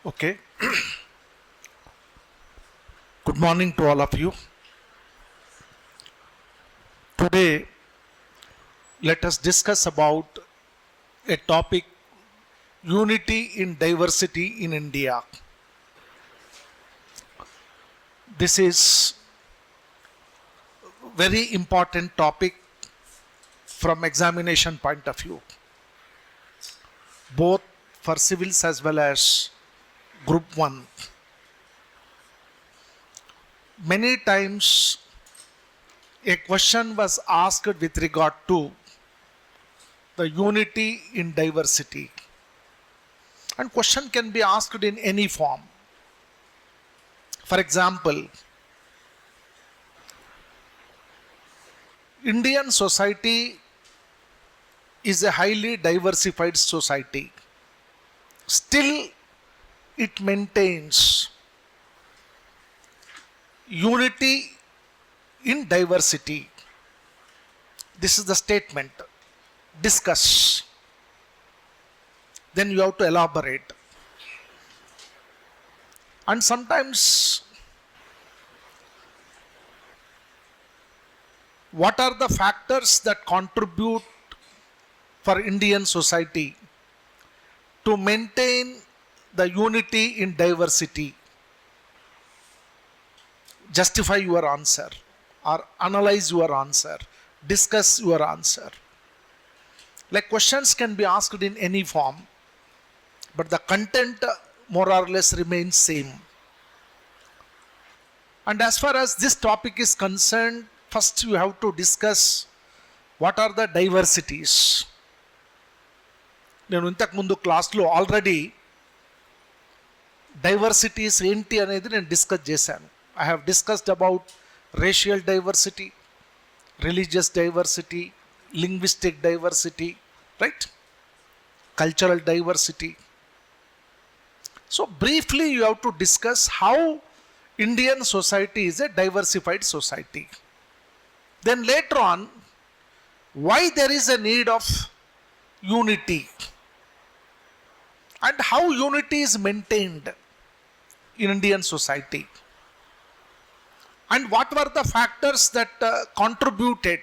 Okay. Good morning to all of you. Today, let us discuss about a topic, unity in diversity in India. This is very important topic from examination point of view, both for civils as well as group 1. Many times a question was asked with regard to the unity in diversity, and question can be asked in any form. For example, Indian society is a highly diversified society. Still, it maintains unity in diversity. This is the statement. Discuss. Then you have to elaborate. And sometimes, what are the factors that contribute for Indian society to maintain the unity in diversity? Justify your answer or analyze your answer, discuss your answer. Like, questions can be asked in any form, but the content more or less remains same. And as far as this topic is concerned, first you have to discuss what are the diversities. నేను ఇంతకు ముందు క్లాస్లో already diversities ఏంటి అనేది నేను discuss చేశాను. I have discussed about racial diversity, religious diversity, linguistic diversity, right? Cultural diversity. So briefly you have to discuss how Indian society is a diversified society. Then later on, why there is a need of unity and how unity is maintained in Indian society. And what were the factors that contributed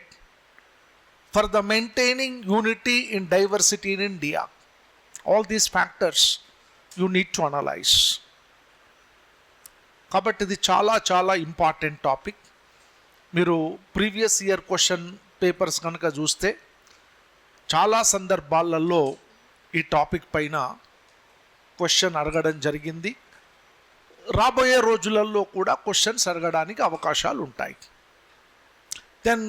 for the maintaining unity in diversity in India? All these factors you need to analyze. కాబట్టి ఇది చాలా చాలా important topic. మీరు previous year question papers కనుక చూస్తే చాలా సందర్భాలలో ఈ టాపిక్ పైన క్వశ్చన్ అడగడం జరిగింది. రాబోయే రోజులలో కూడా క్వశ్చన్స్ అడగడానికి అవకాశాలు ఉంటాయి. Then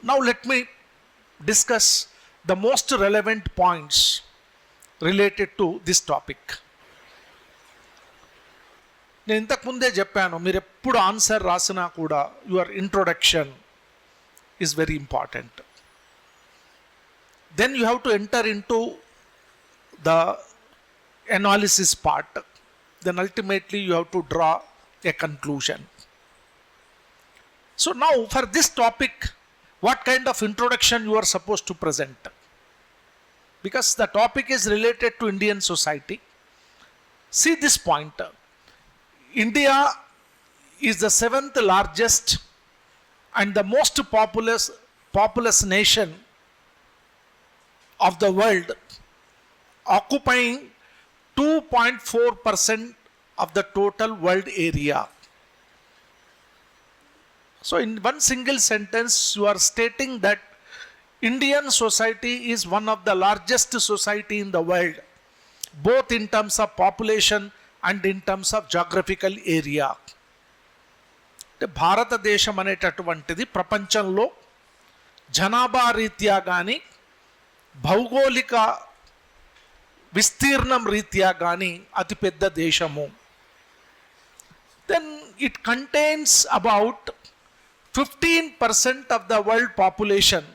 now let me discuss the most relevant points related to this topic. నేను ఇంతకుముందే చెప్పాను, మీరు ఎప్పుడు ఆన్సర్ రాసినా కూడా your introduction is very important. Then you have to enter into the analysis part. Then ultimately you have to draw a conclusion. So now for this topic, what kind of introduction you are supposed to present? Because the topic is related to Indian society. See this point. India is the 7th largest and the most populous nation of the world, occupying 2.4% of the total world area. So in one single sentence you are stating that Indian society is one of the largest society in the world, both in terms of population and in terms of geographical area. భారతదేశం అనేటటువంటిది ప్రపంచంలో జనాభా రీత్యా కానీ భౌగోళిక విస్తీర్ణం రీత్యా కానీ అతిపెద్ద దేశము. Then it contains about 15% of the world population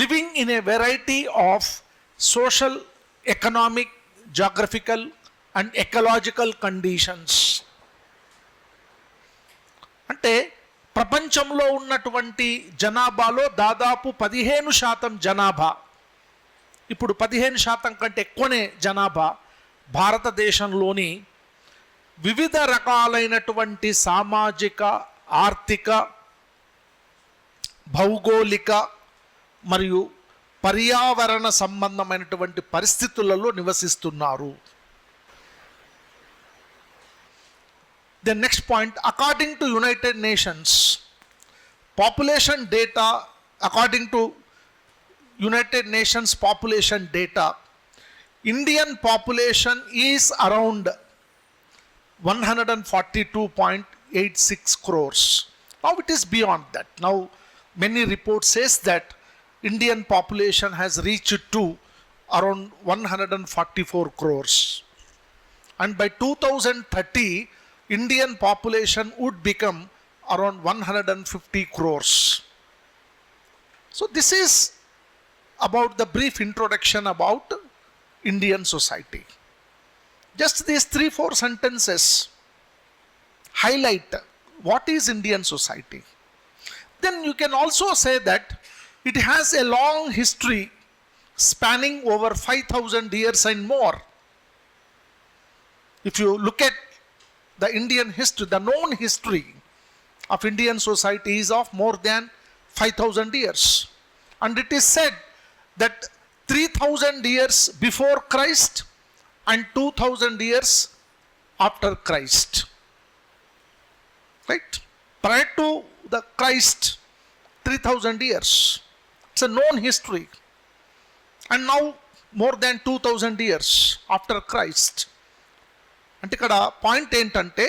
living in a variety of social, economic, geographical and ecological conditions. అంటే ప్రపంచంలో ఉన్నటువంటి జనాభాలో దాదాపు 15% జనాభా, ఇప్పుడు 15% కంటే ఎక్కువనే జనాభా భారతదేశంలోని వివిధ రకాలైనటువంటి సామాజిక, ఆర్థిక, భౌగోళిక మరియు పర్యావరణ సంబంధమైనటువంటి పరిస్థితులలో నివసిస్తున్నారు. The next point, according to United Nations population data, according to United Nations population data, Indian population is around 142.86 crores. Now it is beyond that. Now many reports says that Indian population has reached to around 144 crores. And by 2030, Indian population would become around 150 crores. So this is about the brief introduction about Indian society. Just these 3-4 sentences highlight what is Indian society. Then you can also say that it has a long history spanning over 5,000 years and more. If you look at the Indian history, the known history of Indian society is of more than 5,000 years. And it is said that 3,000 years before Christ and 2,000 years after Christ. Right? Prior to the Christ, 3,000 years. It's a known history. And now more than 2,000 years after Christ. అంటే ఇక్కడ point ఏంటంటే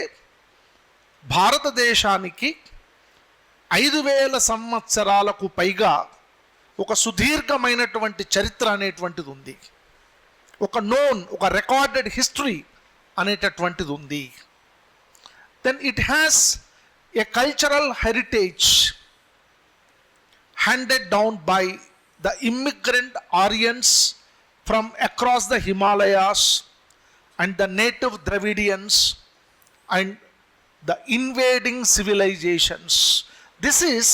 భారతదేశానికి 5,000 సంవత్సరాలకు పైగా ఒక సుదీర్ఘమైనటువంటి చరిత్ర అనేటువంటిది ఉంది. ఒక రికార్డెడ్ హిస్టరీ అనేటటువంటిది ఉంది. Then it has a cultural heritage handed down by the immigrant Aryans from across the Himalayas and the native Dravidians and the invading civilizations. This is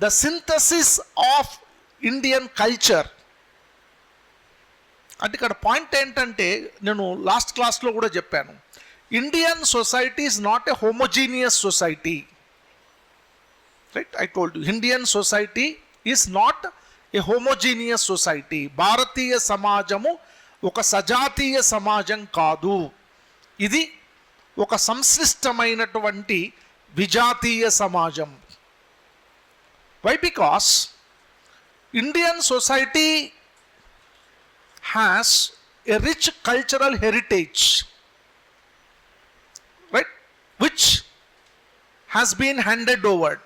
the synthesis of Indian culture. అంటే ఇక్కడ point ఏంటంటే నేను last క్లాస్లో కూడా చెప్పాను, Indian society is not a homogeneous society. Right, I told you, Indian society is not a homogeneous society. భారతీయ సమాజము ఒక సజాతీయ సమాజం కాదు, ఇది ఒక సంశ్లిష్టమైనటువంటి విజాతీయ సమాజం. Why? Because Indian society has a rich cultural heritage, right, which has been handed over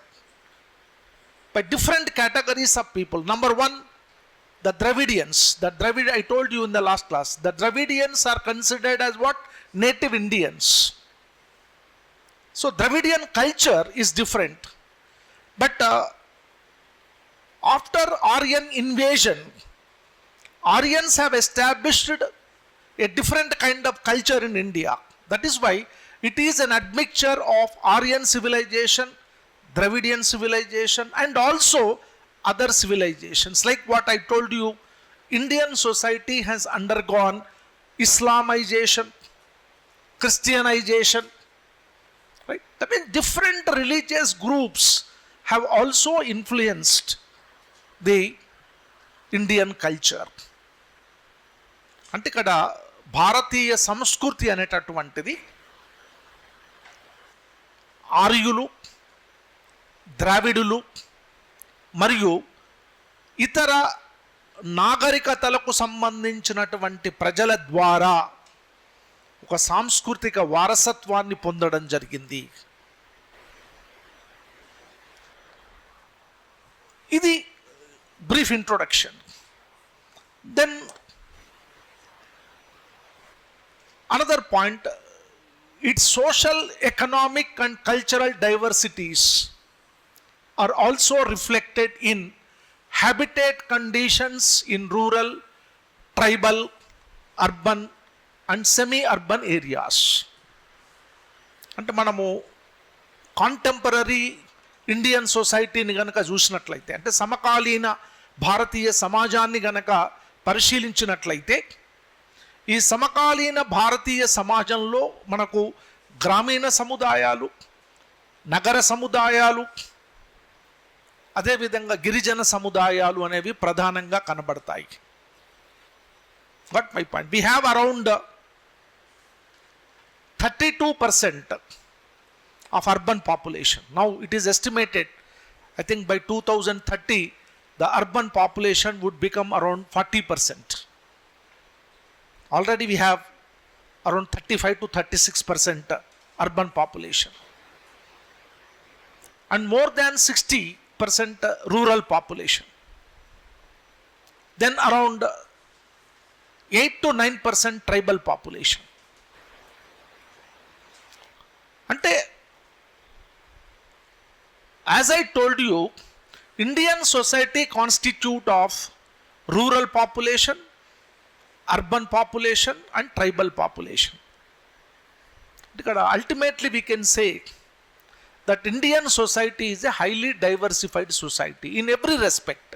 by different categories of people. Number one, the Dravidians. I told you in the last class, the Dravidians are considered as what? Native Indians. So Dravidian culture is different. But after Aryan invasion, Aryans have established a different kind of culture in India. That is why it is an admixture of Aryan civilization, Dravidian civilization, and also other civilizations. Like what I told you, Indian society has undergone Islamization, Christianization, right? That means different religious groups have also influenced the Indian culture. అంటే ఇక్కడ భారతీయ సంస్కృతి అనేటటువంటిది ఆర్యులు, ద్రావిడులు మరియు ఇతర నాగరికతలకు సంబంధించినటువంటి ప్రజల ద్వారా ఒక సాంస్కృతిక వారసత్వాన్ని పొందడం జరిగింది. ఇది brief introduction. Then another point, its social, economic and cultural diversities are also reflected in habitat conditions in rural, tribal, urban and semi-urban areas. అంటే మనము కాంటెంపరీ ఇండియన్ సొసైటీని గనక చూసినట్లయితే, అంటే సమకాలీన భారతీయ సమాజాన్ని గనక పరిశీలించినట్లయితే, ఈ సమకాలీన భారతీయ సమాజంలో మనకు గ్రామీణ సముదాయాలు, నగర సముదాయాలు, అదేవిధంగా గిరిజన సముదాయాలు అనేవి ప్రధానంగా కనబడతాయి. But my point, we have around 32% of urban population. Now it is estimated, I think by 2030, the urban population would become around 40%. Already we have around 35 to 36% urban population. And more than 60% rural population. Then around 8 to 9% tribal population. అంటే as I told you, Indian society constitute of rural population, urban population and tribal population. Because ultimately we can say that Indian society is a highly diversified society in every respect.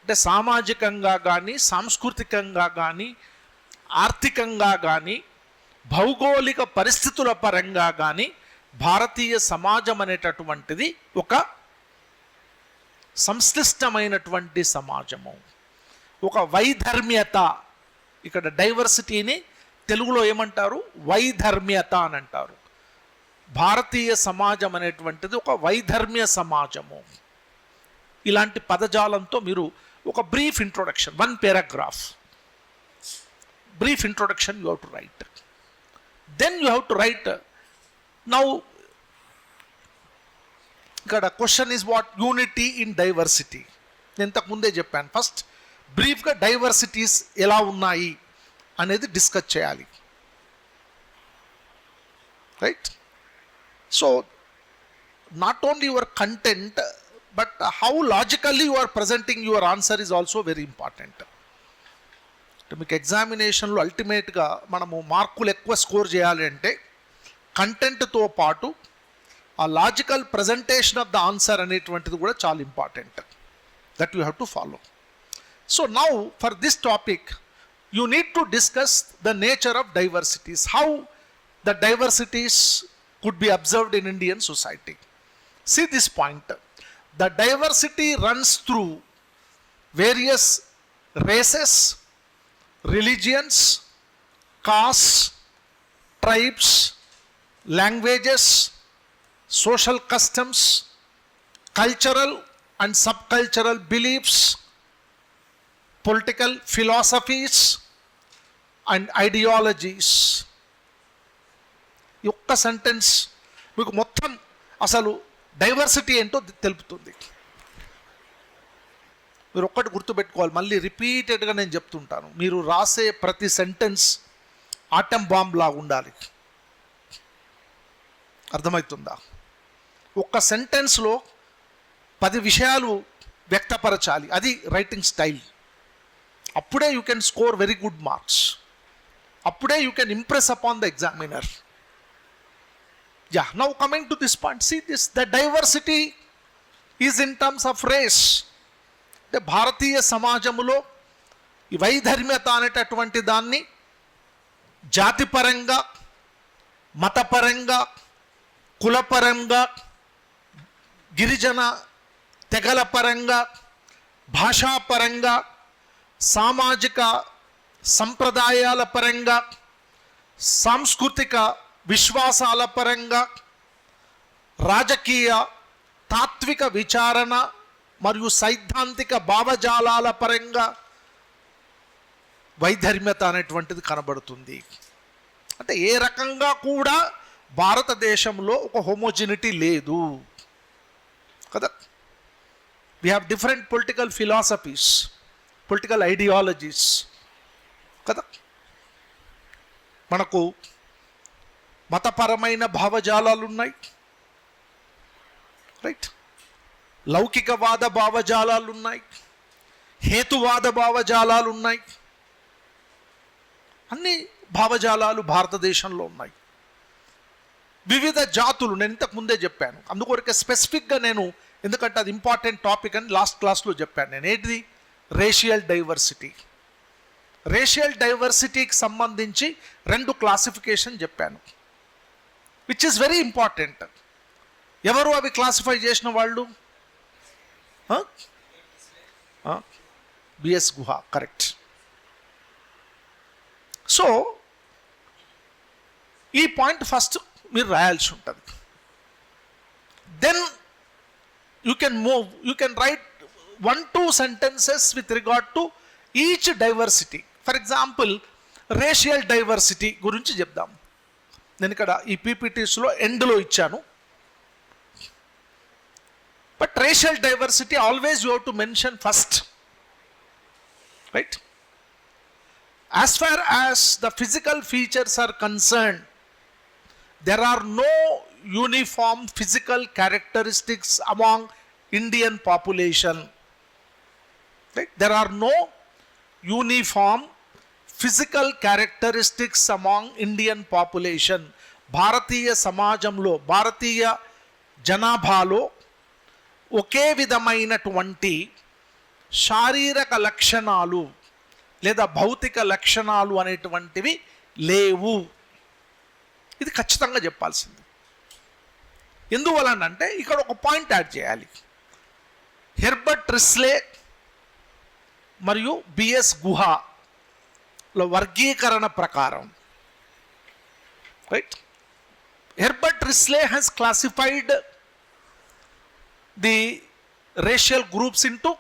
అంటే సామాజికంగా కానీ, సాంస్కృతికంగా కానీ, ఆర్థికంగా కానీ, భౌగోళిక పరిస్థితుల పరంగా కానీ భారతీయ సమాజం అనేటటువంటిది ఒక సంశ్లిష్టమైనటువంటి సమాజము, ఒక వైధర్మ్యత. ఇక్కడ డైవర్సిటీని తెలుగులో ఏమంటారు? వైధర్మ్యత అని అంటారు. భారతీయ సమాజం అనేటువంటిది ఒక వైధర్మ్య సమాజము. ఇలాంటి పదజాలంతో మీరు ఒక brief introduction, 1 paragraph brief introduction you have to write. Then you have to write. Now ఇక్కడ question is what? Unity in diversity. నేను ఇంతకుముందే చెప్పాను. ఫస్ట్ బ్రీఫ్గా డైవర్సిటీస్ ఎలా ఉన్నాయి అనేది డిస్కస్ చేయాలి, right? So not only your content but how logically you are presenting your answer is also very important. మీకు ఎగ్జామినేషన్లో అల్టిమేట్గా మనము మార్కులు ఎక్కువ స్కోర్ చేయాలి అంటే కంటెంట్తో పాటు ఆ logical presentation of the answer అనేటువంటిది కూడా చాలా important. That you have to follow. So now for this topic you need to discuss the nature of diversities, how the diversities could be observed in Indian society. See this point. The diversity runs through various races, religions, castes, tribes, languages, social customs, cultural and subcultural beliefs, political philosophies and ideologies. ఈ ఒక్క sentence మీకు మొత్తం అసలు diversity ఏంటో తెలుపుతుంది. మీరు ఒక్కటి గుర్తుపెట్టుకోవాలి, మళ్ళీ రిపీటెడ్గా నేను చెప్తుంటాను, మీరు రాసే ప్రతి సెంటెన్స్ ఆటం బాంబ్ లాగా ఉండాలి. అర్థమవుతుందా? ఒక్క సెంటెన్స్లో 10 విషయాలు వ్యక్తపరచాలి. అది రైటింగ్ స్టైల్. అప్పుడే you can score very good marks. అప్పుడే you can impress upon the examiner. Yeah, now coming to this point, see this, the diversity is in terms of race. అంటే భారతీయ సమాజంలో ఈ వైధర్మ్యత అనేటటువంటి దాన్ని జాతిపరంగా, మతపరంగా, కులపరంగా, గిరిజన తెగల పరంగా, భాషాపరంగా, సామాజిక సంప్రదాయాల పరంగా, సాంస్కృతిక విశ్వాసాల పరంగా, రాజకీయ తాత్విక విచారణ మరియు సైద్ధాంతిక భావజాలాల పరంగా వైధర్మ్యత అనేటువంటిది కనబడుతుంది. అంటే ఏ రకంగా కూడా భారతదేశంలో ఒక హోమోజినిటీ లేదు కదా. We have different political philosophies, political ideologies కదా. మనకు మతపరమైన భావజాలాలు ఉన్నాయి, రైట్? లౌకికవాద భావజాలాలు ఉన్నాయి, హేతువాద భావజాలాలు ఉన్నాయి. అన్ని భావజాలాలు భారతదేశంలో ఉన్నాయి. వివిధ జాతులు, నేను ఇంతకు ముందే చెప్పాను, అందుకొరకే స్పెసిఫిక్గా నేను, ఎందుకంటే అది ఇంపార్టెంట్ టాపిక్ అని లాస్ట్ క్లాస్లో చెప్పాను నేను. ఏంటిది? Racial diversity. రేషియల్ డైవర్సిటీకి సంబంధించి 2 క్లాసిఫికేషన్ చెప్పాను, విచ్ ఇస్ వెరీ ఇంపార్టెంట్. ఎవరు అవి క్లాసిఫై చేసిన వాళ్ళు? B S Guha, correct. సో ఈ పాయింట్ ఫస్ట్ మీరు రాయాల్సి ఉంటుంది. Then you can write 1-2 sentences with regard to each diversity. For example racial diversity గురించి చెప్దాం. నేను ఇక్కడ ఈ పీపీటీస్లో ఎండ్లో ఇచ్చాను. But racial diversity always you have to mention first, right? As far as the physical features are concerned, there are no uniform physical characteristics among Indian population. Right? There are no uniform physical characteristics among Indian population. భారతీయ సమాజంలో, భారతీయ జనాభాలో ఒకే విధమైనటువంటి శారీరక లక్షణాలు లేదా భౌతిక లక్షణాలు అనేటువంటివి లేవు. ఇది ఖచ్చితంగా చెప్పాల్సింది. ఎందువలనంటే ఇక్కడ ఒక పాయింట్ యాడ్ చేయాలి. హెర్బర్ట్ రిస్లే మరియు బిఎస్ గుహలో వర్గీకరణ ప్రకారం, right, Herbert Risley has classified the racial groups into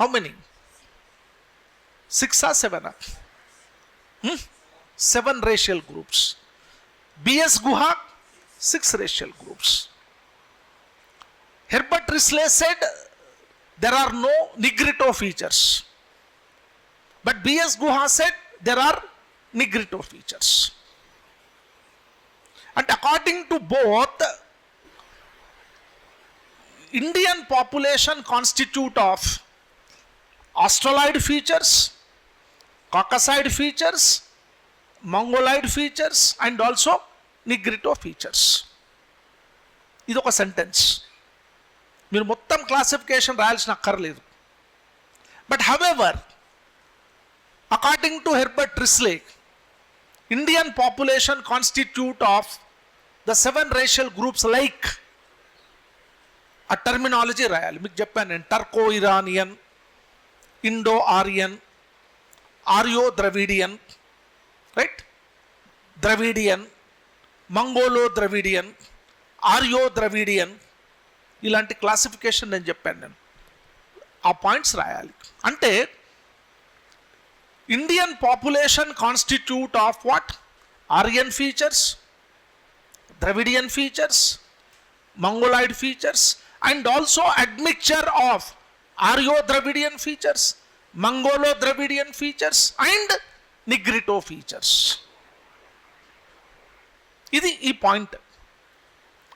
how many? 6 or 7? 7 racial groups. B.S. Guha, 6 racial groups. Herbert Risley said there are no Negrito features. But B.S. Guha said there are Negrito features. And according to both, Indian population constitute of Australoid features, Caucasoid features, Mongoloid features and also Negrito features. ఇది ఒక sentence. మీరు మొత్తం classification రాయాల్సిన అక్కర్లేదు. But however, according to Herbert Risley, Indian population constitute of the 7 racial groups like, ఆ terminology రాయాలి. మీకు చెప్పాను నేను, Turko Iranian, Indo Aryan, Aryo Dravidian, right, Dravidian, Mongolo Dravidian, Aryo Dravidian, ఇలాంటి క్లాసిఫికేషన్ నేను చెప్పాను. నేను ఆ పాయింట్స్ రాయాలి. అంటే Indian population constitute of what? Aryan features, Dravidian features, Mongoloid features and also admixture of Aryo Dravidian features, Mongolo Dravidian features and Negrito features. ఇది ఈ point.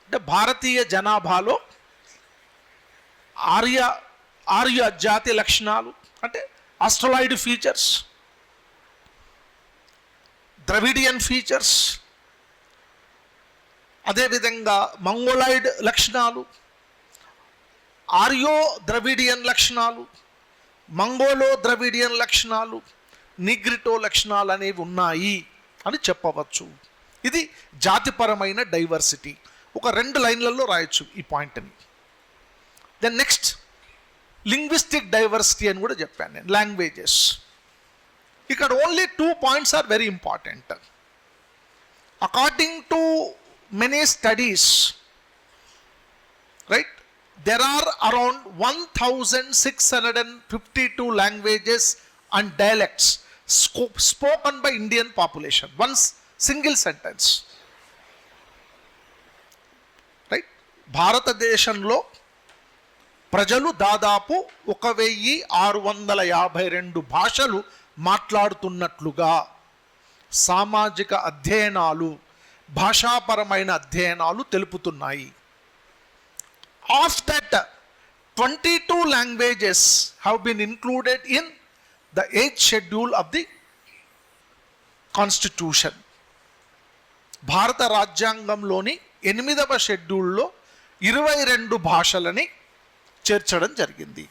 అంటే భారతీయ జనాభాలో ఆర్య జాతి లక్షణాలు అంటే ఆస్ట్రలాయిడ్ ఫీచర్స్, ద్రవిడియన్ ఫీచర్స్, అదేవిధంగా మంగోలాయిడ్ లక్షణాలు, ఆర్యో ద్రవిడియన్ లక్షణాలు, మంగోలో ద్రవిడియన్ లక్షణాలు, నిగ్రిటో లక్షణాలు అనేవి ఉన్నాయి అని చెప్పవచ్చు. ఇది జాతిపరమైన డైవర్సిటీ. ఒక 2 లైన్లలో రాయొచ్చు ఈ పాయింట్ని. దెన్ నెక్స్ట్ లింగ్విస్టిక్ డైవర్సిటీ అని కూడా చెప్పాను నేను, లాంగ్వేజెస్. ఇక్కడ only 2 points are very important. According to many studies, right, there are around 1652 languages and dialects spoken by Indian population. One single sentence, right? భారతదేశంలో ప్రజలు దాదాపు 1652 భాషలు మాట్లాడుతున్నట్లుగా సామాజిక అధ్యయనాలు, భాషాపరమైన అధ్యయనాలు తెలుపుతున్నాయి. Of that, 22 languages have been included in the 8th schedule of the Constitution. భారత రాజ్యాంగంలోని 8వ షెడ్యూల్లో 22 భాషలని చేర్చడం జరిగింది.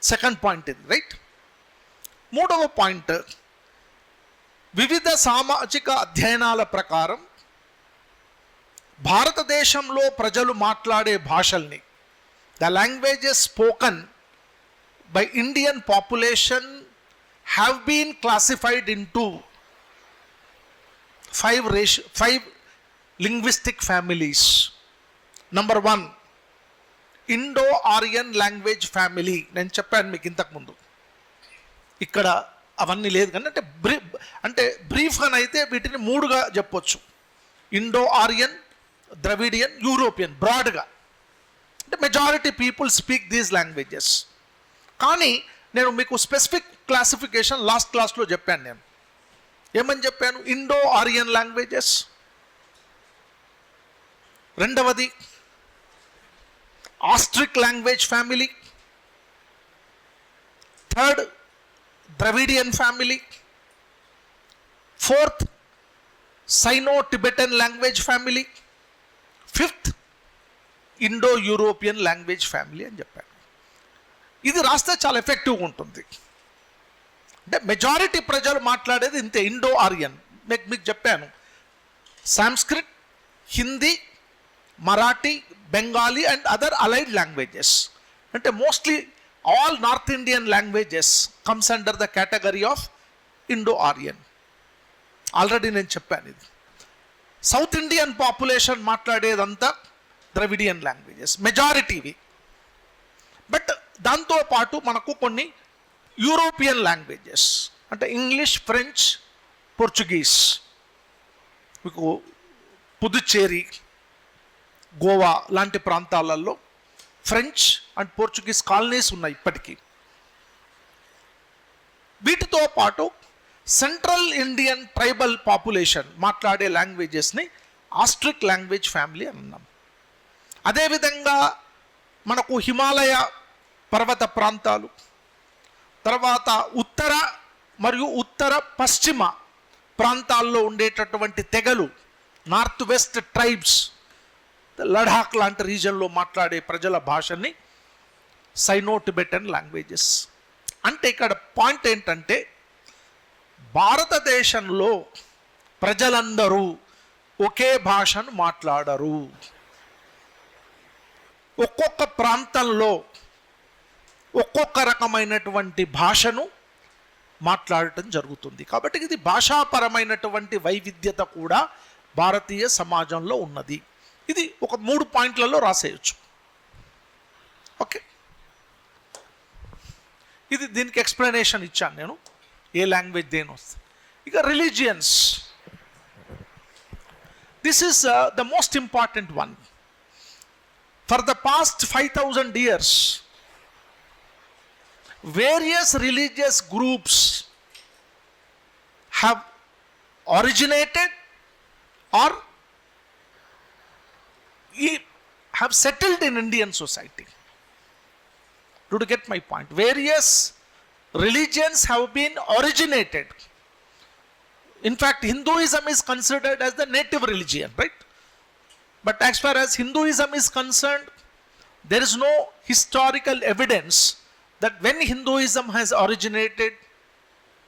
సెకండ్ పాయింట్ ఇది, రైట్? మూడవ పాయింట్, వివిధ సామాజిక అధ్యయనాల ప్రకారం భారతదేశంలో ప్రజలు మాట్లాడే భాషల్ని, the languages spoken by Indian population have been classified into five linguistic families. Number 1, Indo-Aryan language family. నేను చెప్పాను మీకు ఇంతకుముందు, ఇక్కడ అవన్నీ లేదు కానీ అంటే బ్రీఫ్గా అయితే వీటిని 3గా చెప్పొచ్చు. ఇండో-ఆరియన్, ద్రవిడియన్, యూరోపియన్, బ్రాడ్గా. అంటే majority people speak these languages. కానీ నేను మీకు స్పెసిఫిక్ క్లాసిఫికేషన్ లాస్ట్ క్లాస్లో చెప్పాను. నేను ఏమని చెప్పాను? ఇండో-ఆరియన్ లాంగ్వేజెస్, రెండవది Austric language family, third Dravidian family, fourth cyano Tibetan language family, fifth Indo European language family అని చెప్పాను. ఇది రాస్తే చాలా ఎఫెక్టివ్గా ఉంటుంది. అంటే మెజారిటీ ప్రజలు మాట్లాడేది ఇంతే, ఇండో ఆరియన్. మీకు చెప్పాను, Sanskrit, Hindi, Marathi, Bengali and other allied languages. అంటే mostly all north Indian languages comes under the category of Indo Aryan. Already నేను చెప్పాను ఇది. సౌత్ ఇండియన్ పాపులేషన్ మాట్లాడేదంతా ద్రవిడియన్ లాంగ్వేజెస్, మెజారిటీవి. బట్ దాంతోపాటు మనకు కొన్ని యూరోపియన్ లాంగ్వేజెస్, అంటే ఇంగ్లీష్, ఫ్రెంచ్, పోర్చుగీస్. మీకు పుదుచ్చేరి, గోవా లాంటి ప్రాంతాలలో ఫ్రెంచ్ అండ్ పోర్చుగీస్ కాలనీస్ ఉన్నాయి ఇప్పటికీ. వీటితో పాటు సెంట్రల్ ఇండియన్ ట్రైబల్ పాపులేషన్ మాట్లాడే లాంగ్వేజెస్ని ఆస్ట్రిక్ లాంగ్వేజ్ ఫ్యామిలీ అని అన్నాం. అదేవిధంగా మనకు హిమాలయ పర్వత ప్రాంతాలు, తర్వాత ఉత్తర మరియు ఉత్తర పశ్చిమ ప్రాంతాల్లో ఉండేటటువంటి తెగలు, నార్త్ వెస్ట్ ట్రైబ్స్, లడాక్ లాంటి రీజన్లో మాట్లాడే ప్రజల భాషని సైనో టిబెటన్ లాంగ్వేజెస్. అంటే ఇక్కడ పాయింట్ ఏంటంటే, భారతదేశంలో ప్రజలందరూ ఒకే భాషను మాట్లాడరు. ఒక్కొక్క ప్రాంతంలో ఒక్కొక్క రకమైనటువంటి భాషను మాట్లాడటం జరుగుతుంది. కాబట్టి ఇది భాషాపరమైనటువంటి వైవిధ్యత కూడా భారతీయ సమాజంలో ఉన్నది. ఇది ఒక 3 పాయింట్లలో రాసేయచ్చు. ఓకే, ఇది దీనికి ఎక్స్ప్లెనేషన్ ఇచ్చాను నేను, ఏ లాంగ్వేజ్ దేని వస్తుంది. ఇక religions, this is the most important one. For the past 5000 years various religious groups have originated or have settled in Indian society. Do you get my point? Various religions have been originated. In fact, Hinduism is considered as the native religion, right? But as far as Hinduism is concerned, there is no historical evidence that when Hinduism has originated,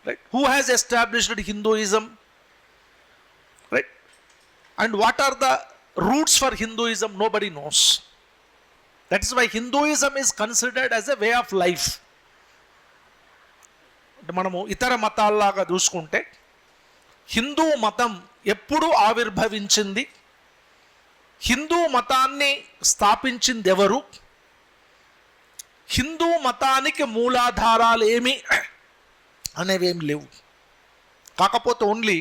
right, who has established Hinduism, right, and what are the roots for Hinduism, nobody knows. That is why Hinduism is considered as a way of life. మనము ఇతర మతాల్లాగా చూసుకుంటే హిందూ మతం ఎప్పుడు ఆవిర్భవించింది, హిందూ మతాన్ని స్థాపించింది ఎవరు, హిందూ మతానికి మూలాధారాలు ఏమి అనేవేం లేవు. కాకపోతే only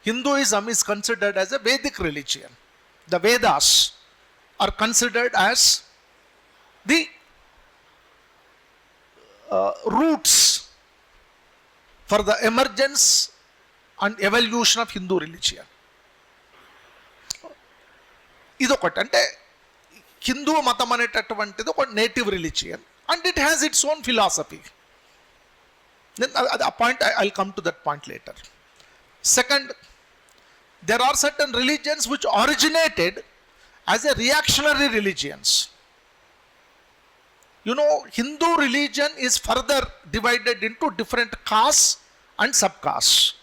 Hinduism is considered as a Vedic religion. The Vedas are considered as the roots for the emergence and evolution of Hindu religion. ఇదొకటి. అంటే హిందూ మతం అనేటటువంటిది ఒక native religion and it has its own philosophy. ఆ point I come to that point later. Second, there are certain religions which originated as a reactionary religions. Hindu religion is further divided into different castes and subcastes.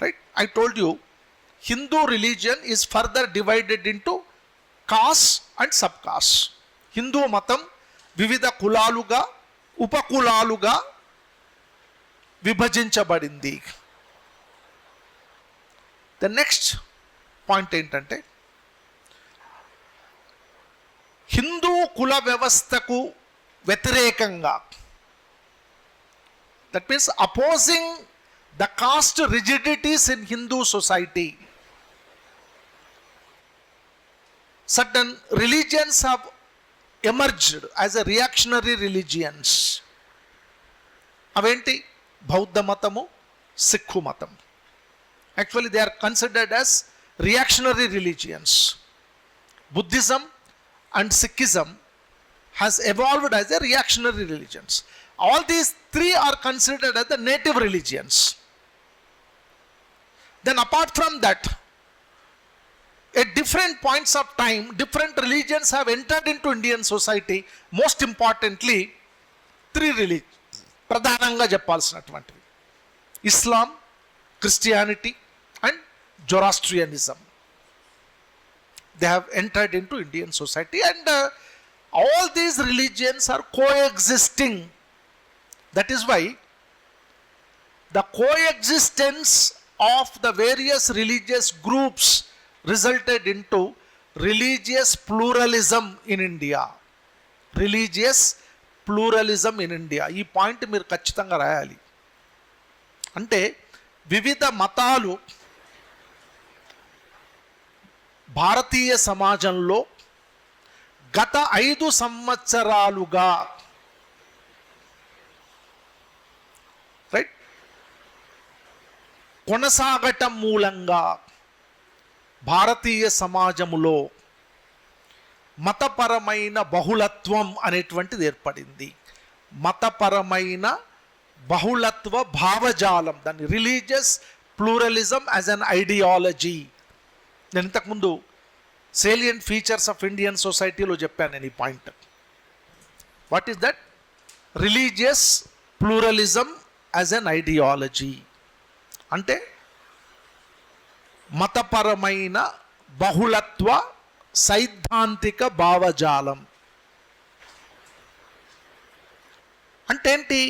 Right? I told you, Hindu religion is further divided into castes and subcastes. Hindu matam వివిధ కులాలుగా ఉపకులాలుగా విభజించబడింది. The next point ఏంటంటే, హిందూ కుల వ్యవస్థకు వ్యతిరేకంగా, that means opposing the caste rigidities in Hindu society, certain religions have emerged as a reactionary religions. అవేంటి? బౌద్ధ మతము, సిక్కు మతం. Actually, they are considered as reactionary religions. Buddhism and Sikhism has evolved as a reactionary religions. All these three are considered as the native religions. Then apart from that, at different points of time, different religions have entered into Indian society. Most importantly, three religions ప్రధానంగా చెప్పాల్సినటువంటివి: ఇస్లాం, Christianity and Zoroastrianism. They have entered into Indian society, and all these religions are coexisting. That is why the coexistence of the various religious groups resulted into religious pluralism in India. Religious pluralism in India. ఈ point మీరు ఖచ్చితంగా రాయాలి. అంటే వివిధ మతాలు భారతీయ సమాజంలో గత 5 సంవత్సరాలుగా రైట్ కొనసాగటం మూలంగా భారతీయ సమాజములో మతపరమైన బహుళత్వం అనేటువంటిది ఏర్పడింది. మతపరమైన బహుళత్వ భావజాలం, దాన్ని religious pluralism as an ideology. నేను ఇంతకుముందు సేలియంట్ ఫీచర్స్ ఆఫ్ ఇండియన్ సొసైటీలో చెప్పాను నేను ఈ point. What is that? Religious pluralism as an ideology అంటే మతపరమైన బహుళత్వ సైద్ధాంతిక భావజాలం. అంటే ఏంటి?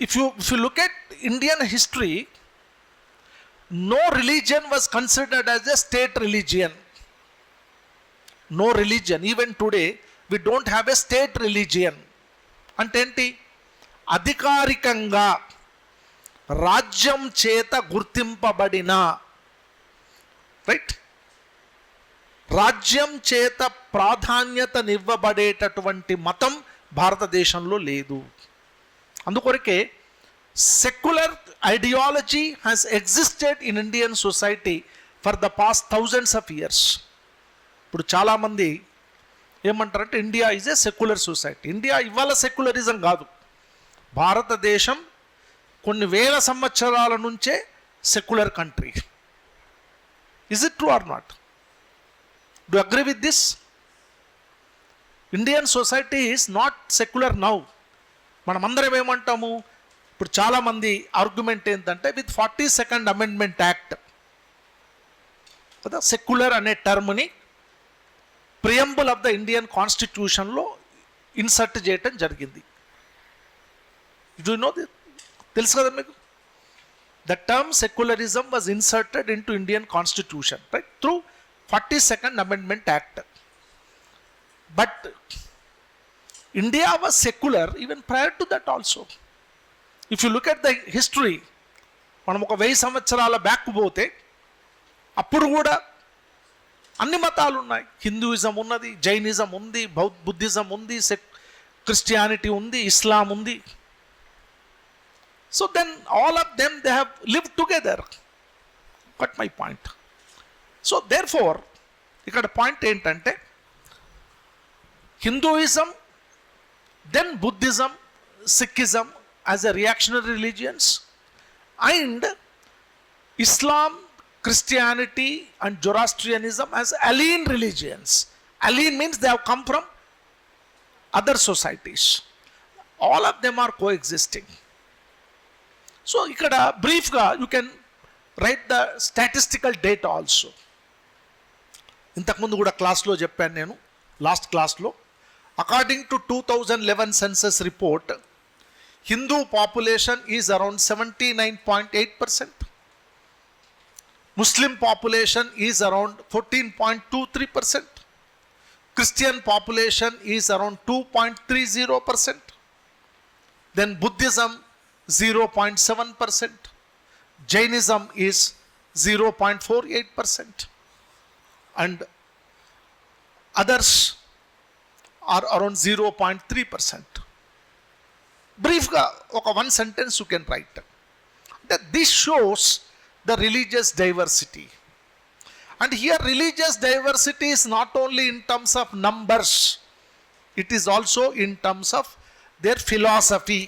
If you look at Indian history, no religion was considered as a state religion. No religion. Even today, we don't have a state religion. అంటే ఏంటి? అధికారికంగా రాజ్యం చేత గుర్తింపబడిన, రైట్, రాజ్యం చేత ప్రాధాన్యతనివ్వబడేటటువంటి మతం భారతదేశంలో లేదు. అందుకొరకే secular ideology has existed in Indian society for the past thousands of years. ఇప్పుడు చాలామంది ఏమంటారంటే India is a secular society. India ఇవాళ సెక్యులరిజం కాదు. భారతదేశం కొన్ని వేల సంవత్సరాల నుంచే secular country. Is it true or not? Do agree with this? Indian society is not secular now. మనమందరం ఏమంటాము? ఇప్పుడు చాలామంది ఆర్గ్యుమెంట్ ఏంటంటే విత్ 42nd అమెండ్మెంట్ యాక్ట్ కదా సెక్యులర్ అనే టర్మ్ని ప్రియంబుల్ ఆఫ్ ద ఇండియన్ కాన్స్టిట్యూషన్లో ఇన్సర్ట్ చేయటం జరిగింది. Do know this? తెలుసు కదా మీకు? The term secularism was inserted into Indian constitution right through 42nd amendment act. But India was secular even prior to that also. If you look at the history, మనం ఒక 1000 సంవత్సరాల back పోతే అప్పుడు కూడా అన్ని మతాలు ఉన్నాయి. హిందూయిజం ఉన్నది, జైనిజం ఉంది, బుద్ధిజం ఉంది, క్రిస్టియానిటీ ఉంది, ఇస్లాం ఉంది. So then all of them they have lived together. But my point. So therefore ఇక్కడ పాయింట్ ఏంటంటే Hinduism, then Buddhism, Sikhism as a reactionary religions, and Islam, Christianity and Zoroastrianism as alien religions. Alien means they have come from other societies. All of them are coexisting. So ikkada brief ga you can write the statistical data also. ఇంతకు ముందు కూడా క్లాస్లో చెప్పాను నేను, last క్లాస్లో. According to 2011 census report, Hindu population is around 79.8%. Muslim population is around 14.23%. Christian population is around 2.30%. Then Buddhism 0.7%. Jainism is 0.48%. And others are around 0.3%. Brief ga oka one sentence you can write that this shows the religious diversity. And here religious diversity is not only in terms of numbers, it is also in terms of their philosophy.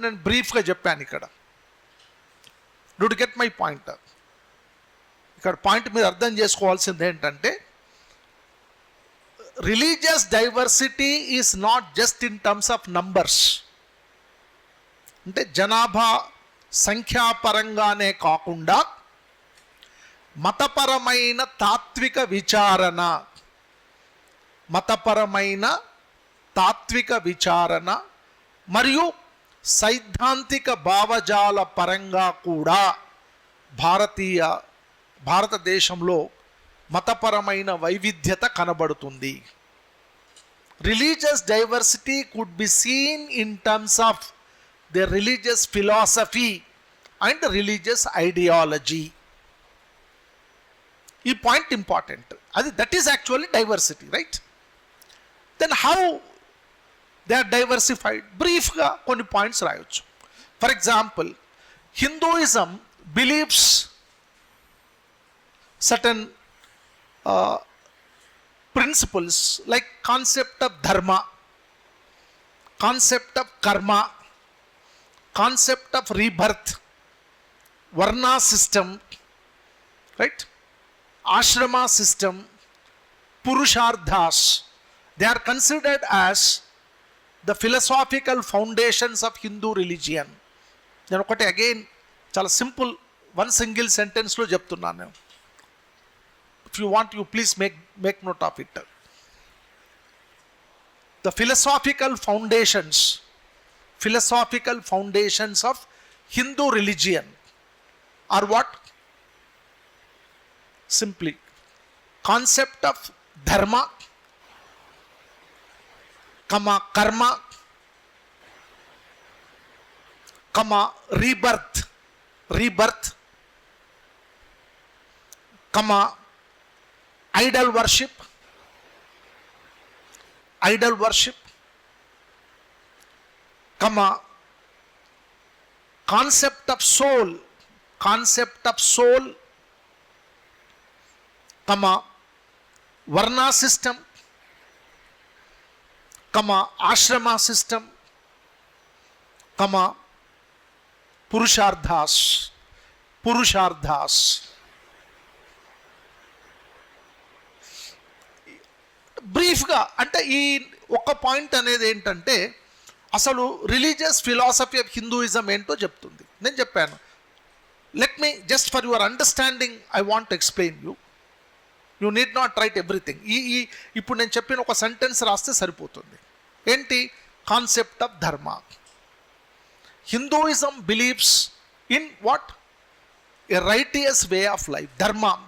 నేను బ్రీఫ్గా చెప్పాను ఇక్కడ. Do get my point? ఇక్కడ point మీరు అర్థం చేసుకోవాల్సింది ఏంటంటే, religious diversity is not just in terms of numbers, అంటే జనాభా సంఖ్యాపరంగానే కాకుండా మతపరమైన తాత్విక విచారణ, మరియు సైద్ధాంతిక భావజాల పరంగా కూడా భారతదేశంలో మతపరమైన వైవిధ్యత కనబడుతుంది. Religious diversity could be seen in terms of their religious philosophy and religious ideology. ఈ point important. that is actually diversity, right? Then how they are diversified? బ్రీఫ్గా కొన్ని పాయింట్స్ రాయొచ్చు. For example, Hinduism believes certain principles like concept of dharma, concept of karma, concept of rebirth, varna system, right? Ashrama system, purusharthas. They are considered as the philosophical foundations of Hindu religion. నేను ఒకటి again చాలా simple one single సెంటెన్స్లో చెప్తున్నాను. If you want you please make note of it. The philosophical foundations of Hindu religion are what? Simply concept of dharma, karma, rebirth, idol worship, concept of soul, varna system, ashrama system, purusharthas. బ్రీఫ్గా అంటే ఈ ఒక point అనేది ఏంటంటే, అసలు religious philosophy of Hinduism ఏంటో చెప్తుంది. నేను చెప్పాను, let me just for your understanding I want to explain you need not write everything. ఇప్పుడు నేను చెప్పిన ఒక సెంటెన్స్ రాస్తే సరిపోతుంది. ఏంటి? Concept of dharma. Hinduism believes in what? A righteous way of life.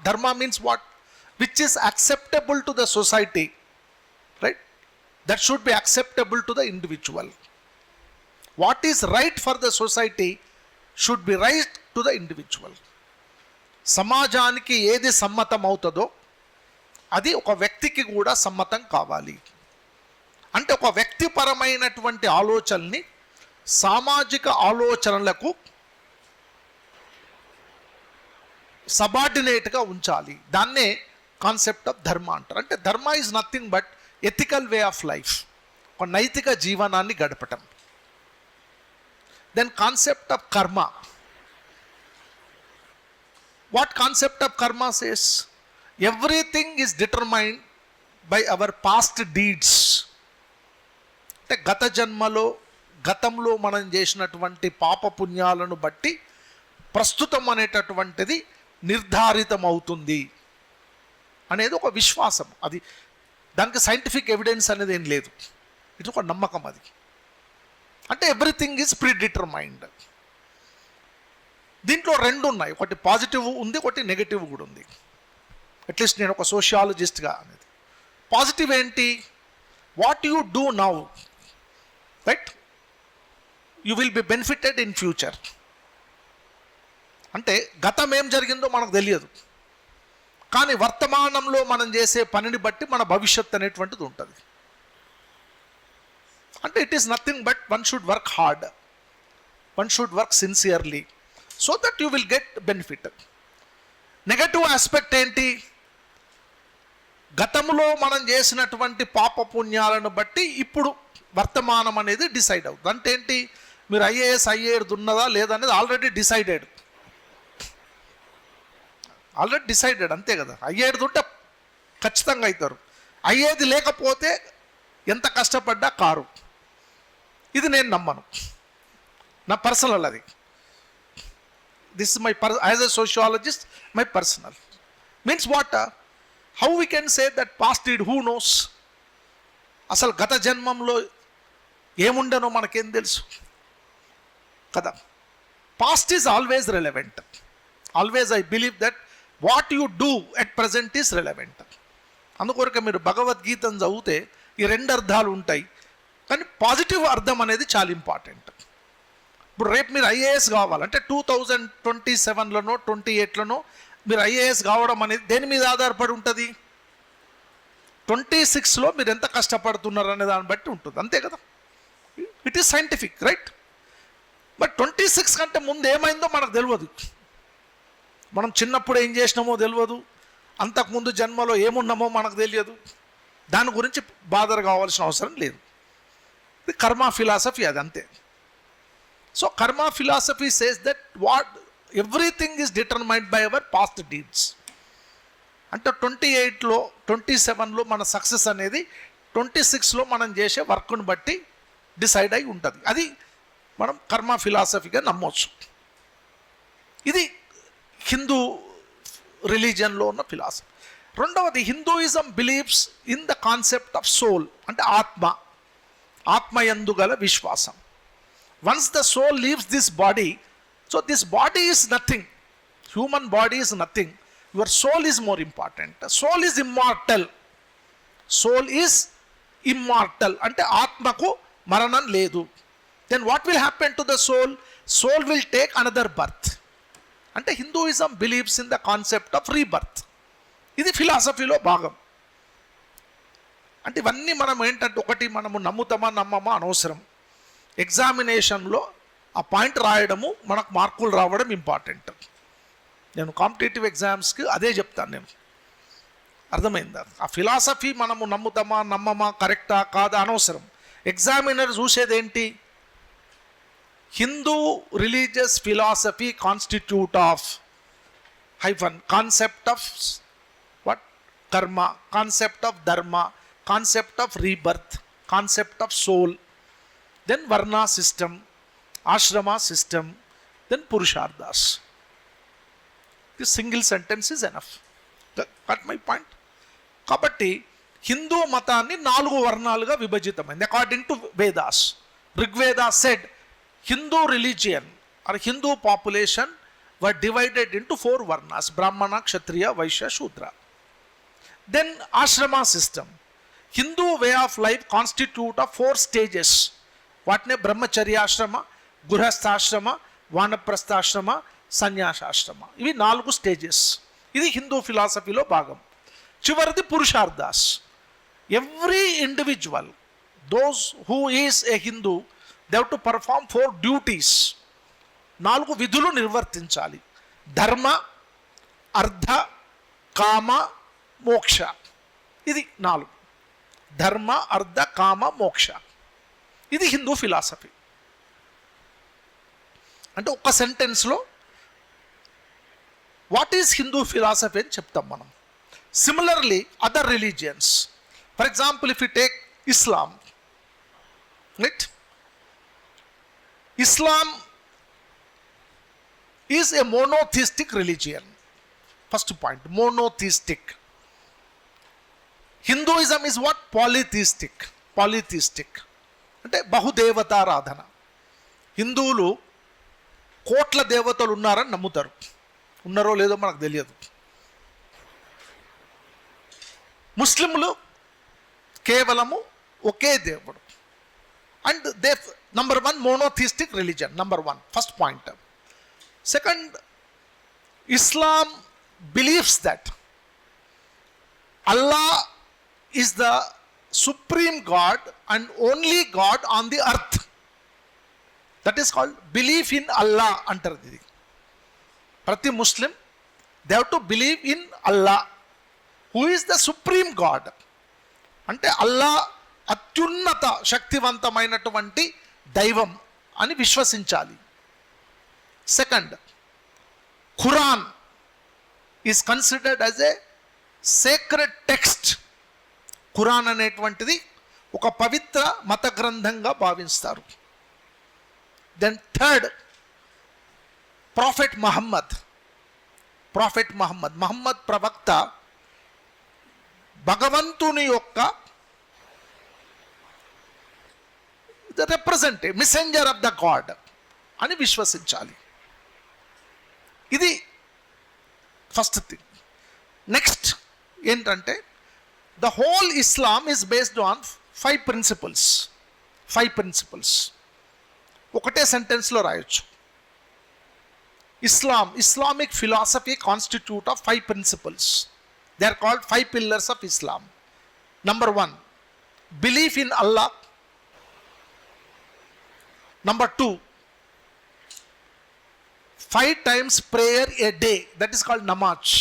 Dharma means what? Which is acceptable to the society, right? That should be acceptable to the individual. What is right for the society should be right to the individual. సమాజానికి ఏది సమ్మతం అవుతుందో అది ఒక వ్యక్తికి కూడా సమ్మతం కావాలి. అంటే ఒక వ్యక్తిపరమైనటువంటి ఆలోచనల్ని సామాజిక ఆలోచనలకు సబార్డినేట్గా ఉంచాలి. దాన్నే కాన్సెప్ట్ ఆఫ్ ధర్మ అంటారు. అంటే ధర్మ is nothing but ethical way of life, ఒక నైతిక జీవనాన్ని గడపటం. దెన్ కాన్సెప్ట్ ఆఫ్ కర్మ. వాట్ కాన్సెప్ట్ ఆఫ్ కర్మ says? Everything is determined by our past deeds. అంటే గతంలో మనం చేసినటువంటి పాపపుణ్యాలను బట్టి ప్రస్తుతం అనేటటువంటిది నిర్ధారితం అవుతుంది అనేది ఒక విశ్వాసం. అది దానికి సైంటిఫిక్ ఎవిడెన్స్ అనేది ఏం లేదు, ఇది ఒక నమ్మకం. అది అంటే ఎవ్రీథింగ్ ఈజ్ ప్రీ డిటర్మైన్డ్. దీంట్లో రెండు ఉన్నాయి, ఒకటి పాజిటివ్ ఉంది, ఒకటి నెగటివ్ కూడా ఉంది. అట్లీస్ట్ నేను ఒక సోషియాలజిస్ట్గా అనేది. పాజిటివ్ ఏంటి? What you do now, right, you will be benefited in future. అంటే గతం ఏం జరిగిందో మనకు తెలియదు, కానీ వర్తమానంలో మనం చేసే పనిని బట్టి మన భవిష్యత్ అనేటువంటిది ఉంటుంది. అంటే it is nothing but one should work hard, one should work sincerely, so that you will get benefit. Negative aspect ఏంటి? గతంలో మనం చేసినటువంటి పాపపుణ్యాలను బట్టి ఇప్పుడు వర్తమానం అనేది డిసైడ్ అవుతుంది. అంటే ఏంటి? మీరు ఐఏఎస్ ఐఏఎస్ ఉన్నదా లేదా అనేది ఆల్రెడీ డిసైడెడ్, అంతే కదా. అయ్యేది ఉంటే ఖచ్చితంగా అవుతారు, అయ్యేది లేకపోతే ఎంత కష్టపడ్డా కారు. ఇది నేను నమ్మను, నా పర్సనల్. అది this my as a sociologist my personal. Means what? How we can say that past deed, who knows? అసలు గత జన్మంలో ఏముండనో మనకేం తెలుసు కదా. Past is always relevant. Always I believe that what you do at present is relevant. అందుకొరకే మీరు భగవద్గీతను చదివితే ఈ రెండు అర్థాలు ఉంటాయి, కానీ పాజిటివ్ అర్థం అనేది చాలా ఇంపార్టెంట్. ఇప్పుడు రేపు మీరు ఐఏఎస్ కావాలంటే 2027లోనో 28లోనో మీరు ఐఏఎస్ కావడం అనేది దేని మీద ఆధారపడి ఉంటుంది? 26లో మీరు ఎంత కష్టపడుతున్నారు అనే దాన్ని బట్టి ఉంటుంది, అంతే కదా. It is scientific, right? But 26 కంటే ముందు ఏమైందో మనకు తెలియదు. మనం చిన్నప్పుడు ఏం చేసినామో తెలియదు, అంతకుముందు జన్మలో ఏమున్నామో మనకు తెలియదు. దాని గురించి బాధ కావాల్సిన అవసరం లేదు. ఇది కర్మ ఫిలాసఫీ, అది అంతే. సో కర్మ philosophy says that everything is determined by our past deeds. అంటే 28లో 27లో మన సక్సెస్ అనేది 26లో మనం చేసే వర్క్ను బట్టి డిసైడ్ అయి ఉంటుంది. అది మనం కర్మ ఫిలాసఫీగా నమ్మవచ్చు. ఇది హిందూ రిలీజియన్లో ఉన్న ఫిలాసఫీ. రెండవది, Hinduism believes in the concept of soul, అంటే ఆత్మయందు గల విశ్వాసం. Once the soul leaves this body, so this body is nothing, human body is nothing, your soul is more important. Soul is immortal. Soul is immortal అంటే ఆత్మకు మరణం లేదు. Then what will happen to the soul? Soul will take another birth. అంటే Hinduism believes in the concept of rebirth. ఇది ఫిలాసఫీలో భాగం. అంటే ఇవన్నీ మనం ఏంటంటే, ఒకటి మనము నమ్ముతామా నమ్మమా అనవసరం. ఎగ్జామినేషన్లో ఆ పాయింట్ రాయడము, మనకు మార్కులు రావడం ఇంపార్టెంట్. నేను కాంపిటేటివ్ ఎగ్జామ్స్కి అదే చెప్తాను నేను. అర్థమైందా? ఆ ఫిలాసఫీ మనము నమ్ముతామా నమ్మమా, కరెక్టా కాదా అనవసరం. ఎగ్జామినర్ చూసేదేంటి? Hindu religious philosophy constitute of concept of what? Karma, concept of dharma, concept of rebirth, concept of soul, then varna system, ashrama system, then purusharthas. This single sentence is enough. Got my point? కాబట్టి హిందూ మతాన్ని 4 వర్ణాలుగా విభజితమైంది according to Vedas. Rigveda said Hindu religion or Hindu population were divided into 4 varnas: Brahmana, Kshatriya, Vaishya, Shudra. Then ashrama system. Hindu way of life constitute of 4 stages. What ne? Brahmacharya ashrama, Gurhastha ashrama, Vanaprastha ashrama, Sannyasa ashrama. Ivi 4 stages. Idi Hindu philosophy lo bhagam. Chivaradi Purusharthas. Every individual, those who is a Hindu, they have to perform 4 duties. 4 విధులు నిర్వర్తించాలి. ధర్మ, అర్థ, కామ, మోక్ష. ఇది 4. ధర్మ, అర్థ, కామ, మోక్ష. ఇది Hindu philosophy. అంటే ఒక సెంటెన్స్లో వాట్ ఈజ్ హిందూ ఫిలాసఫీ అని చెప్తాం మనం. Similarly other religions, for example if you take Islam, right? Islam is a monotheistic religion. First point, monotheistic. Hinduism is what? Polytheistic. Polytheistic అంటే బహుదేవతారాధన. హిందువులు కోట్ల దేవతలు ఉన్నారని నమ్ముతారు. ఉన్నారో లేదో మనకు తెలియదు. ముస్లింలు కేవలము ఒకే దేవుడు. And they number one monotheistic religion, number one, first point. Second, Islam believes that Allah is the supreme God and only God on the earth. That is called belief in Allah అంటారు. ఇది ప్రతి ముస్లిం they have to believe in Allah who is the supreme God. అంటే అల్లా అత్యున్నత శక్తివంతమైనటువంటి దైవం అని విశ్వసించాలి. Second, Quran is considered as a sacred text. Quran అనేటువంటిది ఒక పవిత్ర మత గ్రంథంగా భావిస్తారు. Then third, prophet Muhammad. Muhammad ప్రవక్త భగవంతుని యొక్క representative, messenger of the God అని విశ్వసించాలి. ఇది ఫస్ట్ థింగ్. నెక్స్ట్ ఏంటంటే the whole Islam is based on 5 principles. 5 principles ఒకటే సెంటెన్స్లో రాయొచ్చు. Islamic philosophy constitute of 5 principles. They are called 5 pillars of Islam. Number 1, belief in Allah. Number 2, 5 times prayer a day. That is called namaz.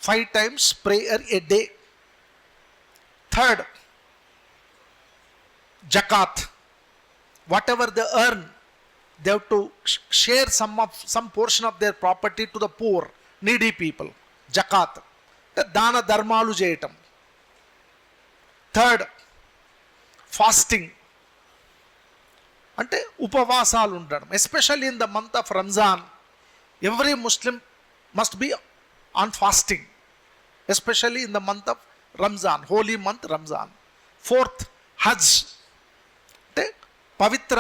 5 times prayer a day. Third, zakat. Whatever they earn, they have to share some portion of their property to the poor, needy people. Zakat. Dana dharmalu cheyatam. Third, fasting. అంటే ఉపవాసాలు ఉండడం. Especially in the month of Ramzan, every Muslim must be on fasting, especially in the month of Ramzan, holy month Ramzan. Fourth, Hajj అంటే పవిత్ర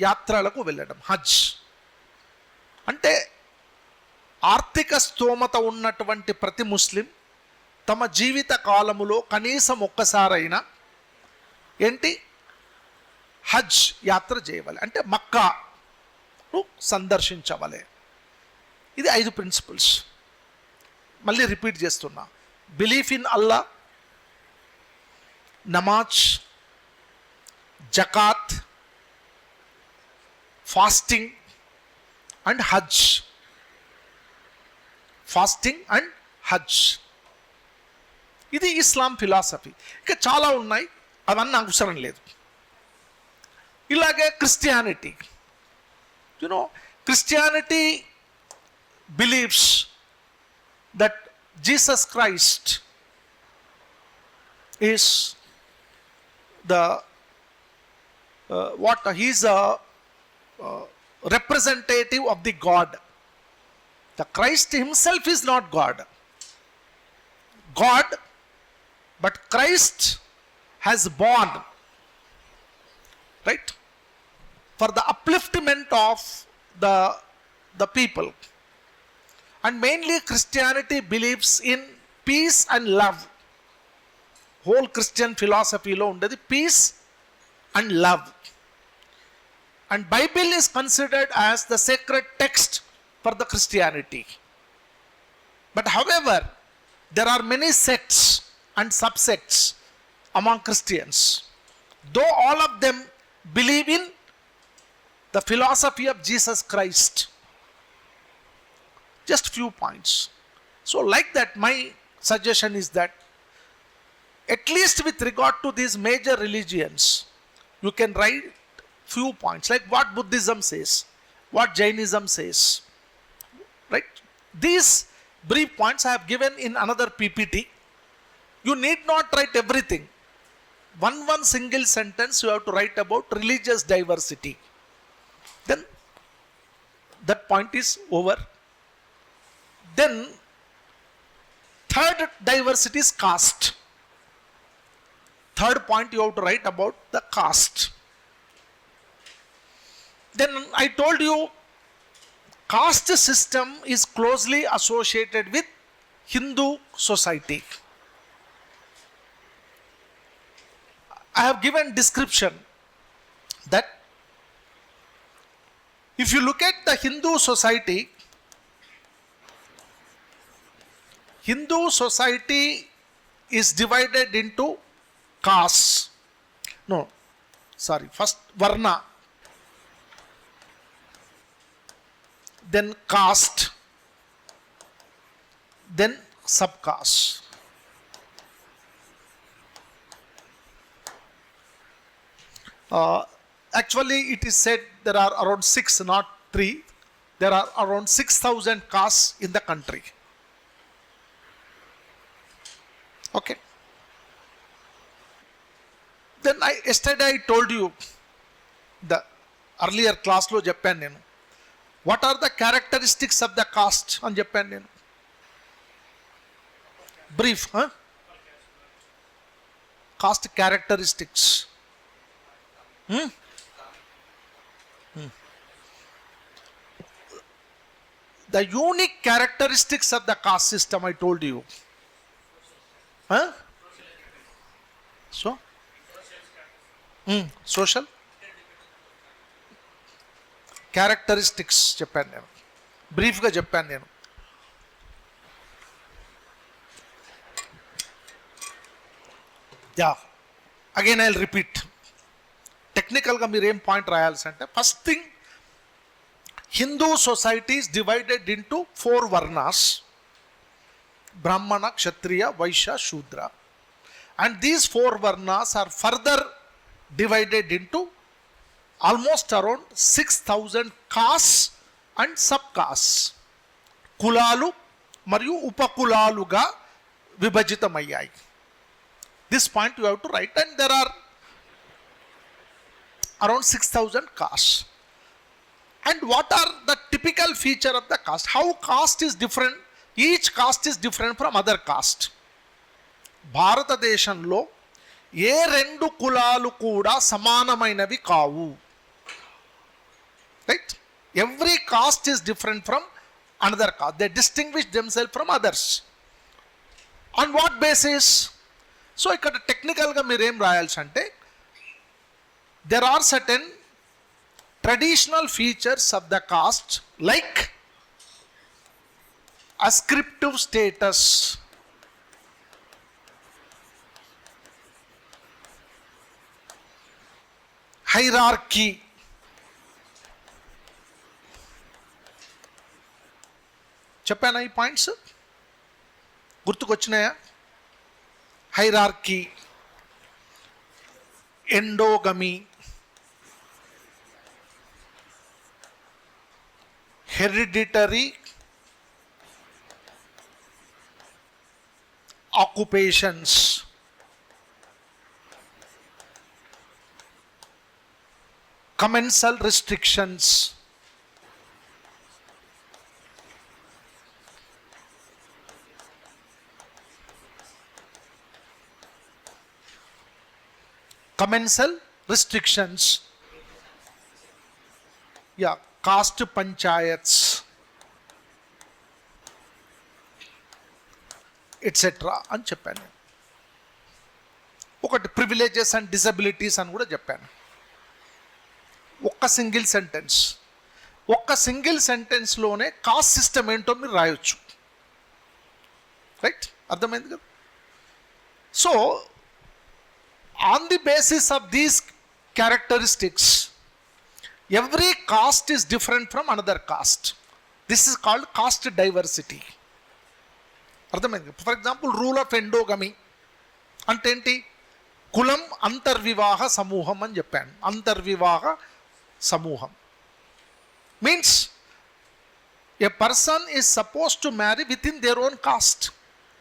యాత్రలకు వెళ్ళడం, హజ్. అంటే ఆర్థిక స్తోమత ఉన్నటువంటి ప్రతి ముస్లిం తమ జీవిత కాలములో కనీసం ఒక్కసారైనా ఏంటి, హజ్ యాత్ర చేయవాలి, అంటే మక్కాను సందర్శించవాలి. ఇది 5 ప్రిన్సిపల్స్. మళ్ళీ రిపీట్ చేస్తున్నా. Belief in Allah, namaz, zakat, fasting and Hajj. ఇది ఇస్లాం ఫిలాసఫీ. ఇంకా చాలా ఉన్నాయి, అవన్నీ అవసరం లేదు. ఇలాగే Christianity. Christianity believes that Jesus Christ is the he's a representative of the God. The Christ himself is not God, but Christ has born, right, for the upliftment of the people. And mainly Christianity believes in peace and love. Whole Christian philosophy lo undadi peace and love. And Bible is considered as the sacred text for the Christianity. But however, there are many sects and subsects among Christians. Though all of them believe in the philosophy of Jesus Christ. Just few points. So like that, my suggestion is that at least with regard to these major religions, you can write few points like what Buddhism says, what Jainism says, right? These brief points I have given in another PPT. You need not write everything. One single sentence you have to write about religious diversity. Then that point is over. Then third diversity is caste. Third point you have to write about the caste. Then I told you caste system is closely associated with Hindu society. I have given description that if you look at the Hindu society is divided into castes. No, sorry, first Varna, then caste, then subcaste. Actually, it is said there are around 6, not 3. There are around 6,000 castes in the country. Okay. Then yesterday I told you, the earlier class lo చెప్పాను నేను, what are the characteristics of the caste అని చెప్పాను నేను. Brief, huh? Caste characteristics. The unique characteristics of the caste system I told you. Huh? So? Social? Characteristics చెప్పాను నేను, బ్రీఫ్గా చెప్పాను నేను. Yeah, again I'll repeat. టెక్నికల్గా మీరు ఏం పాయింట్ రాయాల్సి అంటే, first thing, Hindu society is divided into 4 varnas: Brahmana, Kshatriya, Vaishya, Shudra. And these 4 varnas are further divided into almost around 6,000 castes and subcastes. కులాలు మరియు ఉపకులాలుగా విభజితమయ్యాయి. This point you have to write, and there are around 6,000 castes. And what are the typical feature of the caste? How caste is different? Each caste is different from other caste. భారతదేశంలో ఏ 2 కులాలు కూడా సమానమైనవి కావు. Right? Every caste is different from another caste. They distinguish themselves from others. On what basis? So ఇక్కడ టెక్నికల్గా మీరు ఏం రాయాల్సి అంటే, there are certain traditional features of the caste like ascriptive status, hierarchy, చెప్పానా ఈ పాయింట్స్? గుర్తుకొచ్చినాయా? Hierarchy, endogamy, hereditary, occupations, commensal restrictions, yeah, caste panchayats, etcetera అని చెప్పాను. ఒకటి ప్రివిలేజెస్ అండ్ డిసబిలిటీస్ అని కూడా చెప్పాను. ఒక్క సింగిల్ సెంటెన్స్లోనే కాస్ట్ సిస్టమ్ ఏంటో మీరు రాయొచ్చు. రైట్? అర్థమైంది కదా? So on the basis of these characteristics, every caste is different from another caste. This is called caste diversity. అర్థమైంది? For example, rule of endogamy అంటే ఏంటి? కులం అంతర్వివాహ సమూహం అని చెప్పాను. అంతర్వివాహ సమూహం means a person is suppose to marry with in their own caste.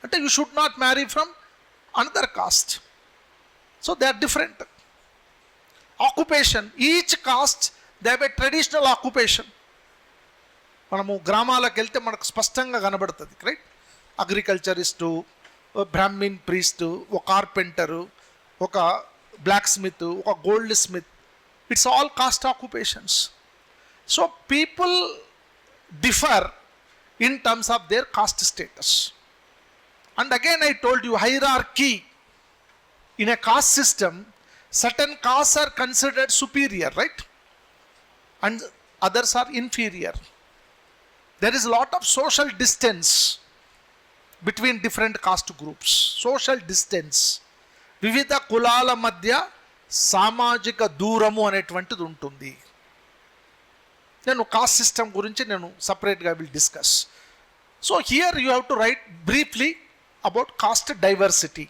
అంటే you should not marry from another caste. So they are different. Occupation, each caste they have a traditional occupation. మనము గ్రామాలకు వెళ్తే మనకు స్పష్టంగా కనబడుతుంది, right? Agriculturist, Brahmin priest, ఒక carpenter, ఒక blacksmith, ఒక goldsmith. It's all cost occupations. So people differ in terms of their caste status. And again I told you, hierarchy in a caste system, certain castes are considered superior, right? And others are inferior. There is a lot of social distance between different caste groups. Social distance. వివిధ కులాల మధ్య సామాజిక దూరము అనేటువంటిది ఉంటుంది. నేను cost system గురించి నేను సపరేట్గా will discuss. So here you have to write briefly about caste diversity.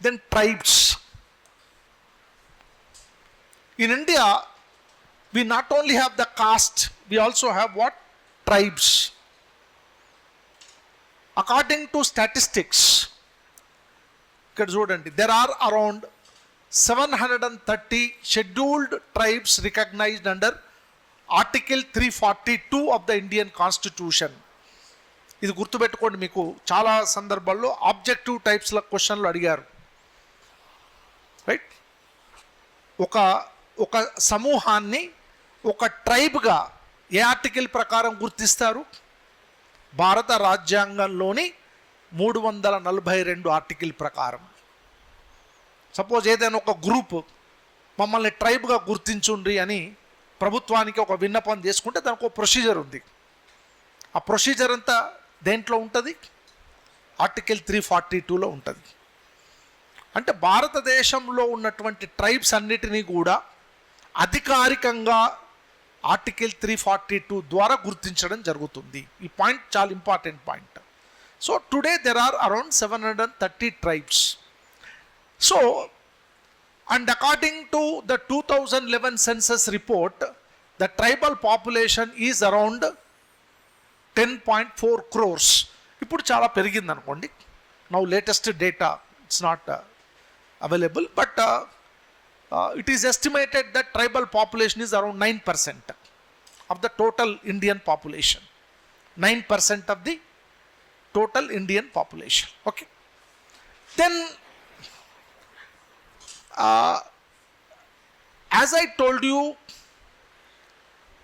Then tribes. In India we not only have the caste, we also have what? Tribes. According to statistics, ఇక్కడ చూడండి, there are around 730 scheduled tribes recognized under Article 342 of the Indian Constitution. ఇది గుర్తుపెట్టుకోండి, మీకు చాలా సందర్భాల్లో objective టైప్స్ల క్వశ్చన్లు అడిగారు, right? ఒక సమూహాన్ని ఒక ట్రైబ్గా ఏ ఆర్టికల్ ప్రకారం గుర్తిస్తారు? భారత రాజ్యాంగంలోని 342 ఆర్టికల్ ప్రకారం. సపోజ్ ఏదైనా ఒక గ్రూప్ మమ్మల్ని ట్రైబ్గా గుర్తించుండ్రి అని ప్రభుత్వానికి ఒక విన్నపం చేసుకుంటే దానికి ఒక ప్రొసీజర్ ఉంది. ఆ ప్రొసీజర్ అంతా దేంట్లో ఉంటుంది? ఆర్టికల్ 342లో ఉంటుంది. అంటే భారతదేశంలో ఉన్నటువంటి ట్రైబ్స్ అన్నిటినీ కూడా అధికారికంగా ఆర్టికల్ 342 ద్వారా గుర్తించడం జరుగుతుంది. ఈ పాయింట్ చాలా important point. So today there are around 730 tribes. So, and according to the 2011 census report, the tribal population is around 10.4 crores. ఇప్పుడు చాలా పెరిగింది అనుకోండి. Now latest data, it's not available, but it is estimated that tribal population is around 9% of the total Indian population. 9% of the total Indian population. Okay. Then, as I told you,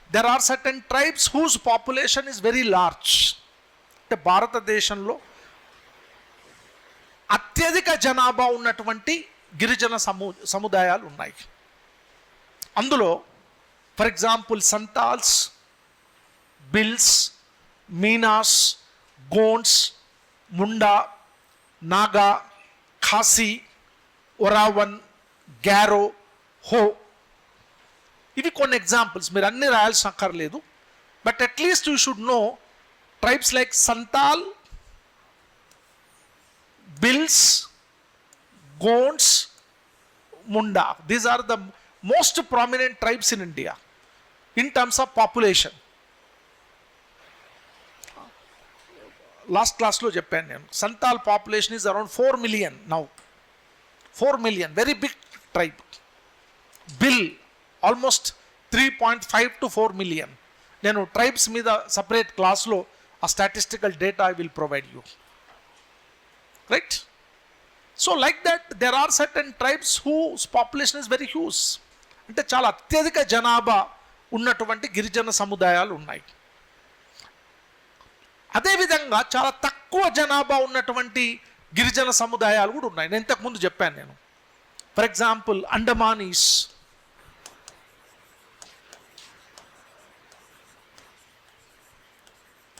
there are certain tribes whose population is very large. అంటే భారతదేశంలో అత్యధిక జనాభా ఉన్నటువంటి గిరిజన సముదాయాలు ఉన్నాయి. అందులో for example Santhals, Bhils, Meenas, Gonds, Munda, Naga, Khasi, Oraon, Garo, Ho. ఇవి కొన్ని ఎగ్జాంపుల్స్. మీరు అన్ని రాయాల్సిన అక్కర్లేదు, but at least you should know tribes like Santhal, Bhils, Gonds, Munda. These are the most prominent tribes in India in terms of population. Last క్లాస్లో చెప్పాను నేను, Santhal population is around 4 million నౌ. 4 million, very big tribe. Bill almost 3.5 to 4 million. నేను tribes మీద separate క్లాస్లో ఆ statistical data I will provide you, right? So like that there are certain tribes whose population is very huge. అంటే చాలా అత్యధిక జనాభా ఉన్నటువంటి గిరిజన సముదాయాలు ఉన్నాయి. అదేవిధంగా చాలా తక్కువ జనాభా ఉన్నటువంటి గిరిజన సముదాయాలు కూడా ఉన్నాయి. నేను ఇంతకుముందు చెప్పాను నేను. ఫర్ ఎగ్జాంపుల్ అండమానీస్,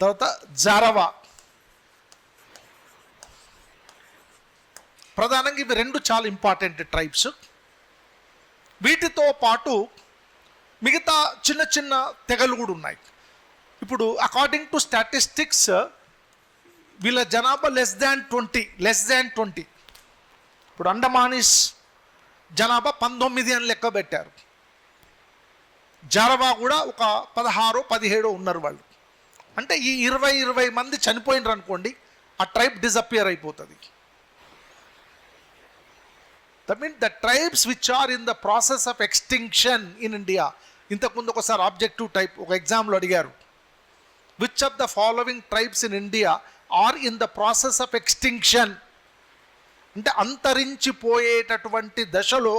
తర్వాత జారవా. ప్రధానంగా ఇవి రెండు చాలా ఇంపార్టెంట్ ట్రైబ్స్. వీటితో పాటు మిగతా చిన్న చిన్న తెగలు కూడా ఉన్నాయి. ఇప్పుడు అకార్డింగ్ టు స్టాటిస్టిక్స్ వీళ్ళ జనాభా లెస్ దాన్ 20. ఇప్పుడు అండమానీస్ జనాభా 19 అని లెక్క పెట్టారు. జారవా కూడా ఒక 16-17 ఉన్నారు వాళ్ళు. అంటే ఈ 20 మంది చనిపోయినారు అనుకోండి, ఆ ట్రైబ్ డిజపియర్ అయిపోతుంది. That mean the tribes which are in the process of extinction in India. ఇంతకుముందు ఒకసారి ఆబ్జెక్టివ్ టైప్ ఒక ఎగ్జామ్లో అడిగారు, which of the following tribes in India are in the process of extinction, అంటే అంతరించిపోయేటటువంటి దశలో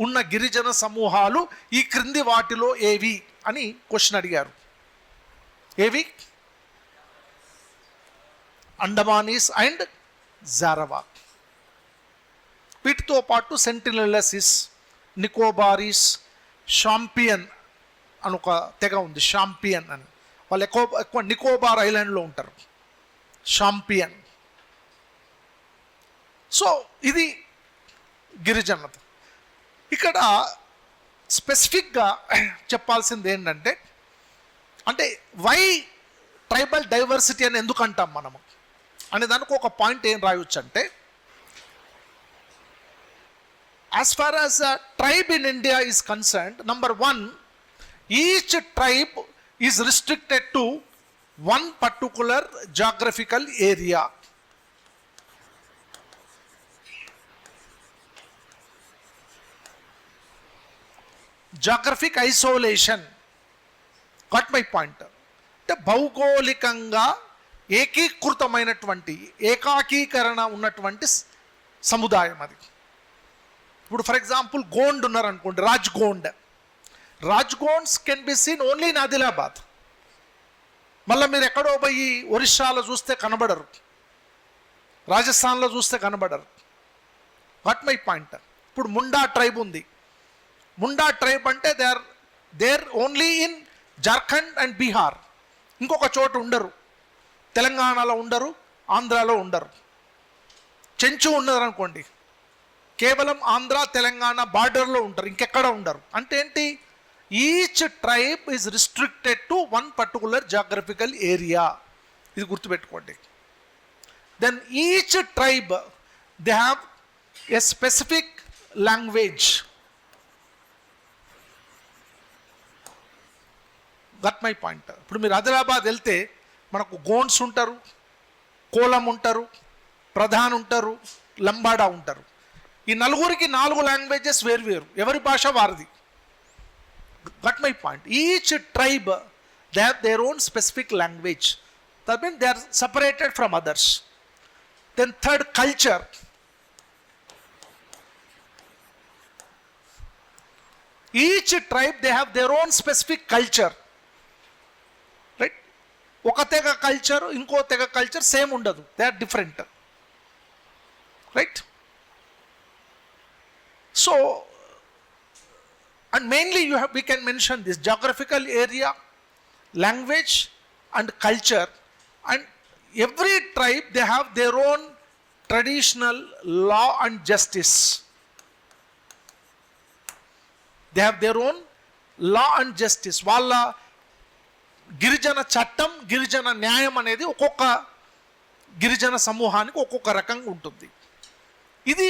ఉన్న గిరిజన సమూహాలు ఈ క్రింది వాటిలో ఏవి అని క్వశ్చన్ అడిగారు. ఏవి? Andamanese and జారవా. వీటితో పాటు సెంటినెలసిస్, నికోబారీస్, షాంపియన్ అని ఒక తెగ ఉంది, షాంపియన్ అని. వాళ్ళు ఎక్కువ నికోబార్ ఐలాండ్లో ఉంటారు, షాంపియన్. సో ఇది గిరిజనత. ఇక్కడ స్పెసిఫిక్గా చెప్పాల్సింది ఏంటంటే, అంటే వై ట్రైబల్ డైవర్సిటీ అని ఎందుకు అంటాం మనము అనే దానికి ఒక పాయింట్ ఏం రాయొచ్చు అంటే, as far as a tribe in India is concerned, number one, each tribe is restricted to one particular geographical area. Geographic isolation, got my point. అంటే భౌగోళికంగా ఏకాకీకరణ ఉన్నటువంటి సముదాయం అది. ఇప్పుడు ఫర్ ఎగ్జాంపుల్ గోండ్ ఉన్నారు అనుకోండి, Rajgonds can be seen only in Adilabad. మళ్ళీ మీరు ఎక్కడో పోయి ఒరిస్సాలో చూస్తే కనబడరు, రాజస్థాన్లో చూస్తే కనబడరు. What my point. ఇప్పుడు ముండా ట్రైబ్ ఉంది, ముండా ట్రైబ్ అంటే there only in Jharkhand and Bihar. ఇంకొక చోట ఉండరు, తెలంగాణలో ఉండరు, ఆంధ్రాలో ఉండరు. చెంచు ఉన్నారు అనుకోండి, కేవలం ఆంధ్ర తెలంగాణ బార్డర్లో ఉంటారు, ఇంకెక్కడ ఉండరు. అంటే ఏంటి? Each tribe is restricted to one particular geographical area. ఇది గుర్తుపెట్టుకోండి. Then each tribe they have a specific language. Got my point. ఇప్పుడు మీరు ఆదిలాబాద్ వెళ్తే మనకు గోండ్స్ ఉంటారు, కోలం ఉంటారు, ప్రధాన్ ఉంటారు, లంబాడా ఉంటారు. ఈ నలుగురికి 4 లాంగ్వేజెస్ వేరు, ఎవరి భాష వారిది. Got my point. Each tribe they have their own specific language. That means they are separated from others. Then third, culture. Each tribe they have their own specific culture. Right? ఒక తెగ culture ఇంకో తెగ culture same ఉండదు, they are different. Right? So, and mainly we can mention this geographical area, language and culture, and every tribe they have their own traditional law and justice. They have their own law and justice. వాళ్ళ గిరిజన చట్టం, గిరిజన న్యాయం అనేది ఒక్కొక్క గిరిజన సమూహానికి ఒక్కొక్క రకంగా ఉంటుంది. ఇది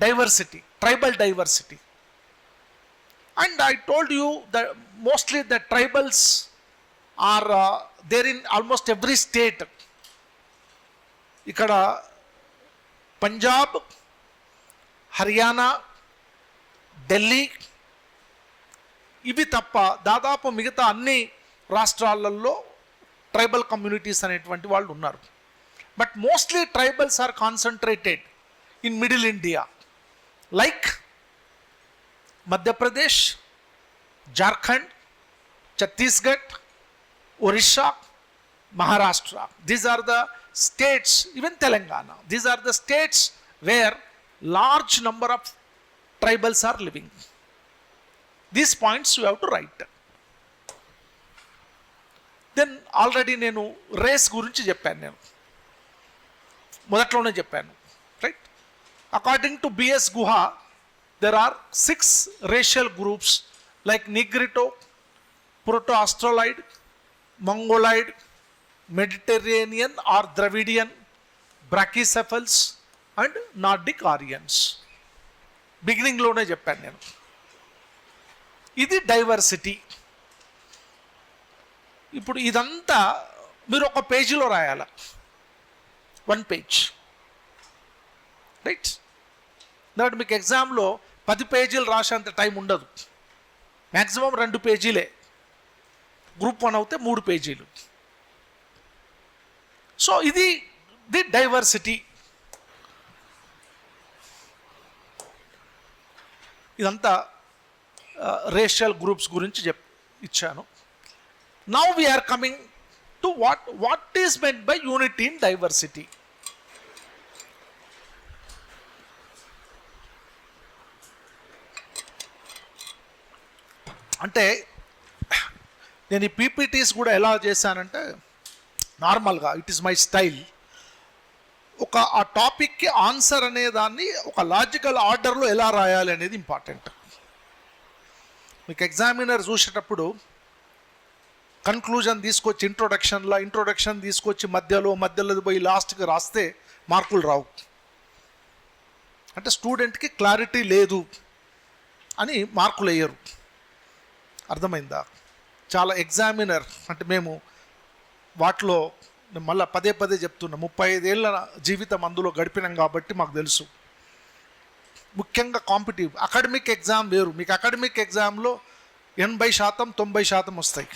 diversity, tribal diversity. And I told you that mostly the tribals are there in almost every state. ఇక్కడ పంజాబ్, హర్యానా, ఢిల్లీ ఇవి తప్ప దాదాపు మిగతా అన్ని రాష్ట్రాలలో ట్రైబల్ కమ్యూనిటీస్ అనేటువంటి వాళ్ళు ఉన్నారు. But mostly tribals are concentrated in middle India, like Madhya Pradesh, Jharkhand, Chhattisgarh, Orissa, Maharashtra. These are the states, even Telangana. These are the states where large number of tribals are living. These points you have to write. Then already నేను race గురించి చెప్పాను, నేను మొదట్లోనే చెప్పాను. According to B.S. Guha, there are 6 racial groups like Negrito, Proto-Australoid, Mongoloid, Mediterranean or Dravidian, Brachycephals and Nordic Aryans. Beginning లోనే చెప్పాను నేను. ఇది డైవర్సిటీ. ఇప్పుడు ఇదంతా మీరు ఒక పేజీలో రాయాల, 1 పేజ్, రైట్? ఎందుకంటే మీకు ఎగ్జామ్లో 10 పేజీలు రాసేంత టైం ఉండదు, మ్యాక్సిమం 2 పేజీలే. గ్రూప్ 1 అయితే 3 పేజీలు. సో ఇది ది డైవర్సిటీ. ఇదంతా రేషియల్ గ్రూప్స్ గురించి ఇచ్చాను. Now we are coming to what is meant by unity in diversity. అంటే నేను ఈ పీపీటీస్ కూడా ఎలా చేశానంటే, నార్మల్గా ఇట్ ఈస్ మై స్టైల్. ఆ టాపిక్కి ఆన్సర్ అనే దాన్ని ఒక లాజికల్ ఆర్డర్లో ఎలా రాయాలి అనేది ఇంపార్టెంట్. మీకు ఎగ్జామినర్ చూసేటప్పుడు కన్క్లూజన్ తీసుకొచ్చి ఇంట్రొడక్షన్ తీసుకొచ్చి మధ్యలో పోయి లాస్ట్కి రాస్తే మార్కులు రావు. అంటే స్టూడెంట్కి క్లారిటీ లేదు అని మార్కులు వేయరు. అర్థమైందా? చాలా ఎగ్జామినర్ అంటే మేము వాటిలో మళ్ళీ పదే చెప్తున్నా, 35 ఏళ్ళ జీవితం అందులో గడిపినాం కాబట్టి మాకు తెలుసు. ముఖ్యంగా కాంపిటిటివ్ అకాడమిక్ ఎగ్జామ్ వేరు. మీకు అకాడమిక్ ఎగ్జామ్లో 80% 90% వస్తాయి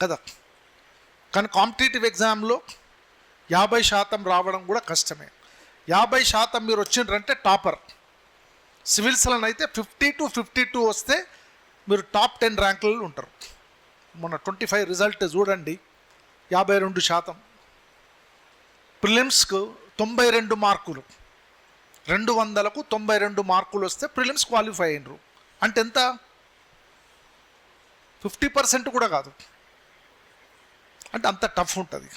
కదా, కానీ కాంపిటేటివ్ ఎగ్జామ్లో 50% రావడం కూడా కష్టమే. 50% మీరు వచ్చిండ్రంటే టాపర్. సివిల్స్లను అయితే 50 to 52 వస్తే మీరు టాప్ 10 ర్యాంకులలో ఉంటారు. మొన్న 25 రిజల్ట్ చూడండి, 52%. ప్రిలిమ్స్కు 92 మార్కులు, 200కు 92 మార్కులు వస్తే ప్రిలిమ్స్ క్వాలిఫై అయినరు. అంటే ఎంత? 50% కూడా కాదు. అంటే అంత టఫ్ ఉంటుంది.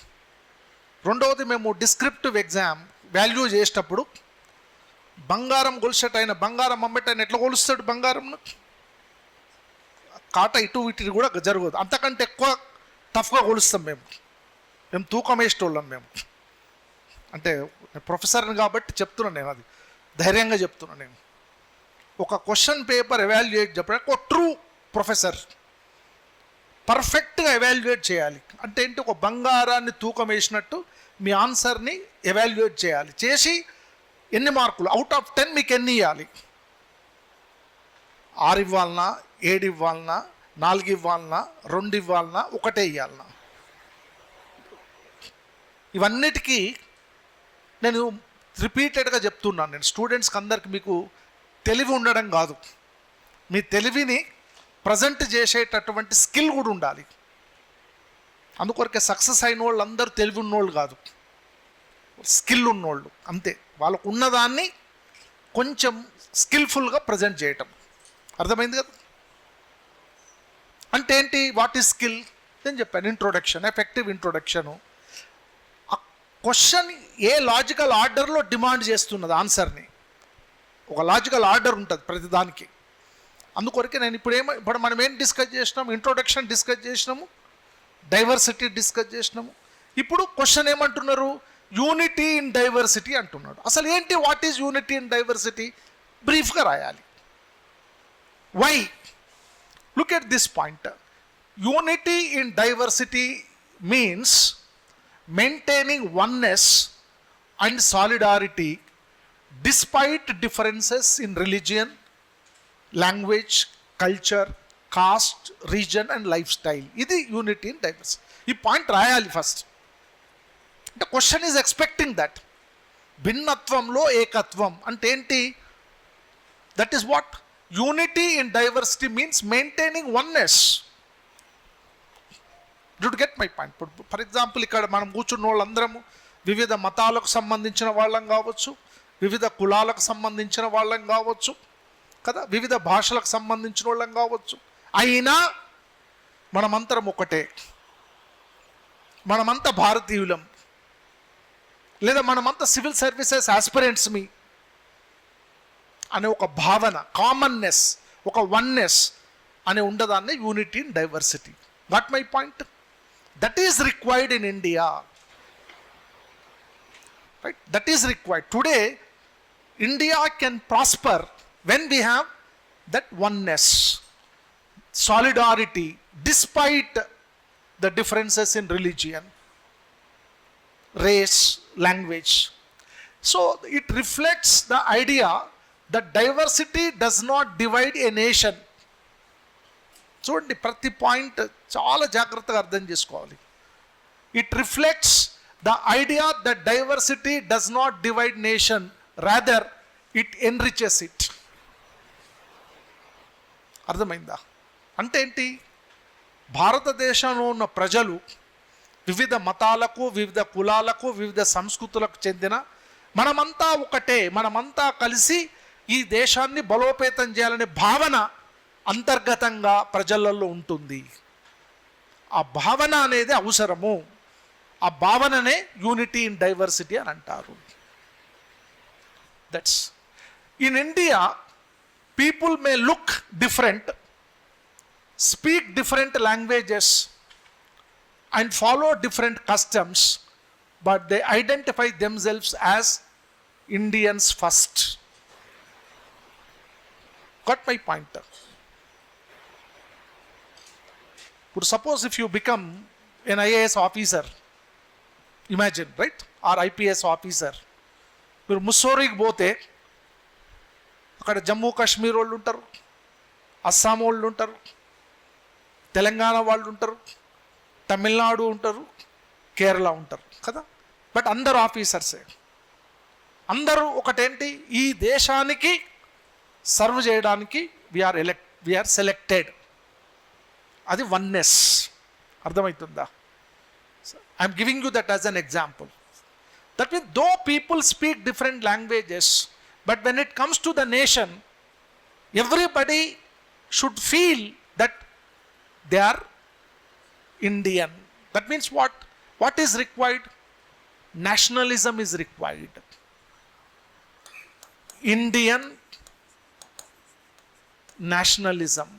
రెండవది, మేము డిస్క్రిప్టివ్ ఎగ్జామ్ వాల్యూ చేసేటప్పుడు బంగారం గొలుసెట్ అయిన బంగారం అమ్మేటైన ఎట్లా కొలుస్తాడు బంగారంను? కాట ఇటు కూడా జరగదు. అంతకంటే ఎక్కువ టఫ్గా కొలుస్తాం మేము తూకం వేసేటోళ్ళం మేము. అంటే ప్రొఫెసర్ని కాబట్టి చెప్తున్నాను నేను, అది ధైర్యంగా చెప్తున్నాను నేను. ఒక క్వశ్చన్ పేపర్ ఎవాల్యుయేట్ చెప్పడానికి ఒక ట్రూ ప్రొఫెసర్ పర్ఫెక్ట్గా ఎవాల్యుయేట్ చేయాలి. అంటే ఏంటి? ఒక బంగారాన్ని తూకం వేసినట్టు మీ ఆన్సర్ని ఎవాల్యుయేట్ చేయాలి. చేసి ఎన్ని మార్కులు, అవుట్ ఆఫ్ 10 మీకు ఎన్ని ఇవ్వాలి? 6 ఇవ్వాలన్నా, 7 ఇవ్వాలన్నా, 4 ఇవ్వాలన్నా, 2 ఇవ్వాలన్నా, 1 ఇవ్వాలన్నా? ఇవన్నిటికీ నేను రిపీటెడ్గా చెప్తున్నాను. నేను స్టూడెంట్స్కి అందరికి మీకు తెలివి ఉండడం కాదు, మీ తెలివిని ప్రజెంట్ చేసేటటువంటి స్కిల్ కూడా ఉండాలి. అందుకొరకే సక్సెస్ అయిన వాళ్ళు అందరూ తెలివి ఉన్నోళ్ళు కాదు, స్కిల్ ఉన్నోళ్ళు అంతే. వాళ్ళకు ఉన్నదాన్ని కొంచెం స్కిల్ఫుల్గా ప్రజెంట్ చేయటం. అర్థమైంది కదా? అంటే ఏంటి? What is skill? నేను చెప్పాను, ఇంట్రొడక్షన్, ఎఫెక్టివ్ ఇంట్రొడక్షను. ఆ క్వశ్చన్ ఏ లాజికల్ ఆర్డర్లో డిమాండ్ చేస్తున్నది ఆన్సర్ని. ఒక లాజికల్ ఆర్డర్ ఉంటుంది ప్రతిదానికి. అందుకొరకే నేను ఇప్పుడు మనం ఏం డిస్కస్ చేసినాము? ఇంట్రొడక్షన్ డిస్కస్ చేసినాము, డైవర్సిటీ డిస్కస్ చేసినాము. ఇప్పుడు క్వశ్చన్ ఏమంటున్నారు? యూనిటీ ఇన్ డైవర్సిటీ అంటున్నాడు. అసలు ఏంటి? What is unity in diversity? బ్రీఫ్గా రాయాలి. Why? Look at this point. Unity in diversity means maintaining oneness and solidarity despite differences in religion, language, culture, caste, region and lifestyle. ఇది unity in diversity. ఈ point రాయాలి first. అంటే question is expecting that. భిన్నత్వంలో ఏకత్వం అంటే ఏంటి? That is what unity in diversity means maintaining oneness. Do get my point? ఇప్పుడు for example ఇక్కడ మనం కూర్చున్న వాళ్ళందరము వివిధ మతాలకు సంబంధించిన వాళ్ళం కావచ్చు, వివిధ కులాలకు సంబంధించిన వాళ్ళం కావచ్చు కదా, వివిధ భాషలకు సంబంధించిన వాళ్ళం కావచ్చు. అయినా మనమంతరం ఒకటే, మనమంతా భారతీయులం, లేదా మనమంతా సివిల్ సర్వీసెస్ ఆస్పిరెంట్స్ మీ అనే ఒక భావన, కామన్నెస్, ఒక వన్నెస్ అనే ఉండదాన్ని unity in diversity. What my point? That is required in India, right? That is required. Today India can prosper when we have that oneness, solidarity despite the differences in religion, race, language. So it reflects the idea that diversity does not divide a nation. చూడండి, ప్రతి point చాలా జాగ్రత్తగా అర్థం చేసుకోవాలి. It reflects the idea that diversity does not divide nation, rather it enriches it. అర్థమైందా? అంటే ఏంటి? భారతదేశంలో ఉన్న ప్రజలు వివిధ మతాలకు, వివిధ కులాలకు, వివిధ సంస్కృతులకు చెందిన మనమంతా ఒకటే, మనమంతా కలిసి ఈ దేశాన్ని బలోపేతం చేయాలనే భావన అంతర్గతంగా ప్రజలలో ఉంటుంది. ఆ భావన అనేది అవసరము. ఆ భావననే యూనిటీ ఇన్ డైవర్సిటీ అని అంటారు. That's in India people may look different, speak different languages and follow different customs, but they identify themselves as Indians first. Got my point? But suppose if you become an IAS officer, imagine, right, or IPS officer, మీరు ముస్సోరికి పోతే అక్కడ జమ్మూ కాశ్మీర్ వాళ్ళు ఉంటారు, అస్సాం వాళ్ళు ఉంటారు, తెలంగాణ వాళ్ళు ఉంటారు, తమిళనాడు ఉంటారు, కేరళ ఉంటారు కదా. బట్ అందరు ఆఫీసర్సే, అందరూ ఒకటేంటి, ఈ దేశానికి సర్వ్ చేయడానికి వీఆర్ సెలెక్టెడ్. అది వన్నెస్. అర్థమవుతుందా? I'm giving you that as an example. That means though people speak different languages, but when it comes to the nation, everybody should feel that they are Indian. That means what is required? Nationalism is required. Indian nationalism.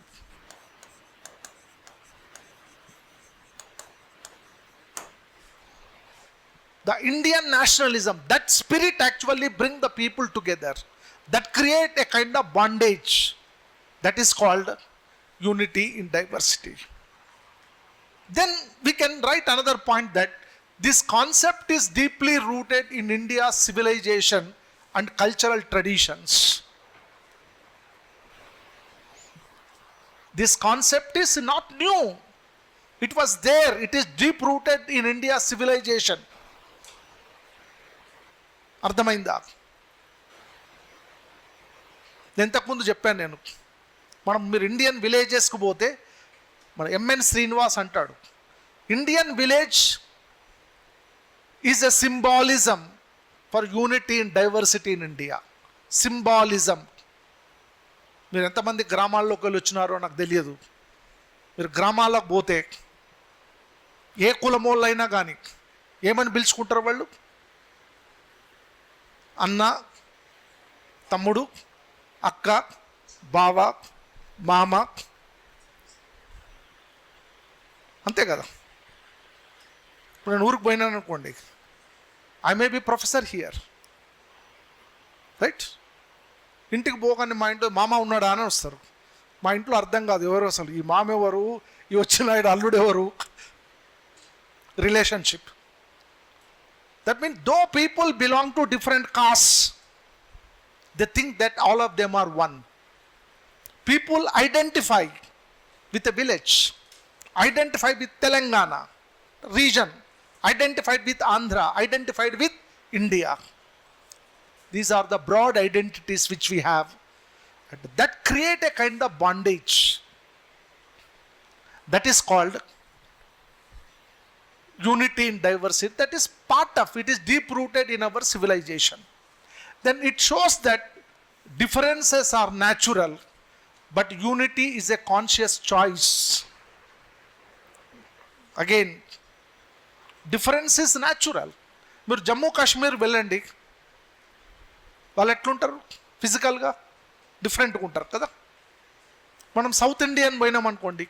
The Indian nationalism, that spirit actually bring the people together, that create a kind of bondage, that is called unity in diversity. Then we can write another point that this concept is deeply rooted in India's civilization and cultural traditions. This concept is not new. It was there. It is deep rooted in India's civilization. అర్థమైందా? నేను ఇంతకుముందు చెప్పాను, మీరు Indian విలేజెస్కి పోతే మన MN Srinivas అంటాడు, Indian village is a symbolism for unity in diversity in India. Symbolism. మీరు ఎంతమంది గ్రామాల్లోకి వెళ్ళి వచ్చినారో నాకు తెలియదు. మీరు గ్రామాలకు పోతే ఏ కులమోళ్ళైనా కానీ ఏమని పిలుచుకుంటారు వాళ్ళు? అన్న, తమ్ముడు, అక్క, బావ, మామ, అంతే కదా. ఇప్పుడు నేను ఊరికి పోయినాను అనుకోండి, I may be professor here, right. ఇంటికి పోగానే మా ఇంట్లో మామ ఉన్నాడా అని వస్తారు. మా ఇంట్లో అర్థం కాదు ఎవరు అసలు, ఈ మామ ఎవరు, ఈ వచ్చిన అల్లుడు ఎవరు, relationship. That means though people belong to different costs, they think that all of them are one. People identify with a village, identified with Telangana region, identified with Andhra, identified with India. These are the broad identities which we have, and that create a kind of bondage. That is called unity in diversity. That is part of it, is deep rooted in our civilization. Then it shows that differences are natural, but unity is a conscious choice. Again, difference is natural. మీరు జమ్మూ కాశ్మీర్ వెళ్ళండి, వాళ్ళు ఎట్లుంటారు? ఫిజికల్గా డిఫరెంట్గా ఉంటారు కదా. మనం south Indian పోయినాం అనుకోండి,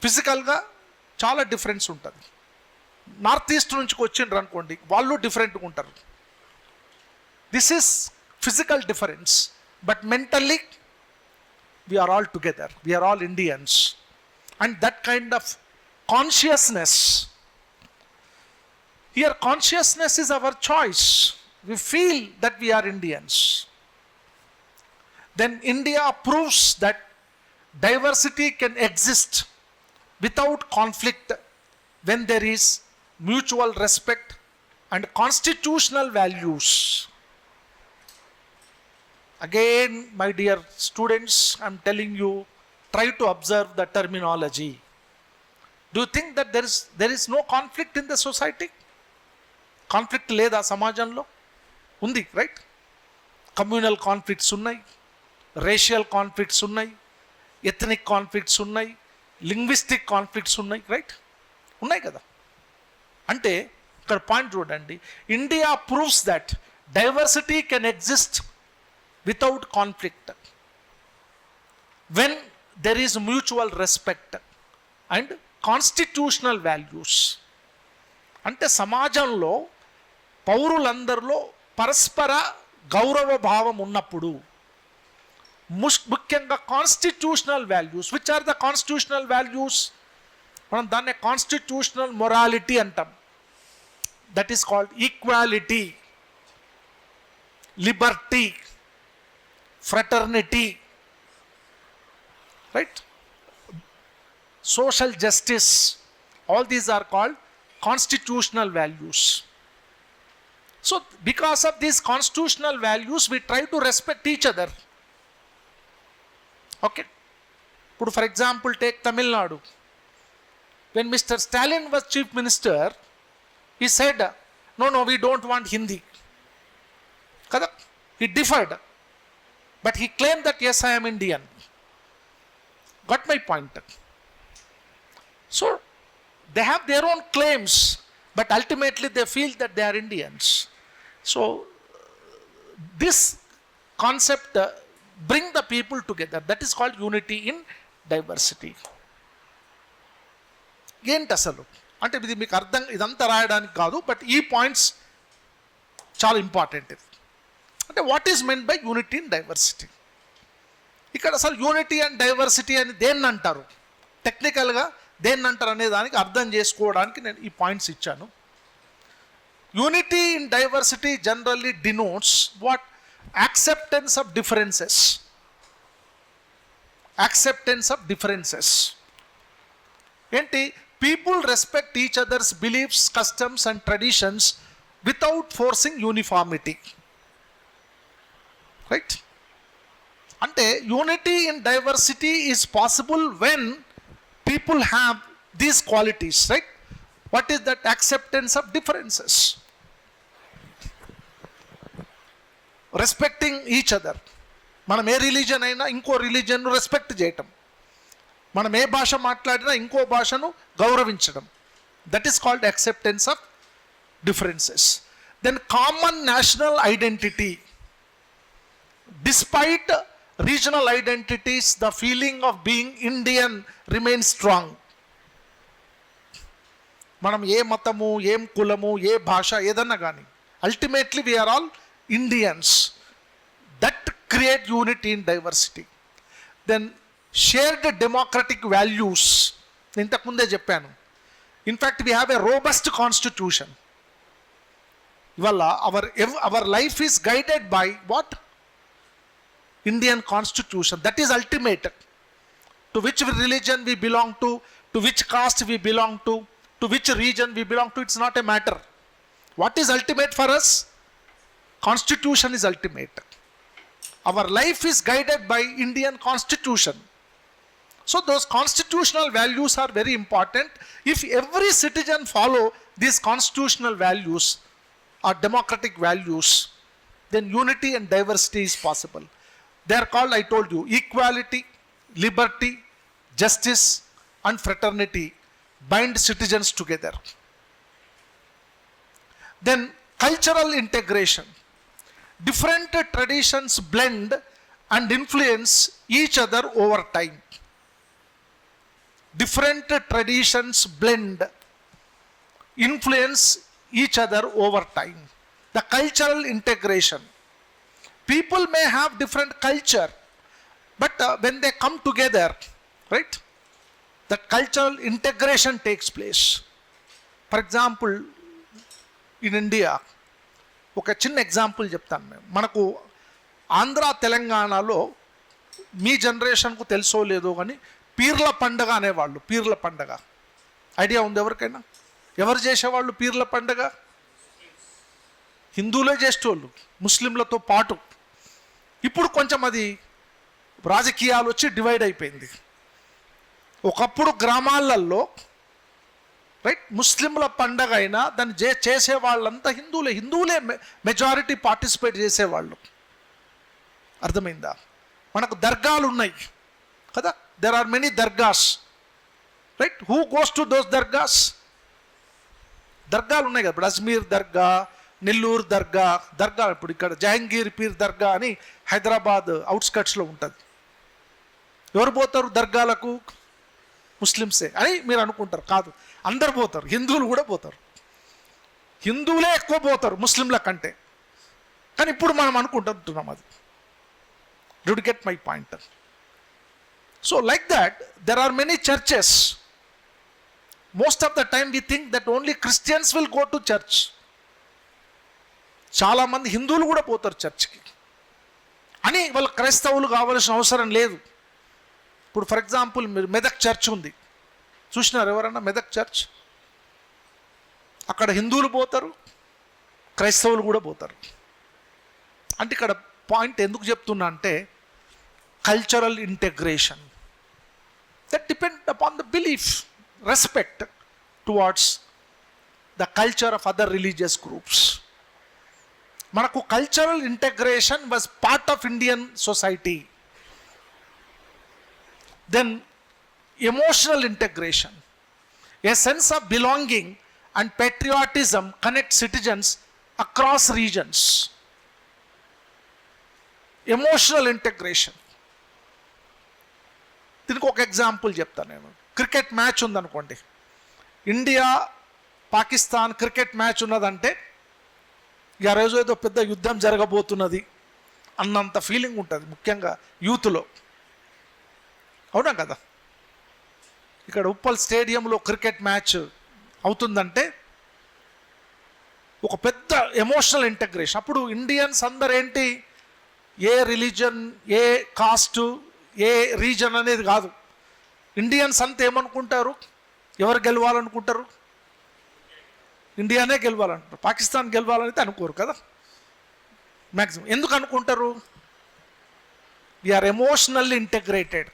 ఫిజికల్గా చాలా డిఫరెన్స్ ఉంటుంది. నార్త్ ఈస్ట్ నుంచి వచ్చిండ్రు అనుకోండి, వాళ్ళు డిఫరెంట్గా ఉంటారు. This is physical difference, but mentally we are all together. We are all Indians. and that kind of consciousness. Here, consciousness is our choice. We feel that we are Indians. Then India proves that diversity can exist without conflict when there is mutual respect and constitutional values. Again, my dear students, I am telling you, try to observe the terminology. Do you think that there is no conflict in the society? Conflict లేదా సమాజంలో ఉంది, right? Communal conflicts ఉన్నాయి, racial conflicts ఉన్నాయి, ethnic conflicts ఉన్నాయి, linguistic conflicts ఉన్నాయి, right? ఉన్నాయి కదా. అంటే ఇక్కడ పాయింట్ చూడండి, India proves that diversity can exist without conflict when there is mutual respect and constitutional values. అంటే సమాజంలో పౌరులందరిలో పరస్పర గౌరవ భావం ఉన్నప్పుడు, ముఖ్యంగా constitutional values. Which are the constitutional values? మనం దాన్ని కాన్స్టిట్యూషనల్ మొరాలిటీ అంటాం. That is called equality, liberty, fraternity, right? Social justice, all these are called constitutional values. So because of these constitutional values, we try to respect each other. Okay, for example, take Tamil Nadu. When Mr. Stalin was chief minister, he said, no, we don't want Hindi. He differed. But he claimed that, yes, I am Indian. Got my point? So, they have their own claims, but ultimately they feel that they are Indians. So, this concept bring the people together. That is called unity in diversity. ఏంటి అసలు అంటే ఇది మీకు అర్థం, ఇదంతా రాయడానికి కాదు, but ఈ పాయింట్స్ చాలా ఇంపార్టెంట్. అంటే what is meant by unity in diversity? ఇక్కడ అసలు యూనిటీ అండ్ డైవర్సిటీ అని దేన్ని అంటారు, టెక్నికల్గా దేన్ని అంటారు అనే దానికి అర్థం చేసుకోవడానికి నేను ఈ పాయింట్స్ ఇచ్చాను. Unity in diversity generally denotes what? Acceptance of differences. Acceptance of differences ఏంటి? People respect each others beliefs, customs and traditions without forcing uniformity. Right? అంటే unity in diversity is possible when people have these qualities, right? What is that? Acceptance of differences, respecting each other. మనం ఏ religion అయినా ఇంకో రిలీజన్ను respect చేయటం, మనం ఏ భాష మాట్లాడినా ఇంకో భాషను గౌరవించడం. That is called acceptance of differences. Then common national identity. Despite regional identities, the feeling of being Indian remains strong. మనం ఏ మతము, ఏం కులము, ఏ భాష ఏదన్నా కానీ ultimately we are all Indians. That create unity in diversity. Then shared democratic values. ఇంతకుముందే చెప్పాను. In fact, we have a robust constitution. ఇవాళ our life is guided by what? Indian constitution. That is ultimate. To which religion we belong to which caste we belong to which region we belong to, it's not a matter. What is ultimate for us? Constitution is ultimate. Our life is guided by Indian constitution. So those constitutional values are very important. If every citizen follow these constitutional values or democratic values, then unity and diversity is possible. They are called, I told you, equality, liberty, justice and fraternity bind citizens together. Then cultural integration. Different traditions blend and influence each other over time. Different traditions blend, influence each other over time. The cultural integration. People may have different culture, but when they come together, right, that cultural integration takes place. For example, in India, ఒక చిన్న example చెప్తాను నేను. మనకు ఆంధ్ర తెలంగాణలో మీ జనరేషన్కు తెలుసో లేదో కానీ పీర్ల పండగ అనేవాళ్ళు. పీర్ల పండగ ఐడియా ఉంది ఎవరికైనా? ఎవరు చేసేవాళ్ళు పీర్ల పండగ? హిందువులే చేసేవాళ్ళు ముస్లింలతో పాటు. ఇప్పుడు కొంచెం అది రాజకీయాలు వచ్చి డివైడ్ అయిపోయింది. ఒకప్పుడు గ్రామాలలో రైట్ ముస్లింల పండగ అయినా దాన్ని చేసే వాళ్ళంతా హిందువులే మెజారిటీ పార్టిసిపేట్ చేసేవాళ్ళు. అర్థమైందా? మనకు దర్గాలు ఉన్నాయి కదా, there are many dargahs, right? Who goes to those dargahs? దర్గాలు ఉన్నాయి కదా, ఇప్పుడు అజ్మీర్ దర్గా, నెల్లూరు దర్గా ఇప్పుడు ఇక్కడ జహంగీర్ పీర్ దర్గా అని హైదరాబాద్ అవుట్స్కట్స్లో ఉంటుంది. ఎవరు పోతారు దర్గాలకు? ముస్లిమ్సే అని మీరు అనుకుంటారు. కాదు, అందరు పోతారు, హిందువులు కూడా పోతారు. హిందువులే ఎక్కువ పోతారు ముస్లింల కంటే. కానీ ఇప్పుడు మనం అనుకుంటున్నాం అది. Did you get my point? So like that, there are many churches. Most of the time we think that only Christians will go to church. చాలా మంది హిందువులు కూడా పోతారు చర్చ్కి అని. వాళ్ళు క్రైస్తవులు కావాల్సిన అవసరం లేదు. ఇప్పుడు ఫర్ ఎగ్జాంపుల్ మీరు మెదక్ చర్చ్ ఉంది, చూసినారు ఎవరన్నా మెదక్ చర్చ్? అక్కడ హిందువులు పోతారు, క్రైస్తవులు కూడా పోతారు. అంటే ఇక్కడ పాయింట్ ఎందుకు చెప్తున్నా అంటే cultural integration that depend upon the belief, respect towards the culture of other religious groups. మనకు cultural integration was part of Indian society. Then emotional integration, a sense of belonging and patriotism connect citizens across regions. Emotional integration, దీనికి ఒక example చెప్తాను నేను. Cricket match ఉందనుకోండి, India Pakistan cricket match ఉన్నదంటే ఇక రోజు ఏదో పెద్ద యుద్ధం జరగబోతున్నది అన్నంత ఫీలింగ్ ఉంటుంది, ముఖ్యంగా యూత్లో. అవునా కదా? ఇక్కడ ఉప్పల్ స్టేడియంలో క్రికెట్ మ్యాచ్ అవుతుందంటే ఒక పెద్ద ఎమోషనల్ ఇంటెగ్రేషన్. అప్పుడు ఇండియన్స్ అందరు ఏంటి, ఏ రిలీజన్, ఏ కాస్ట్, ఏ రీజన్ అనేది కాదు. ఇండియన్స్ అంతా ఏమనుకుంటారు? ఎవరు గెలవాలనుకుంటారు? ఇండియానే గెలవాలనుకుంటారు. పాకిస్తాన్ గెలవాలనైతే అనుకోరు కదా మ్యాక్సిమం. ఎందుకు అనుకుంటారు? We are emotionally integrated,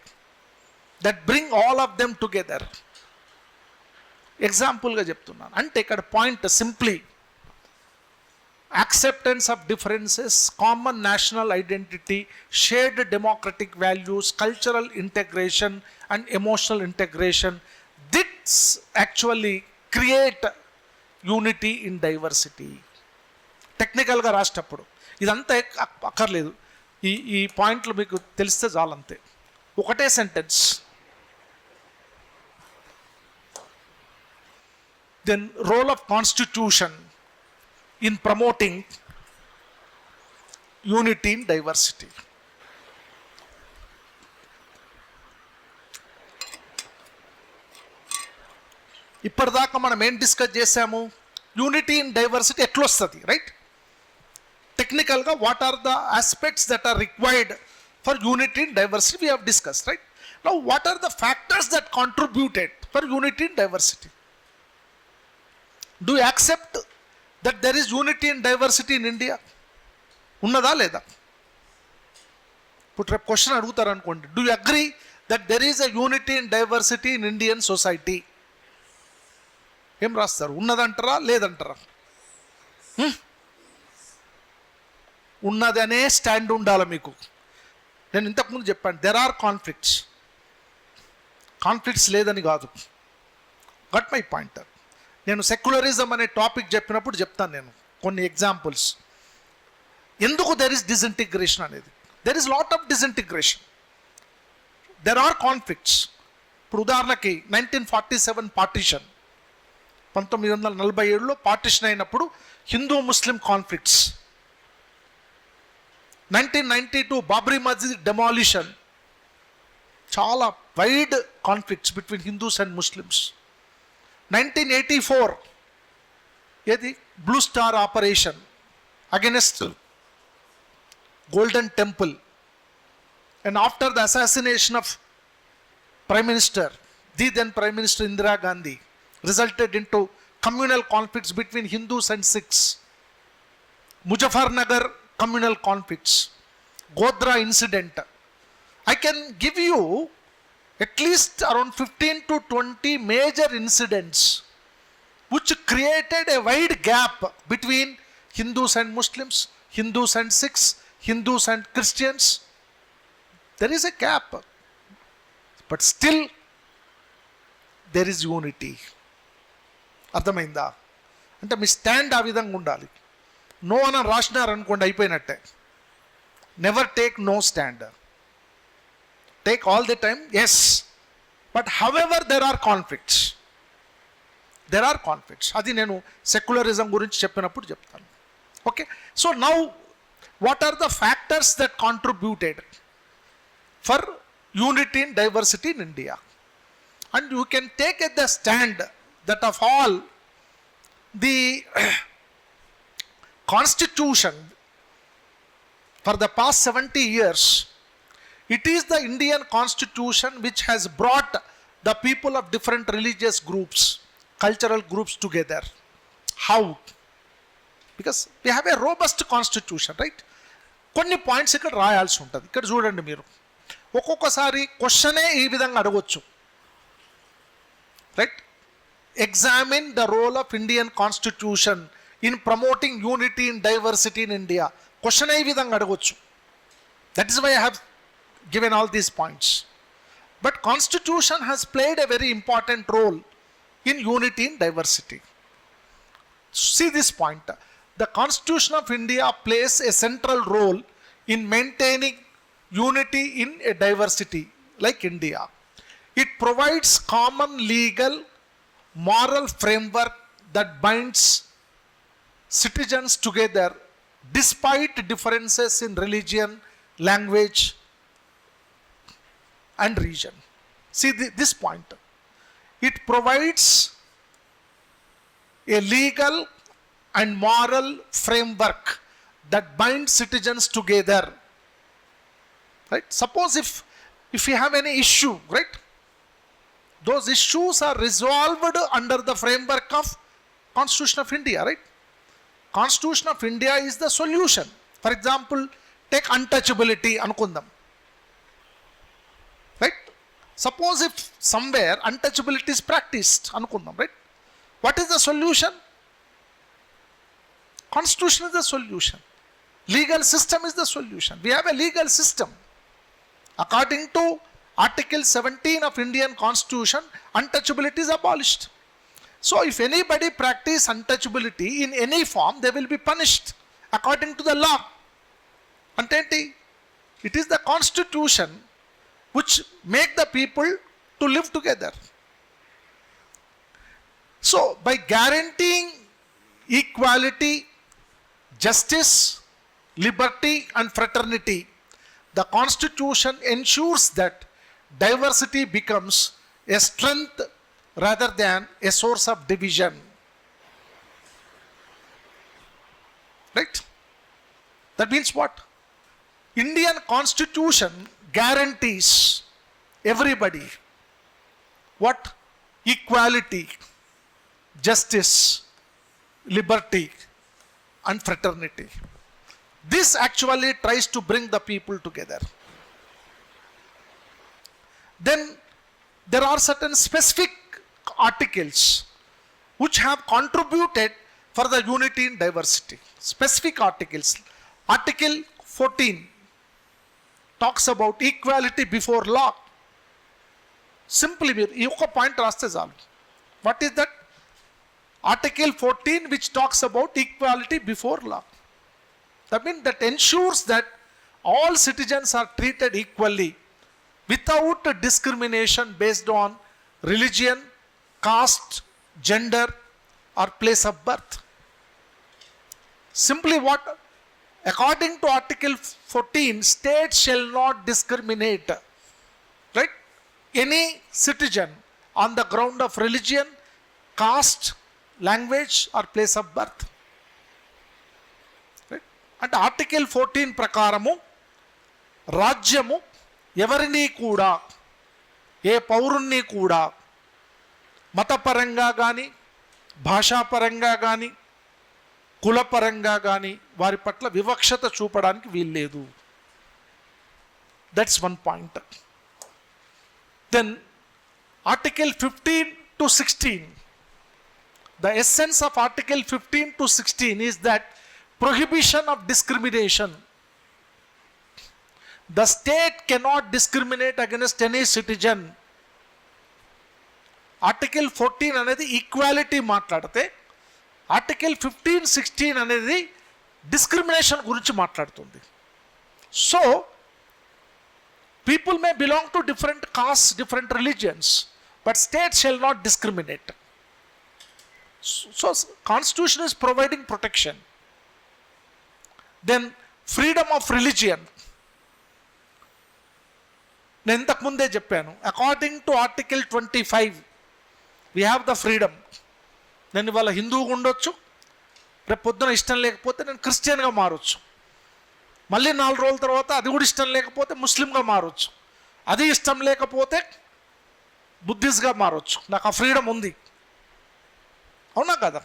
that bring all of them together. ఎగ్జాంపుల్గా చెప్తున్నాను. అంటే ఇక్కడ point simply acceptance of differences, common national identity, shared democratic values, cultural integration and emotional integration. This actually create unity in diversity. టెక్నికల్గా రాసేటప్పుడు ఇదంతా అక్కర్లేదు, ఈ పాయింట్లు మీకు తెలిస్తే చాలంతే. ఒకటే sentence. Then role of constitution in promoting unity in diversity. ఇప్పటిదాకా మనం ఏం డిస్కస్ చేసాము? యూనిటీ ఇన్ డైవర్సిటీ ఎట్లా వస్తుంది, రైట్? టెక్నికల్గా what are the aspects that are required for unity in diversity we have discuss, right? Now what are the factors that contributed for unity in diversity? Do you accept that there is unity and diversity in India? ఉన్నదా లేదా? ఇప్పుడు రేపు question అడుగుతారు అనుకోండి, do you agree that there is a unity and diversity in Indian society? ఏం రాస్తారు? ఉన్నదంటారా లేదంటారా? ఉన్నదనే stand ఉండాలి మీకు. నేను ఇంతకుముందు చెప్పాను, దెర్ ఆర్ కాన్ఫ్లిక్ట్స్ లేదని కాదు. Got my point. నేను సెక్యులరిజం అనే టాపిక్ చెప్పినప్పుడు చెప్తాను నేను కొన్ని ఎగ్జాంపుల్స్. ఎందుకు దెర్ ఇస్ డిసింటిగ్రేషన్ అనేది? There is lot of disintegration, there are conflicts. ఇప్పుడు ఉదాహరణకి 1947 పార్టీషన్, 1947లో పార్టీషన్ అయినప్పుడు Hindu Muslim conflicts. 1992 Babri Masjid demolition, చాలా wide conflicts between Hindus and Muslims. 1984 ఏది Blue Star operation against Golden Temple, and after the assassination of Prime Minister, the then Prime Minister Indira Gandhi, resulted into communal conflicts between Hindus and Sikhs. Muzaffarnagar communal conflicts, Godhra incident. I can give you at least around 15 to 20 major incidents which created a wide gap between Hindus and Muslims, Hindus and Sikhs, Hindus and Christians. There is a gap. But still there is unity. అర్థమైందా? అంటే మీ stand ఆ విధంగా ఉండాలి. No అని రాసినారు అనుకోండి అయిపోయినట్టే. Never take no stand. Take all the time yes, but however there are conflicts. అది నేను సెక్యులరిజం గురించి చెప్పినప్పుడు చెప్తాను. Okay, so now what are the factors that contributed for unity and diversity in India? And you can take at the stand that of all the constitution for the past 70 years, it is the Indian constitution which has brought the people of different religious groups, cultural groups together. How? Because we have a robust constitution, right? కొన్ని points ఇక్కడ రాయాల్సి ఉంటుంది. ఇక్కడ చూడండి, మీరు ఒక్కొక్కసారి క్వశ్చనే ఈ విధంగా అడగొచ్చు, right? Examine the role of Indian constitution in promoting unity in diversity in India. క్వశ్చనే ఈ విధంగా అడగొచ్చు. That is why I have given all these points. But constitution has played a very important role in unity in diversity. See this point. The Constitution of India plays a central role in maintaining unity in a diversity like India. It provides common legal, moral framework that binds citizens together despite differences in religion, language, and region. See this point. It provides a legal and moral framework that binds citizens together. Right? Suppose if you have any issue, right? Those issues are resolved under the framework of Constitution of India, right? Constitution of India is the solution. For example, take untouchability anukundam. Right? Suppose if somewhere untouchability is practiced anukundam, right? What is the solution? Constitution is the solution. Legal system is the solution. We have a legal system. According to Article 17 of Indian Constitution, untouchability is abolished. So if anybody practice untouchability in any form, they will be punished according to the law. Antenti, it is the Constitution which make the people to live together. So by guaranteeing equality, justice, liberty and fraternity, the Constitution ensures that diversity becomes a strength rather than a source of division. Right? That means what? Indian Constitution guarantees everybody what? Equality, justice, liberty and fraternity. This actually tries to bring the people together. Then there are certain specific articles which have contributed for the unity in diversity. Specific articles. Article 14 talks about equality before law. Simply, ఈ ఒక్క point రాస్తే చాలు. What is that? Article 14 which talks about equality before law. That means that ensures that all citizens are treated equally without discrimination based on religion, caste, gender or place of birth. Simply what? According to Article 14, states shall not discriminate. Right? any citizen on the ground of religion, caste, language or place of birth. Right? And Article 14 ప్రకారము రాజ్యము ఎవరిని కూడా, ఏ పౌరుణ్ణి కూడా మతపరంగా కానీ, భాషాపరంగా కానీ, కులపరంగా కానీ వారి పట్ల వివక్షత చూపడానికి వీల్లేదు. That's one point. Then article 15 to 16. The essence of Article 15 to 16 is that prohibition of discrimination. The state cannot discriminate against any citizen. Article 14 అనేది ఈక్వాలిటీ మాట్లాడితే, ఆర్టికల్ 15, 16 అనేది డిస్క్రిమినేషన్ గురించి మాట్లాడుతుంది. So people may belong to different castes, different religions, but state shall not discriminate. So constitution is providing protection. Then freedom of religion. నేను ఇంతకు ముందే చెప్పాను, according to article 25 we have the freedom. నేను ఇవాళ హిందువుగా ఉండొచ్చు, రేపు పొద్దున ఇష్టం లేకపోతే నేను క్రిస్టియన్గా మారొచ్చు, మళ్ళీ 4 రోజుల తర్వాత అది కూడా ఇష్టం లేకపోతే ముస్లింగా మారొచ్చు, అది ఇష్టం లేకపోతే బుద్ధిస్ట్గా మారొచ్చు. నాకు ఆ ఫ్రీడమ్ ఉంది. అవునా కదా?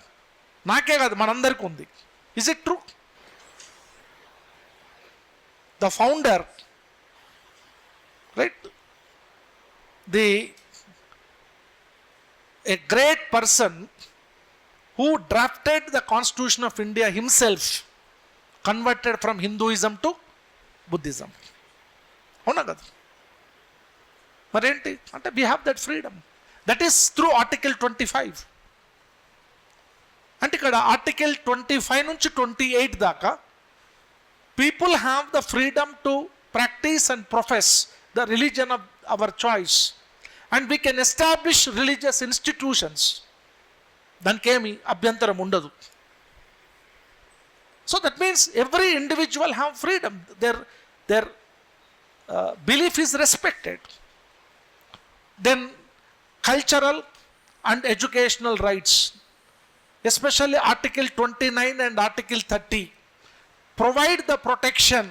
నాకే కాదు, మనందరికీ ఉంది. Is it true? The founder, right, a great person who drafted the Constitution of India himself converted from Hinduism to Buddhism. అవునా కదా? మరేంటి అంటే we have that freedom. That is through Article 25. అంటే ఇక్కడ ఆర్టికల్ 25 నుంచి 28 దాకా people have the freedom to practice and profess the religion of our choice, and we can establish religious institutions. దానికి ఏమి అభ్యంతరం ఉండదు. So that means every individual have freedom. Their belief is respected. Then cultural and educational rights, especially Article 29 and Article 30, provide the protection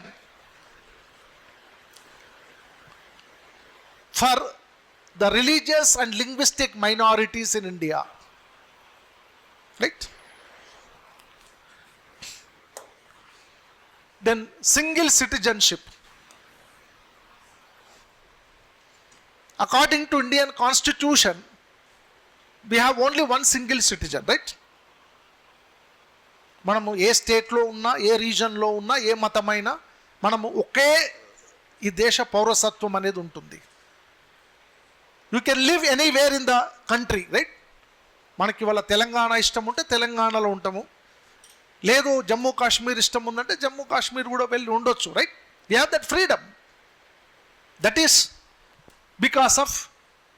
for the religious and linguistic minorities in India. Right? Then single citizenship. According to Indian Constitution, we have only one single citizen, right? మనము ఏ స్టేట్లో ఉన్నా, ఏ రీజన్లో ఉన్నా, ఏ మతమైనా మనము ఒకే ఈ దేశ పౌరసత్వం అనేది ఉంటుంది. You can live anywhere in the country, right? మనకి ఇవాళ తెలంగాణ ఇష్టం ఉంటే తెలంగాణలో ఉంటాము, లేదు జమ్మూ కాశ్మీర్ ఇష్టం ఉందంటే జమ్మూ కాశ్మీర్ కూడా వెళ్ళి ఉండొచ్చు, right? We have that freedom. That is because of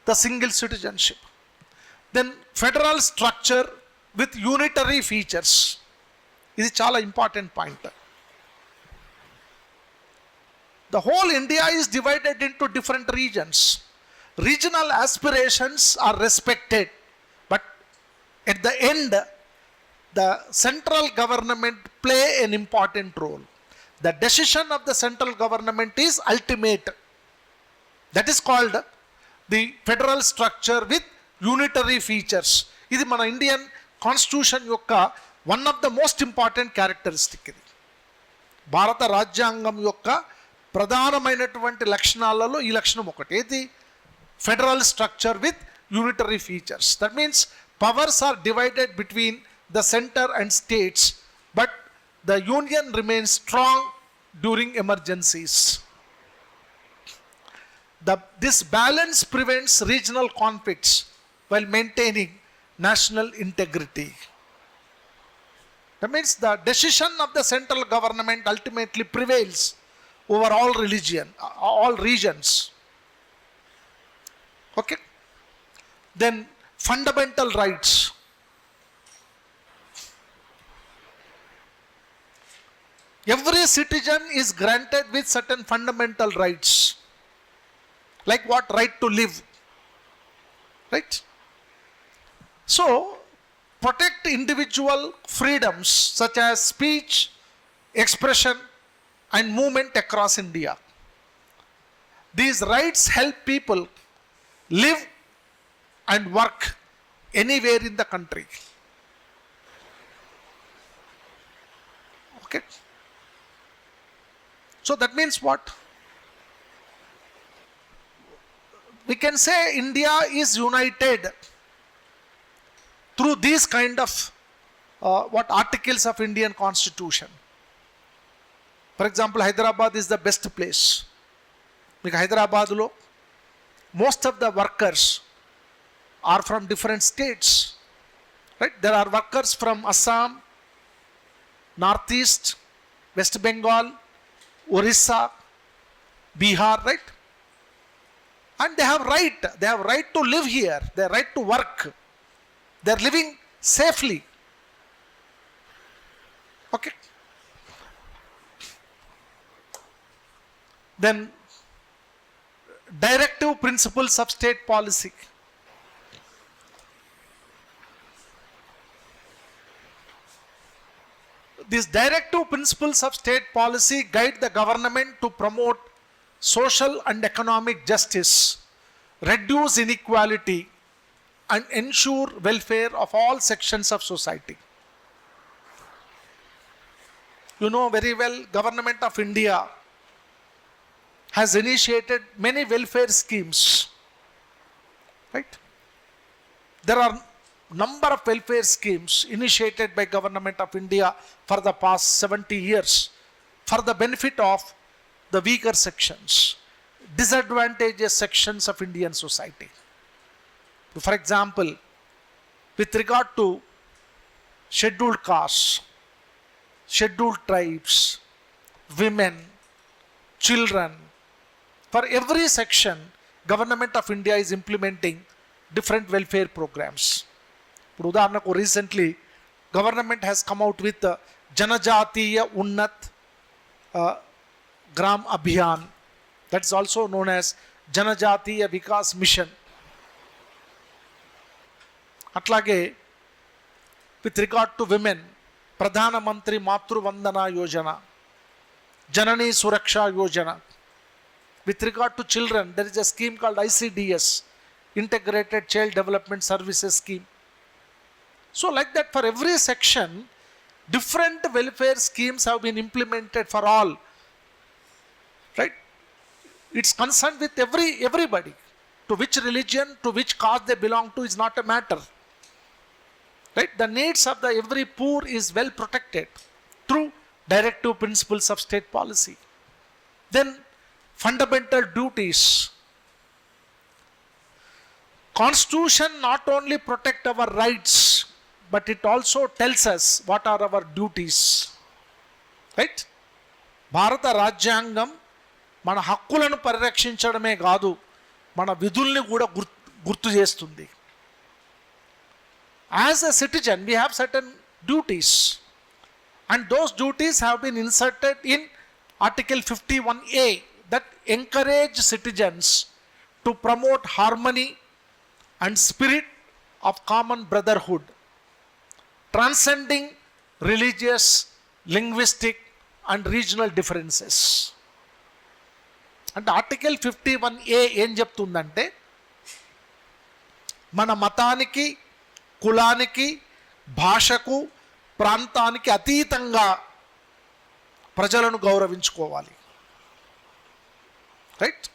the single citizenship. Then federal structure with unitary features. ఇది చాలా important point. The whole India is divided into different regions. Regional aspirations are respected, but at the end, the central government play an important role. The decision of the central government is ultimate. That is called the federal structure with unitary features. ఇది మన Indian constitution యొక్క one of the most important characteristic. ఇది భారత రాజ్యాంగం యొక్క ప్రధానమైనటువంటి లక్షణాలలో ఈ లక్షణం ఒకటి. ఏది? Federal structure with unitary features. That means powers are divided between the centre and states, but the union remains strong during emergencies. This balance prevents regional conflicts while maintaining national integrity. That means the decision of the central government ultimately prevails over all regions. Okay? Then fundamental rights. Every citizen is granted with certain fundamental rights. Like what? Right to live. right? So, protect individual freedoms such as speech, expression, and movement across India. These rights help people live and work anywhere in the country. Okay. So that means what? We can say India is united through these kind of articles of Indian Constitution. For example, Hyderabad is the best place. Because Hyderabad lo most of the workers are from different states, right? There are workers from Assam, Northeast, West Bengal, Orissa, Bihar, right? And they have right to live here, they have right to work, they are living safely. Okay. Then directive principles of state policy. These directive principles of state policy guide the government to promote social and economic justice, reduce inequality, and ensure welfare of all sections of society. You know very well, Government of India has initiated many welfare schemes, right? There are number of welfare schemes initiated by Government of India for the past 70 years for the benefit of the weaker sections, disadvantaged sections of Indian society. For example, with regard to scheduled castes, scheduled tribes, women, children, for every section, Government of India is implementing different welfare programs. Recently, government has come out with Janajatiya Unnat Gram Abhiyan, that is also known as Janajatiya Vikas Mission. Atlage, with regard to women, Pradhana Mantri Matru Vandana Yojana, Janani Suraksha Yojana. With regard to children, there is a scheme called ICDS, Integrated Child Development Services Scheme. So like that, for every section, different welfare schemes have been implemented for all, right? It's concerned with everybody. To which religion, to which caste they belong to is not a matter, right? The needs of the every poor is well protected through directive principles of state policy. Then fundamental duties. Constitution not only protect our rights, but it also tells us what are our duties, right? Bharata Rajyangam మన హక్కులను పరిరక్షించడమే కాదు, మన విధుల్ని కూడా గుర్తు చేస్తుంది. As a citizen, we have certain duties, and those duties have been inserted in Article 51A that encourage citizens to promote harmony and spirit of common brotherhood, transcending religious, linguistic, and regional differences. అంటే article 51A ఏం చెప్తుందంటే, మన మతానికి, కులానికి, భాషకు, ప్రాంతానికి అతీతంగా ప్రజలను గౌరవించుకోవాలి, right?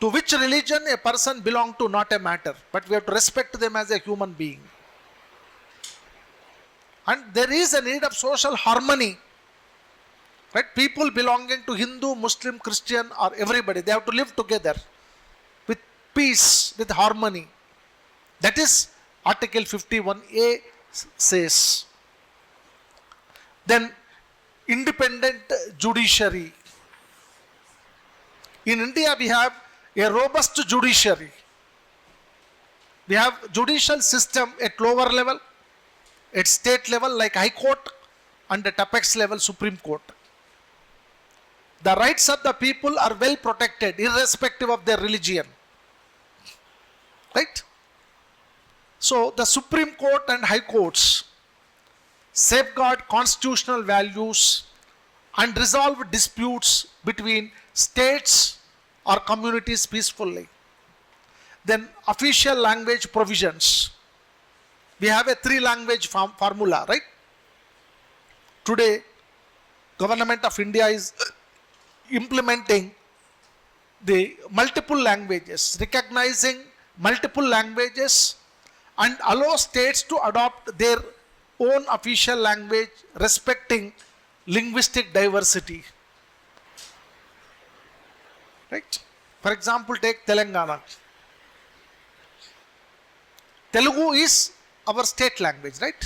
To which religion a person belong to not a matter, but we have to respect them as a human being. And there is a need of social harmony, right? People belonging to Hindu, Muslim, Christian, or everybody, they have to live together with peace, with harmony. That is Article 51A says. Then independent judiciary. In India we have a robust judiciary. We have judicial system at lower level, at state level like High Court, and at apex level Supreme Court. The rights of the people are well protected irrespective of their religion, right? So the Supreme Court and High Courts safeguard constitutional values and resolve disputes between states or communities peacefully. Then official language provisions. We have a 3-language formula, right? Today, Government of India is implementing the multiple languages, recognizing multiple languages and allow states to adopt their own official language respecting linguistic diversity. Right? For example, take Telangana. Telugu is our state language, right?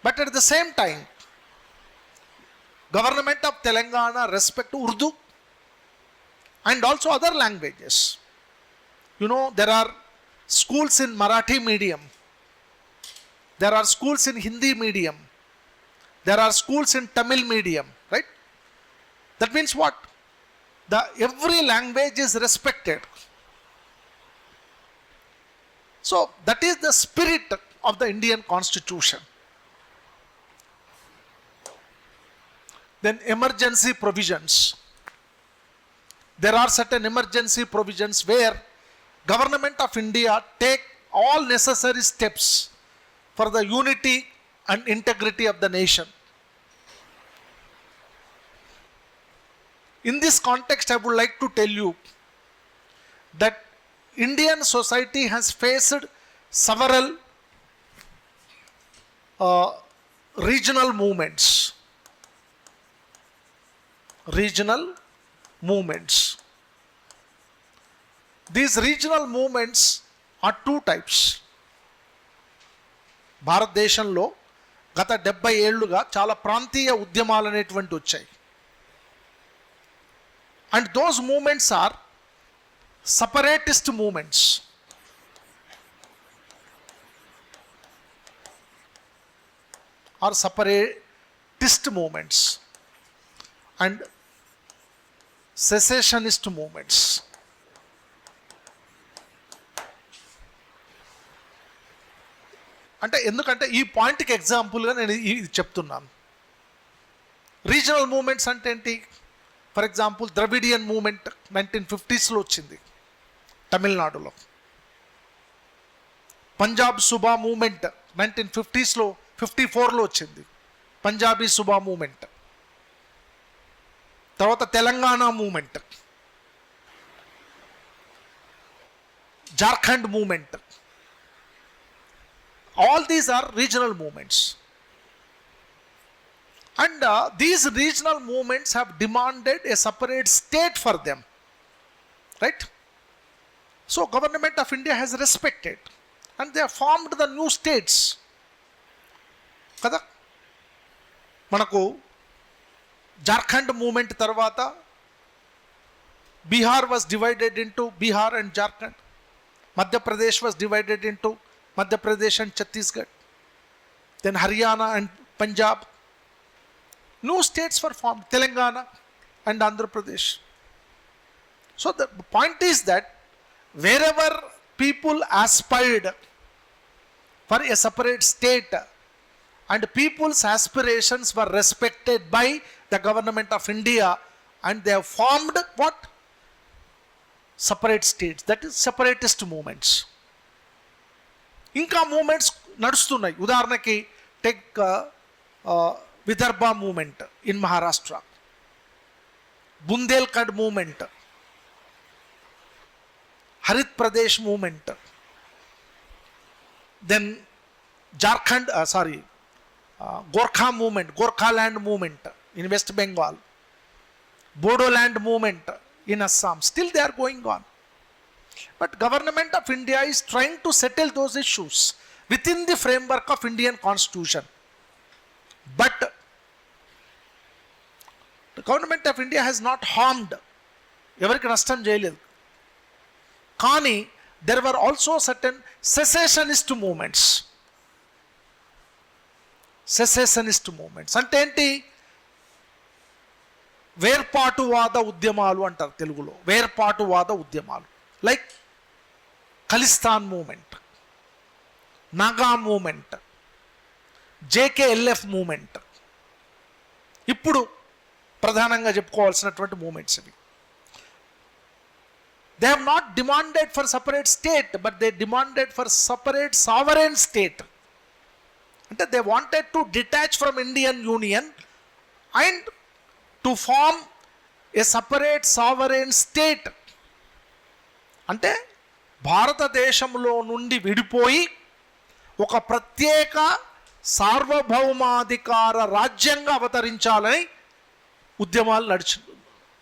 But at the same time, Government of Telangana respect Urdu and also other languages. You know, there are schools in Marathi medium. There are schools in Hindi medium. There are schools in Tamil medium, right? That means what? Every language is respected. So that is the spirit of the Indian Constitution. Then emergency provisions. There are certain emergency provisions where Government of India take all necessary steps for the unity and integrity of the nation. In this context, I would like to tell you that Indian society has faced several regional movements. These regional movements are 2 types. భారతదేశంలో గత 70 ఏళ్లుగా చాలా ప్రాంతీయ ఉద్యమాలు అనేటువంటి వచ్చాయి. And those movements are separatist movements. Or separatist movements and secessionist movements. అంటే ఎందుకంటే ఈ పాయింట్కి ఎగ్జాంపుల్గా నేను ఇది చెప్తున్నాను. రీజనల్ మూమెంట్స్ అంటే ఏంటి? ఫర్ ఎగ్జాంపుల్ ద్రవిడియన్ మూమెంట్ 1950స్లో వచ్చింది తమిళనాడులో. పంజాబ్ సుబా మూమెంట్ 1950స్లో 54లో వచ్చింది, పంజాబీ సుబా మూమెంట్. తర్వాత Telangana movement, Jharkhand movement. All these are regional movements. And these regional movements have demanded a separate state for them. Right? So Government of India has respected and they have formed the new states. Kada? Manaku Jharkhand movement tarvata Bihar was divided into Bihar and Jharkhand. Madhya Pradesh was divided into Madhya Pradesh and Chhattisgarh. Then Haryana and Punjab. New states were formed, Telangana and Andhra Pradesh. So the point is that wherever people aspired for a separate state and people's aspirations were respected by the Government of India and they have formed what? Separate states. That is separatist movements. ఇంకా movements నడుస్తున్నాయి. ఉదాహరణకి take Vidarbha movement in Maharashtra, Bundelkhand movement, Harit Pradesh movement, then Jharkhand Gorkha movement, Gorkhaland movement in West Bengal, Bodoland movement in Assam. Still they are going on. But Government of India is trying to settle those issues within the framework of Indian Constitution. But the Government of India has not harmed. Evariki nashtam cheyaledu. Kani there were also certain secessionist movements. Secessionist movements. Ante enti? వేర్పాటువాద ఉద్యమాలు అంటారు తెలుగులో. వేర్పాటువాద ఉద్యమాలు like Khalistan movement, Naga movement, JKLF movement, ఇప్పుడు ప్రధానంగా చెప్పుకోవాల్సినటువంటి movements ఇవి. They have not demanded for separate state, but they demanded for separate sovereign state. అంటే they wanted to detach from Indian union and to form a separate sovereign state. అంటే భారతదేశంలో నుండి విడిపోయి ఒక ప్రత్యేక సార్వభౌమాధికార రాజ్యంగా అవతరించాలని ఉద్యమాలు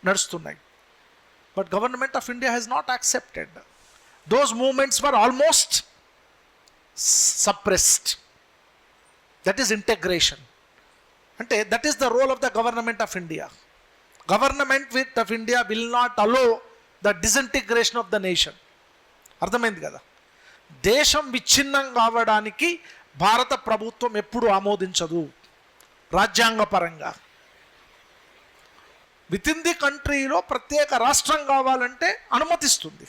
నడుస్తున్నాయి. But government of India has not accepted. Those movements were almost suppressed. That is integration. అంటే that is the role of the government of India. Government of India will not allow the disintegration of the nation. అర్థమైంది కదా? దేశం విచ్ఛిన్నం కావడానికి భారత ప్రభుత్వం ఎప్పుడు ఆమోదించదు రాజ్యాంగపరంగా. విత్ ఇన్ ది కంట్రీలో ప్రత్యేక రాష్ట్రం కావాలంటే అనుమతిస్తుంది,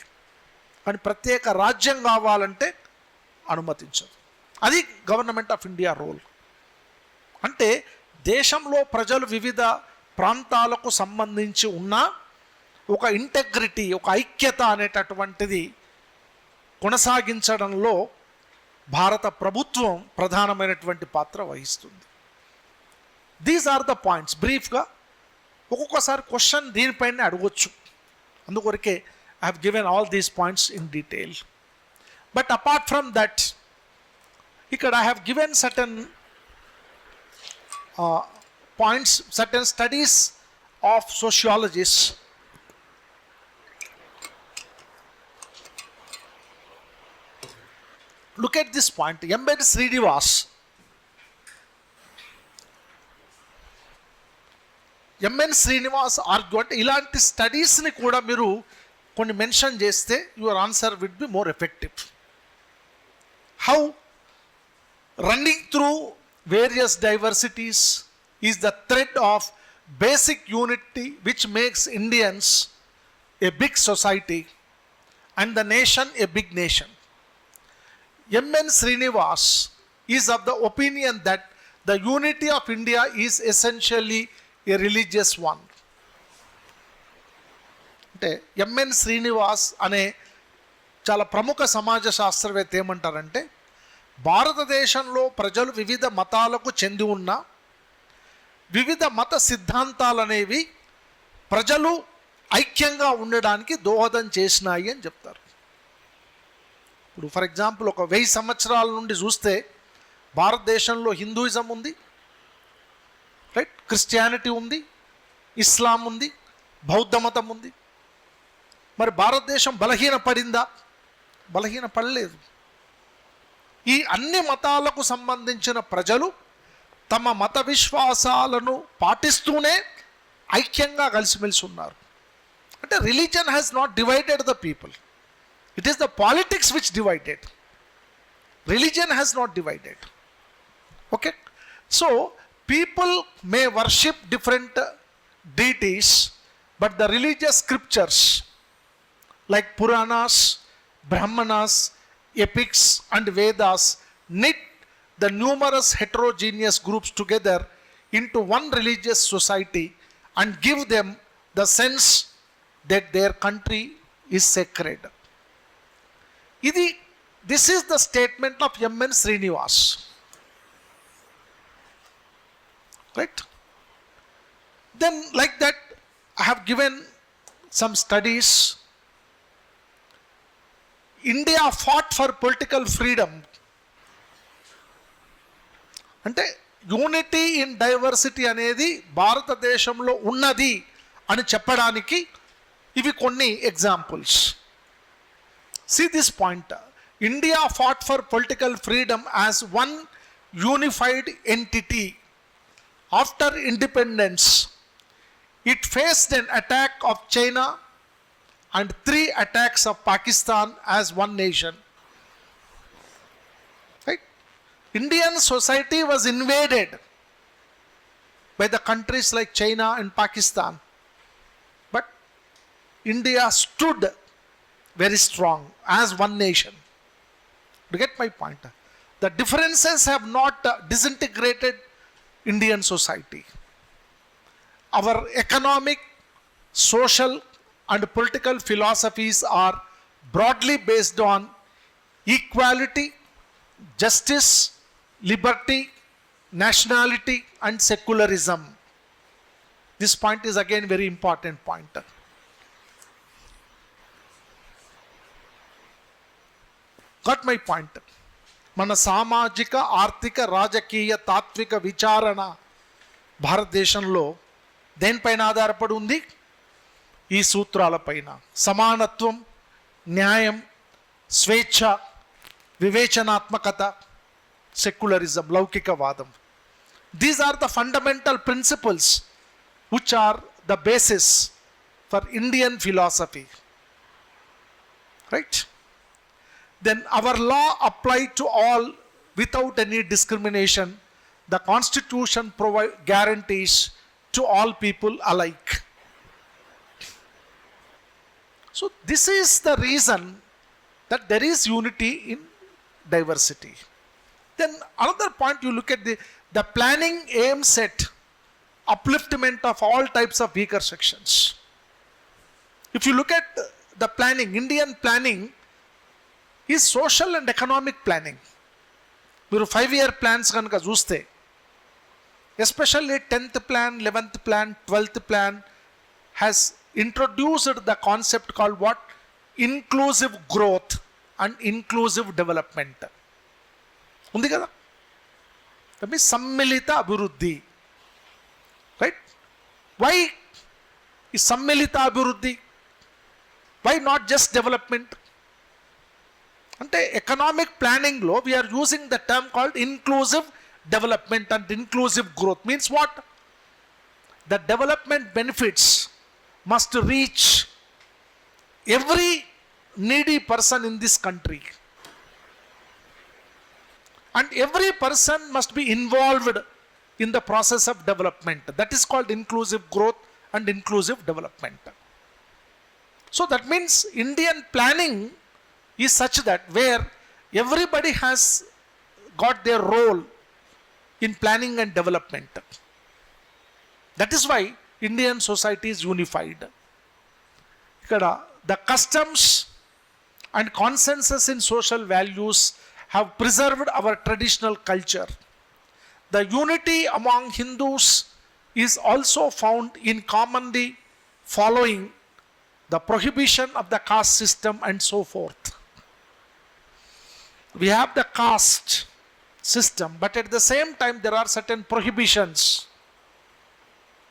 కానీ ప్రత్యేక రాజ్యం కావాలంటే అనుమతించదు. అది గవర్నమెంట్ ఆఫ్ ఇండియా రోల్. అంటే దేశంలో ప్రజలు వివిధ ప్రాంతాలకు సంబంధించి ఉన్న ఒక ఇంటెగ్రిటీ, ఒక ఐక్యత అనేటటువంటిది కొనసాగించడంలో భారత ప్రభుత్వం ప్రధానమైనటువంటి పాత్ర వహిస్తుంది. These are the points. బ్రీఫ్గా ఒక్కొక్కసారి క్వశ్చన్ దీనిపైన అడగొచ్చు, అందుకొరకే I have given all these points in detail. But apart from that, ఇక్కడ I have given certain points, certain studies of sociologists. Look at this point. M.N. Srinivas. M.N. Srinivas argument, ఇలాంటి స్టడీస్ని కూడా మీరు కొన్ని mention చేస్తే your answer విడ్ be more effective. How running through various diversities is the thread of basic unity which makes Indians a big society and the nation a big nation. M.N. Srinivas is of the opinion that the unity of India is essentially a religious one. అంటే M.N. Srinivas అనే చాలా ప్రముఖ సమాజ శాస్త్రవేత్త ఏమంటారంటే, భారతదేశంలో ప్రజలు వివిధ మతాలకు చెంది ఉన్న వివిధ మత సిద్ధాంతాలు అనేవి ప్రజలు ఐక్యంగా ఉండడానికి దోహదం చేసినాయి అని చెప్తారు. ఇప్పుడు ఫర్ ఎగ్జాంపుల్ ఒక 1000 సంవత్సరాల నుండి చూస్తే భారతదేశంలో హిందూయిజం ఉంది, రైట్, క్రిస్టియానిటీ ఉంది, ఇస్లాం ఉంది, బౌద్ధ మతం ఉంది. మరి భారతదేశం బలహీనపడిందా? బలహీనపడలేదు. ఈ అన్ని మతాలకు సంబంధించిన ప్రజలు తమ మత విశ్వాసాలను పాటిస్తూనే ఐక్యంగా కలిసిమెలిసి ఉన్నారు. అంటే religion has naught divided the people, it is the politics which divided. Religion has naught divided. Okay, so people may worship different deities, but the religious scriptures like Puranas, Brahmanas, epics and Vedas knit the numerous heterogeneous groups together into one religious society and give them the sense that their country is sacred. This is the statement of M.N. Srinivas. Right? Then like that I have given some studies. India fought for political freedom. అంటే unity in diversity అనేది భారతదేశంలో ఉన్నది అని చెప్పడానికి ఇవి కొన్ని examples. See this point. India fought for political freedom as one unified entity after independence. It faced an attack of China and 3 attacks of Pakistan as one nation. Right? Indian society was invaded by the countries like China and Pakistan, but India stood very strong as one nation. You get my point? The differences have not disintegrated Indian society. Our economic, social, and political philosophies are broadly based on equality, justice, liberty, nationality, and secularism. This point is again very important point. Got my point? మన సామాజిక ఆర్థిక రాజకీయ తాత్విక విచారణ భారతదేశంలో దేనిపైన ఆధారపడి ఉంది? ఈ సూత్రాలపైన. సమానత్వం, న్యాయం, స్వేచ్ఛ, వివేచనాత్మకత, సెక్యులరిజం, లౌకికవాదం. These are the fundamental principles which are the basis for Indian philosophy. Right? Then our law applied to all without any discrimination. The Constitution guarantees to all people alike. So this is the reason that there is unity in diversity. Then another point, you look at the planning aims at upliftment of all types of weaker sections. If you look at the planning, Indian planning is social and economic planning. మీరు 5-year plans కనుక చూస్తే, especially 10th plan, 11th plan, 12th plan has introduced the concept called what? Inclusive growth and inclusive development. ఉంది కదా? That means సమ్మిళిత అభివృద్ధి. Right? Why is సమ్మిళిత అభివృద్ధి? Why not just development? అంటే economic ప్లానింగ్లో we are using the term called inclusive development and inclusive growth. Means what? The development benefits must reach every needy person in this country and every person must be involved in the process of development. That is called inclusive growth and inclusive development. So that means Indian planning is such that where everybody has got their role in planning and development. That is why Indian society is unified. The customs and consensus in social values have preserved our traditional culture. The unity among Hindus is also found in commonly following the prohibition of the caste system and so forth. We have the caste system, but at the same time there are certain prohibitions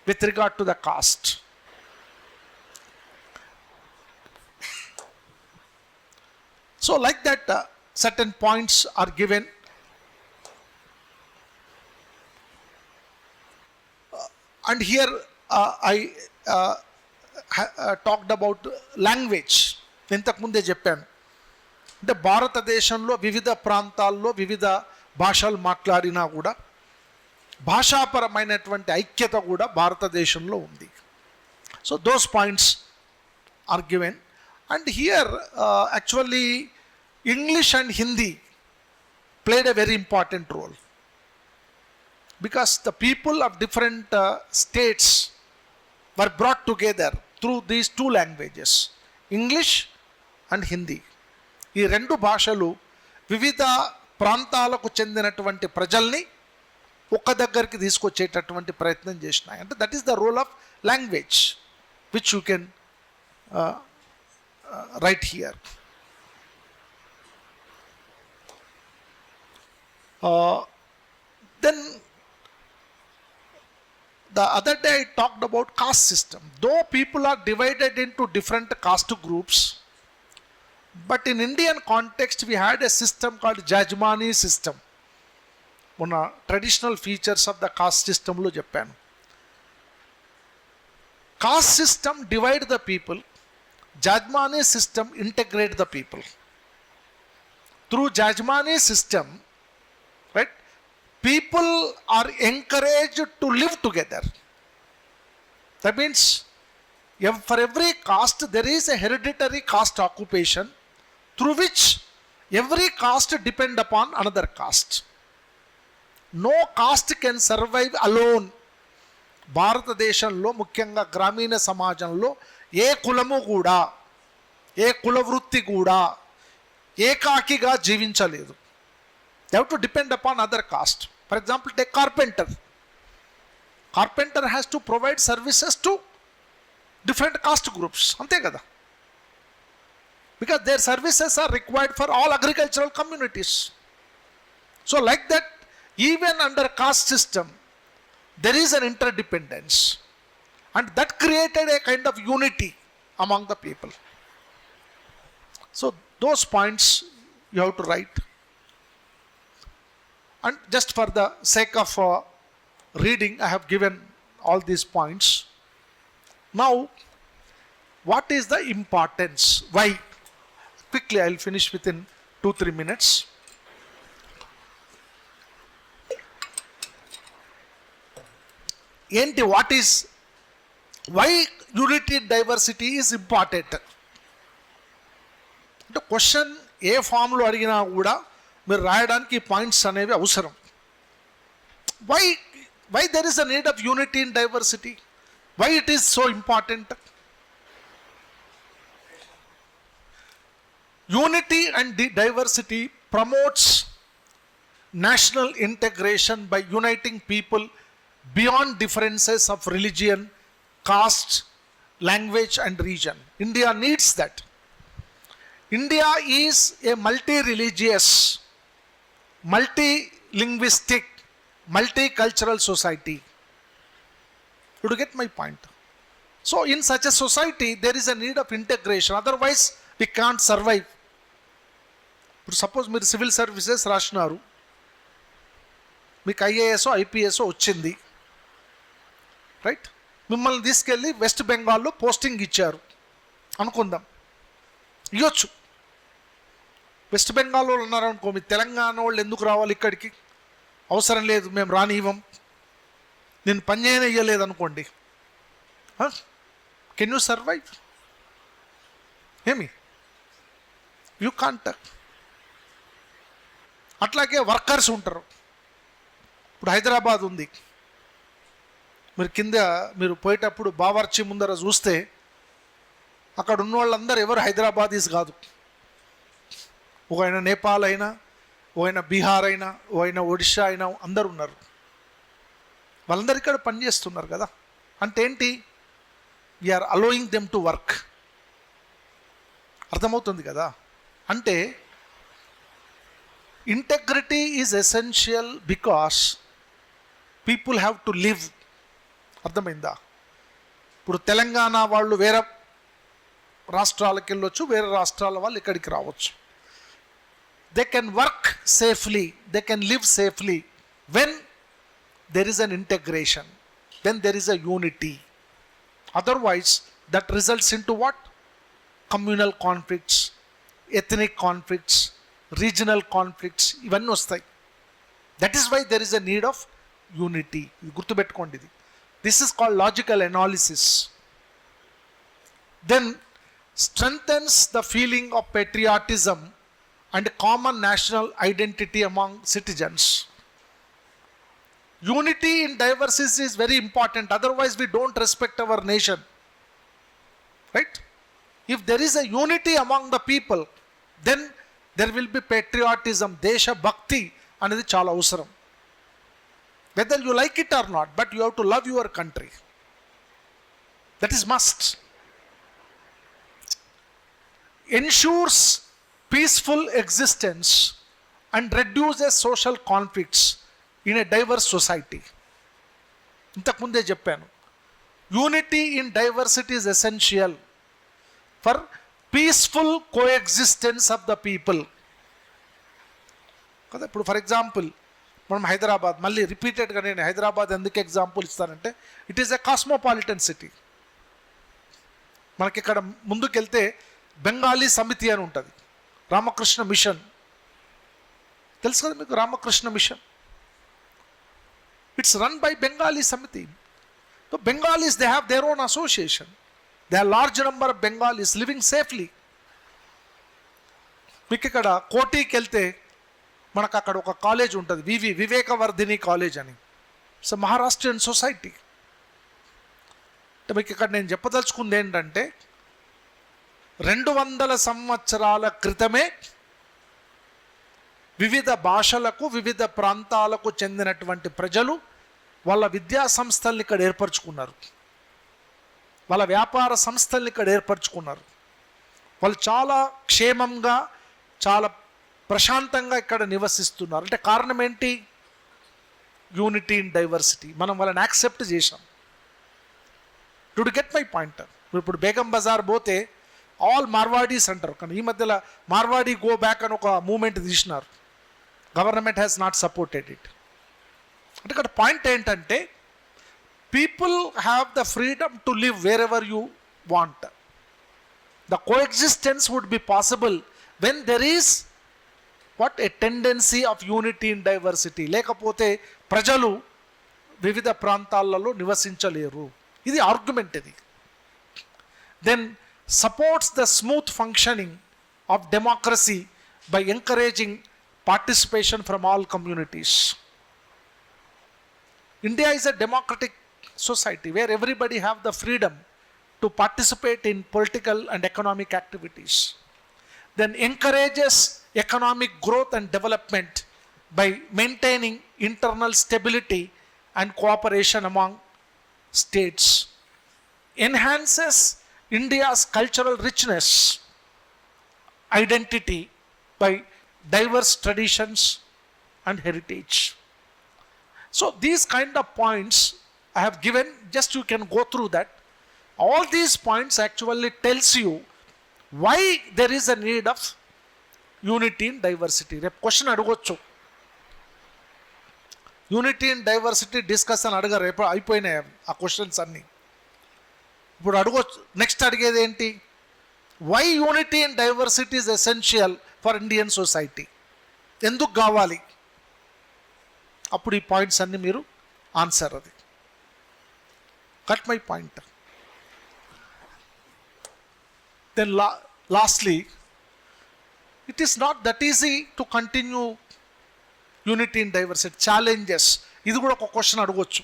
with regard to the caste. So like that, certain points are given. And here I talked about language. ఇంతకుముందే చెప్పాను. అంటే భారతదేశంలో వివిధ ప్రాంతాల్లో వివిధ భాషలు మాట్లాడినా కూడా భాషాపరమైనటువంటి ఐక్యత కూడా భారతదేశంలో ఉంది. So those points are given. And here actually English and Hindi played a very important role. Because the people of different states were brought together through these two languages, English and Hindi. ఈ రెండు భాషలు వివిధ ప్రాంతాలకు చెందినటువంటి ప్రజల్ని ఒక్క దగ్గరికి తీసుకొచ్చేటటువంటి ప్రయత్నం చేసినాయి. అంటే that is the role of language which you can write here. Then the other day I talked about caste system. Though people are divided into different caste groups, but in Indian context we had a system called Rajahmundry system. One traditional features of the caste system lo cheppanu. Caste system divide the people. Rajahmundry system integrate the people. Through Rajahmundry system, right, people are encouraged to live together. That means for every caste there is a hereditary caste occupation through which Every caste depend upon another caste. No caste can survive alone. భారతదేశంలో ముఖ్యంగా గ్రామీణ సమాజంలో ఏ కులము కూడా, ఏ కుల వృత్తి కూడా ఏకాకిగా జీవించలేదు. They have to depend upon other caste. For example take carpenter. Carpenter has to provide services to different caste groups, అంతే కదా, because their services are required for all agricultural communities. So like that, even under caste system there is an interdependence, and that created a kind of unity among the people. So those points you have to write, and just for the sake of reading I have given all these points. Now what is the importance? Why? Quickly I will finish within 2-3 minutes. ఏంటి, what is, why unity diversity is important అంటే question ఏ ఫామ్లో అడిగినా కూడా మీరు రాయడానికి points అనేవి అవసరం. Why there is a need of unity in diversity, why it is so important. Unity and diversity promotes national integration by uniting people beyond differences of religion, caste, language and region. India needs that. India is a multi-religious, multi-linguistic, multicultural society. You get my point? So in such a society there is a need of integration, otherwise we can't survive. ఇప్పుడు suppose మీరు civil services రాసినారు, మీకు IAS IPS వచ్చింది, right, మిమ్మల్ని తీసుకెళ్ళి west బెంగాల్లో posting ఇచ్చారు అనుకుందాం, ఇవ్వచ్చు. వెస్ట్ బెంగాల్లో ఉన్నారనుకో, మీ తెలంగాణ వాళ్ళు ఎందుకు రావాలి ఇక్కడికి, అవసరం లేదు, మేము రానివ్వం, నేను పని చేయనివ్వలేదు అనుకోండి, కెన్ యూ సర్వైవ్? ఏమి, యూ కాంట్. అట్లాగే వర్కర్స్ ఉంటారు. ఇప్పుడు హైదరాబాద్ ఉంది, మీరు కింద మీరు పోయేటప్పుడు బావర్చి ముందర చూస్తే అక్కడ ఉన్న వాళ్ళందరూ ఎవరు హైదరాబాదీస్ కాదు. ఒక ఆయన నేపాల్ అయినా, ఓ ఆయన బీహార్ అయినా, ఓ ఆయన ఒడిషా అయినా, అందరు ఉన్నారు. వాళ్ళందరూ ఇక్కడ పనిచేస్తున్నారు కదా. అంటే ఏంటి, we are allowing them to work. అర్థమవుతుంది కదా. అంటే integrity is essential because people have to live. అర్థమైందా? ఇప్పుడు తెలంగాణ వాళ్ళు వేరే రాష్ట్రాలకు వెళ్ళొచ్చు, వేరే రాష్ట్రాల వాళ్ళు ఇక్కడికి రావచ్చు. They can work safely, they can live safely when there is an integration, when there is a unity. Otherwise that results into what? Communal conflicts, ethnic conflicts, regional conflicts, ఇవన్నీ వస్తాయి. That is why there is a need of unity. ఇది గుర్తుపెట్టుకోండి. ఇది this is called logical analysis. Then strengthens the feeling of patriotism and common national identity among citizens. Unity in diversity is very important, otherwise we don't respect our nation, right? If there is a unity among the people, then there will be patriotism, desha bhakti anedi chaala avasaram, whether you like it or not, but you have to love your country. That is must. Ensures peaceful existence and reduces social conflicts in a diverse society. ఇంతకుముందే చెప్పాను, unity in diversity is essential for peaceful coexistence of the people కదా. ఇప్పుడు for example మనం హైదరాబాద్, మళ్ళీ రిపీటెడ్గా నేను హైదరాబాద్ ఎందుకు example ఇస్తానంటే, it is a cosmopolitan city. మనకి ఇక్కడ ముందుకెళ్తే బెంగాలీ సమితి అని ఉంటుంది, రామకృష్ణ మిషన్ తెలుసు కదా మీకు. Ramakrishna mission, it's run by Bengali Samiti. So Bengalis they have their own association, they are large number of Bengalis living safely. మీకు ఇక్కడ కోటికి వెళ్తే మనకు అక్కడ ఒక కాలేజ్ ఉంటుంది, వివేకవర్ధిని కాలేజ్ అని. So Maharashtrian society. అంటే మీకు ఇక్కడ నేను చెప్పదలుచుకుంది ఏంటంటే 200 సంవత్సరాల క్రితమే వివిధ భాషలకు వివిధ ప్రాంతాలకు చెందినటువంటి ప్రజలు వాళ్ళ విద్యా సంస్థల్ని ఇక్కడ ఏర్పరచుకున్నారు, వాళ్ళ వ్యాపార సంస్థల్ని ఇక్కడ ఏర్పరచుకున్నారు. వాళ్ళు చాలా క్షేమంగా చాలా ప్రశాంతంగా ఇక్కడ నివసిస్తున్నారు. అంటే కారణం ఏంటి? Unity in diversity. మనం వాళ్ళని యాక్సెప్ట్ చేశాం. To get my point. ఇప్పుడు బేగం బజార్ పోతే ఆల్ మార్వాడీస్ అంటారు, కానీ ఈ మధ్యలో మార్వాడీ గో బ్యాక్ అని ఒక మూమెంట్ తీసినారు. Government has not supported it. అంటే ఇక్కడ పాయింట్ ఏంటంటే people have the freedom to live wherever you want. The coexistence would be possible when there is what a tendency of unity in diversity. లేకపోతే ప్రజలు వివిధ ప్రాంతాలలో నివసించలేరు. ఇది argument. ఇది then supports the smooth functioning of democracy by encouraging participation from all communities. India is a democratic society where everybody have the freedom to participate in political and economic activities. Then encourages economic growth and development by maintaining internal stability and cooperation among states. Enhances India's cultural richness, identity by diverse traditions and heritage. So these kind of points I have given, just you can go through that. All these points actually tells you why there is a need of unity in diversity. Rep question అడగొచ్చు, unity in diversity discussion అడగరు, రేపు అయిపోయినాయి ఆ questions అన్నీ. ఇప్పుడు అడగొచ్చు, నెక్స్ట్ అడిగేది ఏంటి? Why unity in diversity is essential for Indian society. ఎందుకు కావాలి? అప్పుడు ఈ పాయింట్స్ అన్నీ మీరు ఆన్సర్. అది cut my point. Then lastly, it is not that easy to continue unity in diversity. Challenges, ఇది కూడా ఒక క్వశ్చన్ అడగవచ్చు.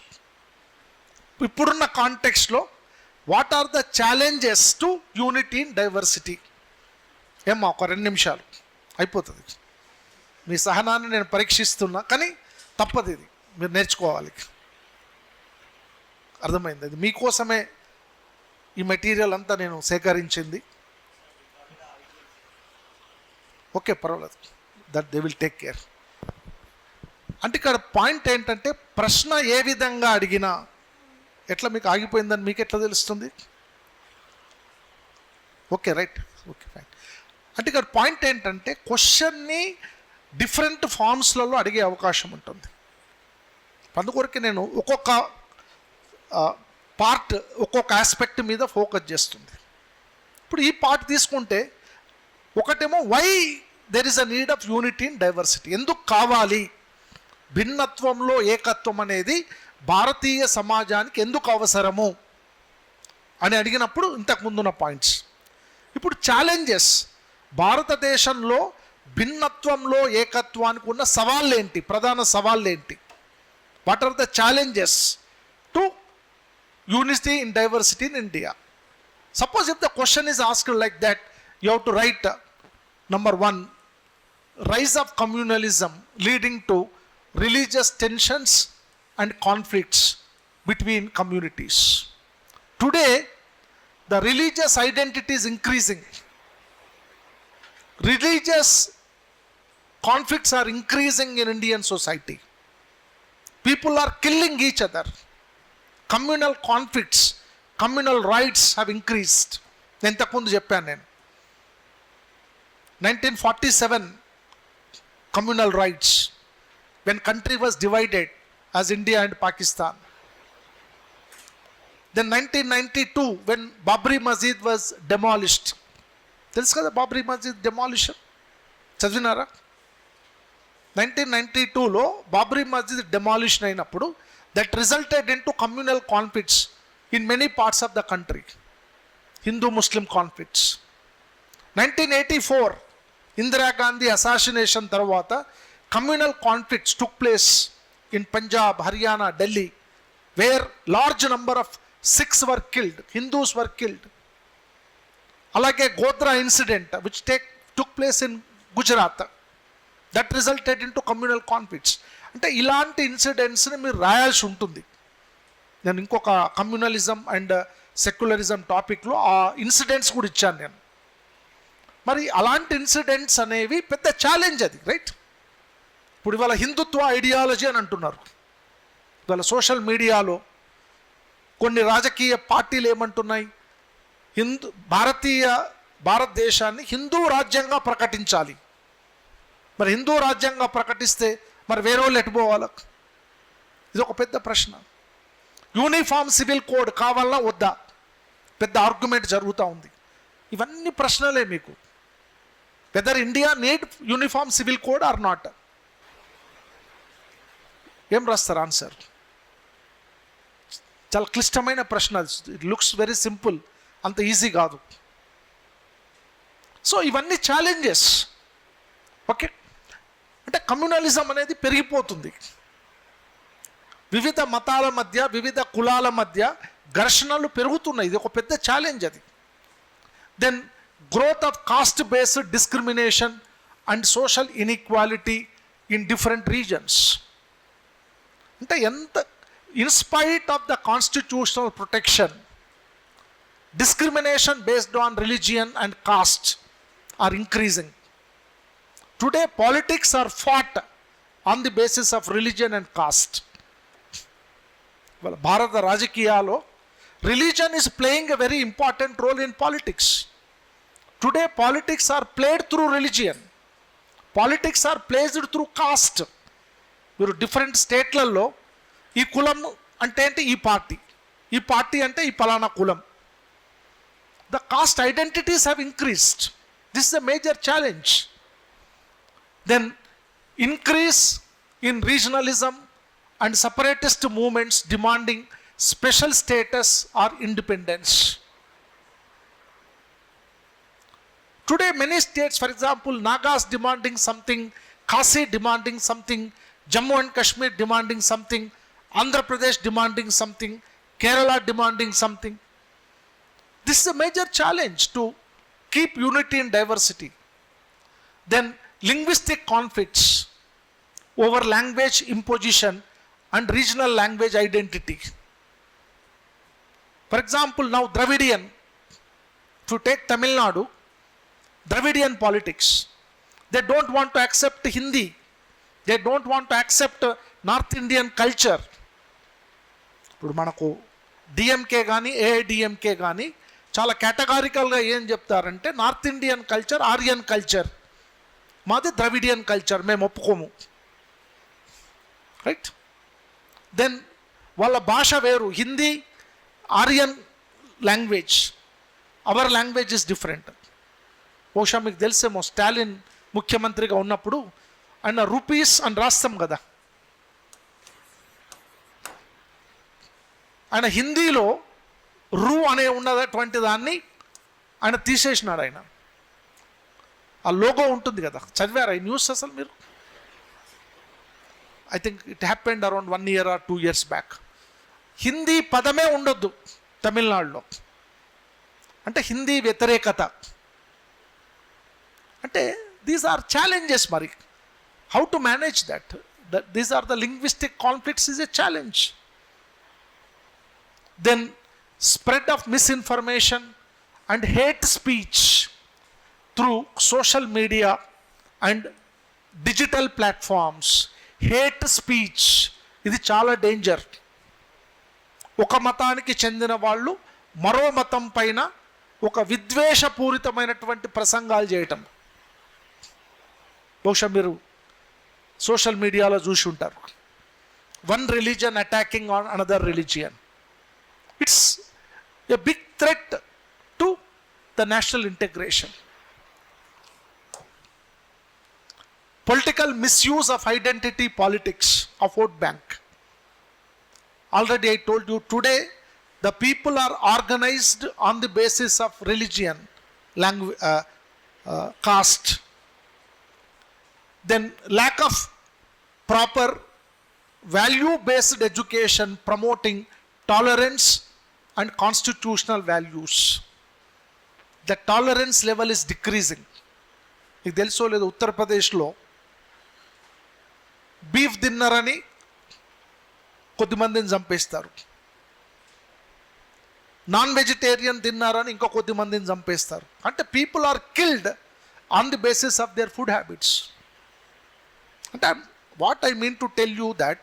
ఇప్పుడున్న కాంటెక్స్ట్లో what are the challenges to unity in diversity? ఏమ్మా ఒక 2 నిమిషాలు అయిపోతుంది. మీ సహనాన్ని నేను పరీక్షిస్తున్నా, కానీ తప్పదు, ఇది మీరు నేర్చుకోవాలి. అర్థమైంది? అది మీకోసమే ఈ మెటీరియల్ అంతా నేను సేకరించింది. ఓకే, పర్వాలేదు, that they will take care. అంటే ఇక్కడ పాయింట్ ఏంటంటే ప్రశ్న ఏ విధంగా అడిగినా ఎట్లా మీకు ఆగిపోయిందని మీకు ఎట్లా తెలుస్తుంది? Okay, right, okay, fine. అంటే ఇక్కడ పాయింట్ ఏంటంటే క్వశ్చన్ని డిఫరెంట్ ఫామ్స్లలో అడిగే అవకాశం ఉంటుంది. అందుకొరకు నేను ఒక్కొక్క పార్ట్ ఒక్కొక్క ఆస్పెక్ట్ మీద ఫోకస్ చేస్తుంది. ఇప్పుడు ఈ పార్ట్ తీసుకుంటే ఒకటేమో why there is a need of unity in diversity. ఎందుకు కావాలి? భిన్నత్వంలో ఏకత్వం అనేది భారతీయ సమాజానికి ఎందుకు అవసరము అని అడిగినప్పుడు ఇంతకుముందున్న పాయింట్స్. ఇప్పుడు ఛాలెంజెస్, భారతదేశంలో భిన్నత్వంలో ఏకత్వానికి ఉన్న సవాళ్ళు ఏంటి, ప్రధాన సవాళ్ళు ఏంటి? What are the challenges to unity in diversity in India? Suppose if the question is asked like that, you have to write number 1, rise of communalism leading to religious tensions and conflicts between communities. Today the religious identity is increasing. Religious conflicts are increasing in Indian society. People are killing each other. Communal conflicts, communal rights have increased. ఇంతకుముందు చెప్పాను నేను 1947 communal rights, when country was divided as India and Pakistan. Then 1992 when Babri Masjid was demolished. తెలుసు కదా Babri Masjid demolition, చదివినారా? 1992లో Babri Masjid demolition అయినప్పుడు that resulted in to communal conflicts in many parts of the country, Hindu Muslim conflicts. 1984 Indira Gandhi assassination tarvata communal conflicts took place in Punjab, Haryana, Delhi, where large number of Sikhs were killed, Hindus were killed. Alage Godhra incident which took place in Gujarat, that resulted into communal conflicts. అంటే ఇలాంటి ఇన్సిడెంట్స్ని మీరు రాయాల్సి ఉంటుంది. నేను ఇంకొక communalism and secularism టాపిక్లో ఆ incidents కూడా ఇచ్చాను నేను. మరి అలాంటి ఇన్సిడెంట్స్ అనేవి పెద్ద ఛాలెంజ్ అది, రైట్? ఇప్పుడు ఇవాళ హిందుత్వ ఐడియాలజీ అని అంటున్నారు. ఇవాళ సోషల్ మీడియాలో కొన్ని రాజకీయ పార్టీలు ఏమంటున్నాయి, భారతదేశాన్ని హిందూ రాజ్యంగా ప్రకటించాలి. మరి హిందూ రాజ్యంగా ప్రకటిస్తే మరి వేరే వాళ్ళు ఎటుపోవాలి? ఇది ఒక పెద్ద ప్రశ్న. యూనిఫామ్ సివిల్ కోడ్ కావాలా వద్దా, పెద్ద ఆర్గ్యుమెంట్ జరుగుతూ ఉంది. ఇవన్నీ ప్రశ్నలే మీకు. Whether India need uniform civil code or not? ఏం రాస్తారు ఆన్సర్? చాలా క్లిష్టమైన ప్రశ్న. ఇట్ లుక్స్ వెరీ సింపుల్, అంత ఈజీ కాదు. సో ఇవన్నీ ఛాలెంజెస్. ఓకే, అంటే కమ్యూనలిజం అనేది పెరిగిపోతుంది. వివిధ మతాల మధ్య, వివిధ కులాల మధ్య ఘర్షణలు పెరుగుతున్నాయి. ఇది ఒక పెద్ద ఛాలెంజ్ అది. Then growth of caste based discrimination and social inequality in different regions. అంటే ఎంత in spite of the constitutional protection, discrimination based on religion and caste are increasing. Today politics are fought on the basis of religion and caste. Well, Bharata Rajikiyalo, religion is playing a very important role in politics. Today politics are played through religion. Politics are played through caste. మీరు different స్టేట్లలో ఈ కులం అంటే ఏంటి, ఈ party అంటే ఈ పలానా కులం. The caste identities have increased. This is a major challenge. Then increase in regionalism and separatist movements demanding special status or independence. Today many states, for example, Nagas demanding something, Khasi demanding something, Jammu and Kashmir demanding something, Andhra Pradesh demanding something, Kerala demanding something. This is a major challenge to keep unity in diversity. Then linguistic conflicts over language imposition and regional language identity. For example, now Dravidian, to take Tamil Nadu, Dravidian politics. They don't want to accept Hindi. They don't want to accept North Indian culture. ఇప్పుడు మనకు DMK కానీ AIADMK కానీ చాలా కేటగారికల్గా ఏం చెప్తారంటే, north Indian culture Aryan culture, మాది Dravidian culture, మేము ఒప్పుకోము, right? Then వాళ్ళ భాష వేరు, Hindi Aryan language, hour language is different. బహుశా మీకు తెలిసేమో, స్టాలిన్ ముఖ్యమంత్రిగా ఉన్నప్పుడు ఆయన రూపీస్ అని రాస్తాం కదా, ఆయన హిందీలో రూ అనే ఉన్నటువంటి దాన్ని ఆయన తీసేసినాడు. ఆయన ఆ లోగో ఉంటుంది కదా, చదివారా ఈ న్యూస్ అసలు మీరు? I think it happened around 1 year or 2 years back. Hindi పదమే ఉండొద్దు తమిళనాడులో, అంటే హిందీ వ్యతిరేకత. అంటే దీస్ ఆర్ ఛాలెంజెస్. మరి how to manage that? These are the linguistic conflicts is a challenge. Then spread of misinformation and hate speech through social media and digital platforms. Hate speech, ఇది చాలా danger. ఒక మతానికి చెందిన వాళ్ళు మరో మతం పైన ఒక విద్వేషపూరితమైనటువంటి ప్రసంగాలు చేయటం. బహుశా మీరు సోషల్ మీడియాలో చూసి ఉంటారు. One religion attacking on another religion. It's a big threat to the national integration. Political misuse of identity politics of vote bank. Already I told you, today the people are organized on the basis of religion, language, caste. Then lack of proper value-based education promoting tolerance and constitutional values. The tolerance level is decreasing. మీకు తెలుసో లేదు, ఉత్తరప్రదేశ్లో beef తిన్నారని కొద్దిమందిని చంపేస్తారు, non vegetarian తిన్నారని ఇంకో కొద్దిమందిని చంపేస్తారు. అంటే people are killed on the basis of their food habits. అంటే what I mean to tell you that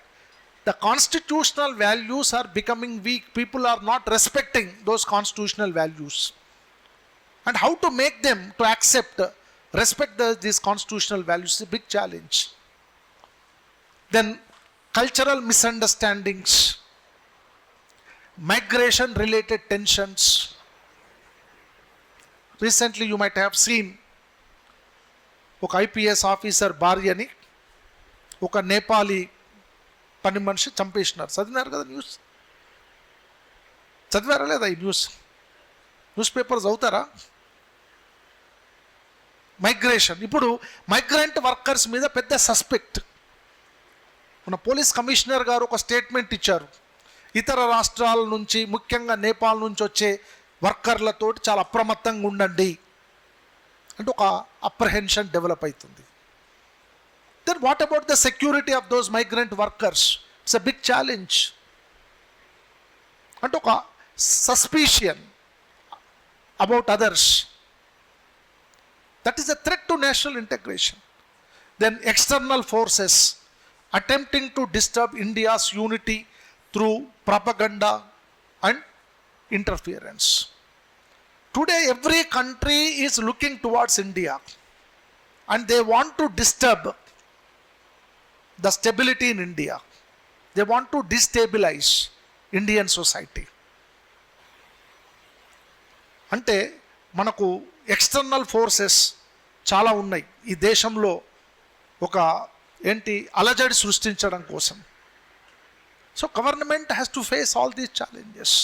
the constitutional values are becoming weak. People are not respecting those constitutional values. And how to make them to respect these constitutional values is a big challenge. Then cultural misunderstandings, migration related tensions. Recently you might have seen ఒక IPS officer భార్యని ఒక నేపాలీ పని మనిషి చంపేసినారు. చదివినారు కదా news? చదివారా లేదా ఈ news paper చదువుతారా? మైగ్రేషన్, ఇప్పుడు మైగ్రెంట్ వర్కర్స్ మీద పెద్ద సస్పెక్ట్. మన పోలీస్ కమిషనర్ గారు ఒక స్టేట్మెంట్ ఇచ్చారు, ఇతర రాష్ట్రాల నుంచి ముఖ్యంగా నేపాల్ నుంచి వచ్చే వర్కర్లతో చాలా అప్రమత్తంగా ఉండండి అంటే ఒక అప్రహెన్షన్ డెవలప్ అవుతుంది. Then what about the security of those migrant workers? It's a big challenge. And oka suspicion about others. That is a threat to national integration. Then external forces attempting to disturb India's unity through propaganda and interference. Today every country is looking towards India and they want to disturb the stability in India. They want to destabilize Indian society. అంటే మనకు external forces చాలా ఉన్నాయి ఈ దేశంలో ఒక అలజడి సృష్టించడం కోసం. So government has to face all these challenges.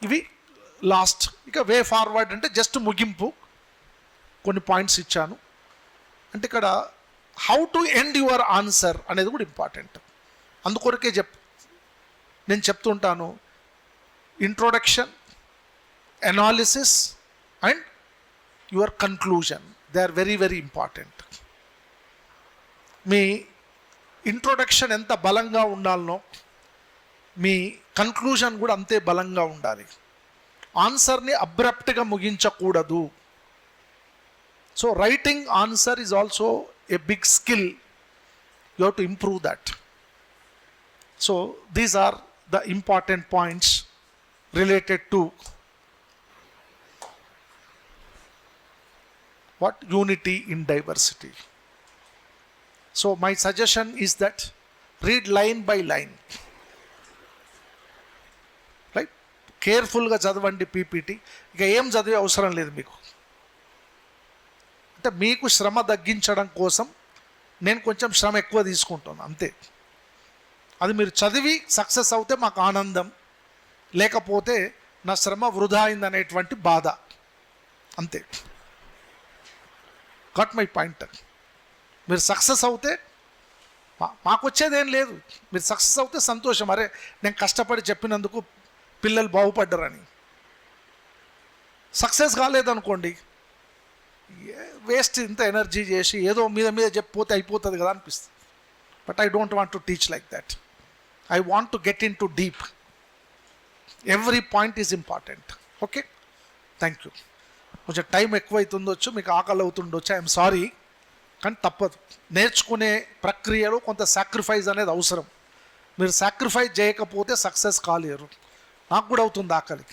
ఇవి లాస్ట్. ఇక వే ఫార్వర్డ్ అంటే జస్ట్ ముగింపు, కొన్ని పాయింట్స్ ఇచ్చాను. అంటే ఇక్కడ how to end your answer అనేది కూడా ఇంపార్టెంట్. అందుకొరకే నేను చెప్తుంటాను, introduction, analysis and your conclusion, they are very very important. మీ ఇంట్రొడక్షన్ ఎంత బలంగా ఉండాలనో మీ కన్క్లూజన్ కూడా అంతే బలంగా ఉండాలి. ఆన్సర్ని అబ్రప్ట్గా ముగించకూడదు. So writing answer is also a big skill. You have to improve that. So these are the important points related to what unity in diversity. So my suggestion is that read line by line, right? Careful ga chadavandi PPT. ఇక ఏం చదివే అవసరం లేదు మీకు. అంటే మీకు శ్రమ తగ్గించడం కోసం నేను కొంచెం శ్రమ ఎక్కువ తీసుకుంటాను అంతే. అది మీరు చదివి సక్సెస్ అవుతే మాకు ఆనందం, లేకపోతే నా శ్రమ వృధా అయిందనేటువంటి బాధ అంతే. Gut my point. మీరు సక్సెస్ అవుతే మాకు వచ్చేదేం లేదు, మీరు సక్సెస్ అవుతే సంతోషం. అరే నేను కష్టపడి చెప్పినందుకు పిల్లలు బాగుపడ్డరని. సక్సెస్ కాలేదనుకోండి, వేస్ట్ ఇంత ఎనర్జీ చేసి ఏదో మీద చెప్పిపోతే అయిపోతుంది కదా అనిపిస్తుంది. But I don't want to teach like that. I want to get in to deep. Every point is important. Okay, thank you. కొంచెం టైం ఎక్కువ అవుతుండొచ్చు, మీకు ఆకలి అవుతుండొచ్చు, ఐఎమ్ సారీ, కానీ తప్పదు. నేర్చుకునే ప్రక్రియలో కొంత సాక్రిఫైస్ అనేది అవసరం. మీరు సాక్రిఫైస్ చేయకపోతే సక్సెస్ కాలేరు. నాకు కూడా అవుతుంది ఆకలి,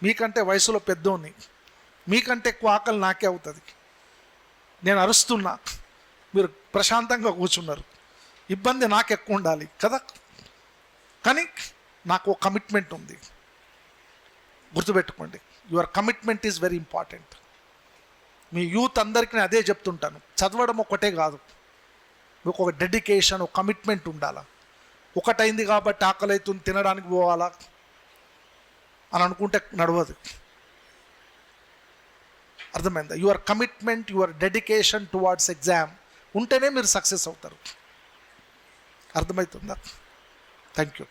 మీకంటే వయసులో పెద్దోని, మీకంటే ఎక్కువ ఆకలి నాకే అవుతుంది. నేను అరుస్తున్నా, మీరు ప్రశాంతంగా కూర్చున్నారు. ఇబ్బంది నాకు ఎక్కువ ఉండాలి కదా, కానీ నాకు ఒక కమిట్మెంట్ ఉంది. గుర్తుపెట్టుకోండి, your commitment is very important. Me youth అందరికీ నేను అదే చెప్తుంటాను, చదవడం ఒక్కటే కాదు, మీకు ఒక డెడికేషన్, ఒక కమిట్మెంట్ ఉండాలా. ఒకటైంది కాబట్టి ఆకలి అవుతుంది తినడానికి పోవాలా అని అనుకుంటే నడవదు. అర్థమైందా? Your commitment, your dedication towards exam ఉంటేనే మీరు సక్సెస్ అవుతారు. అర్థమవుతుందా? Thank you.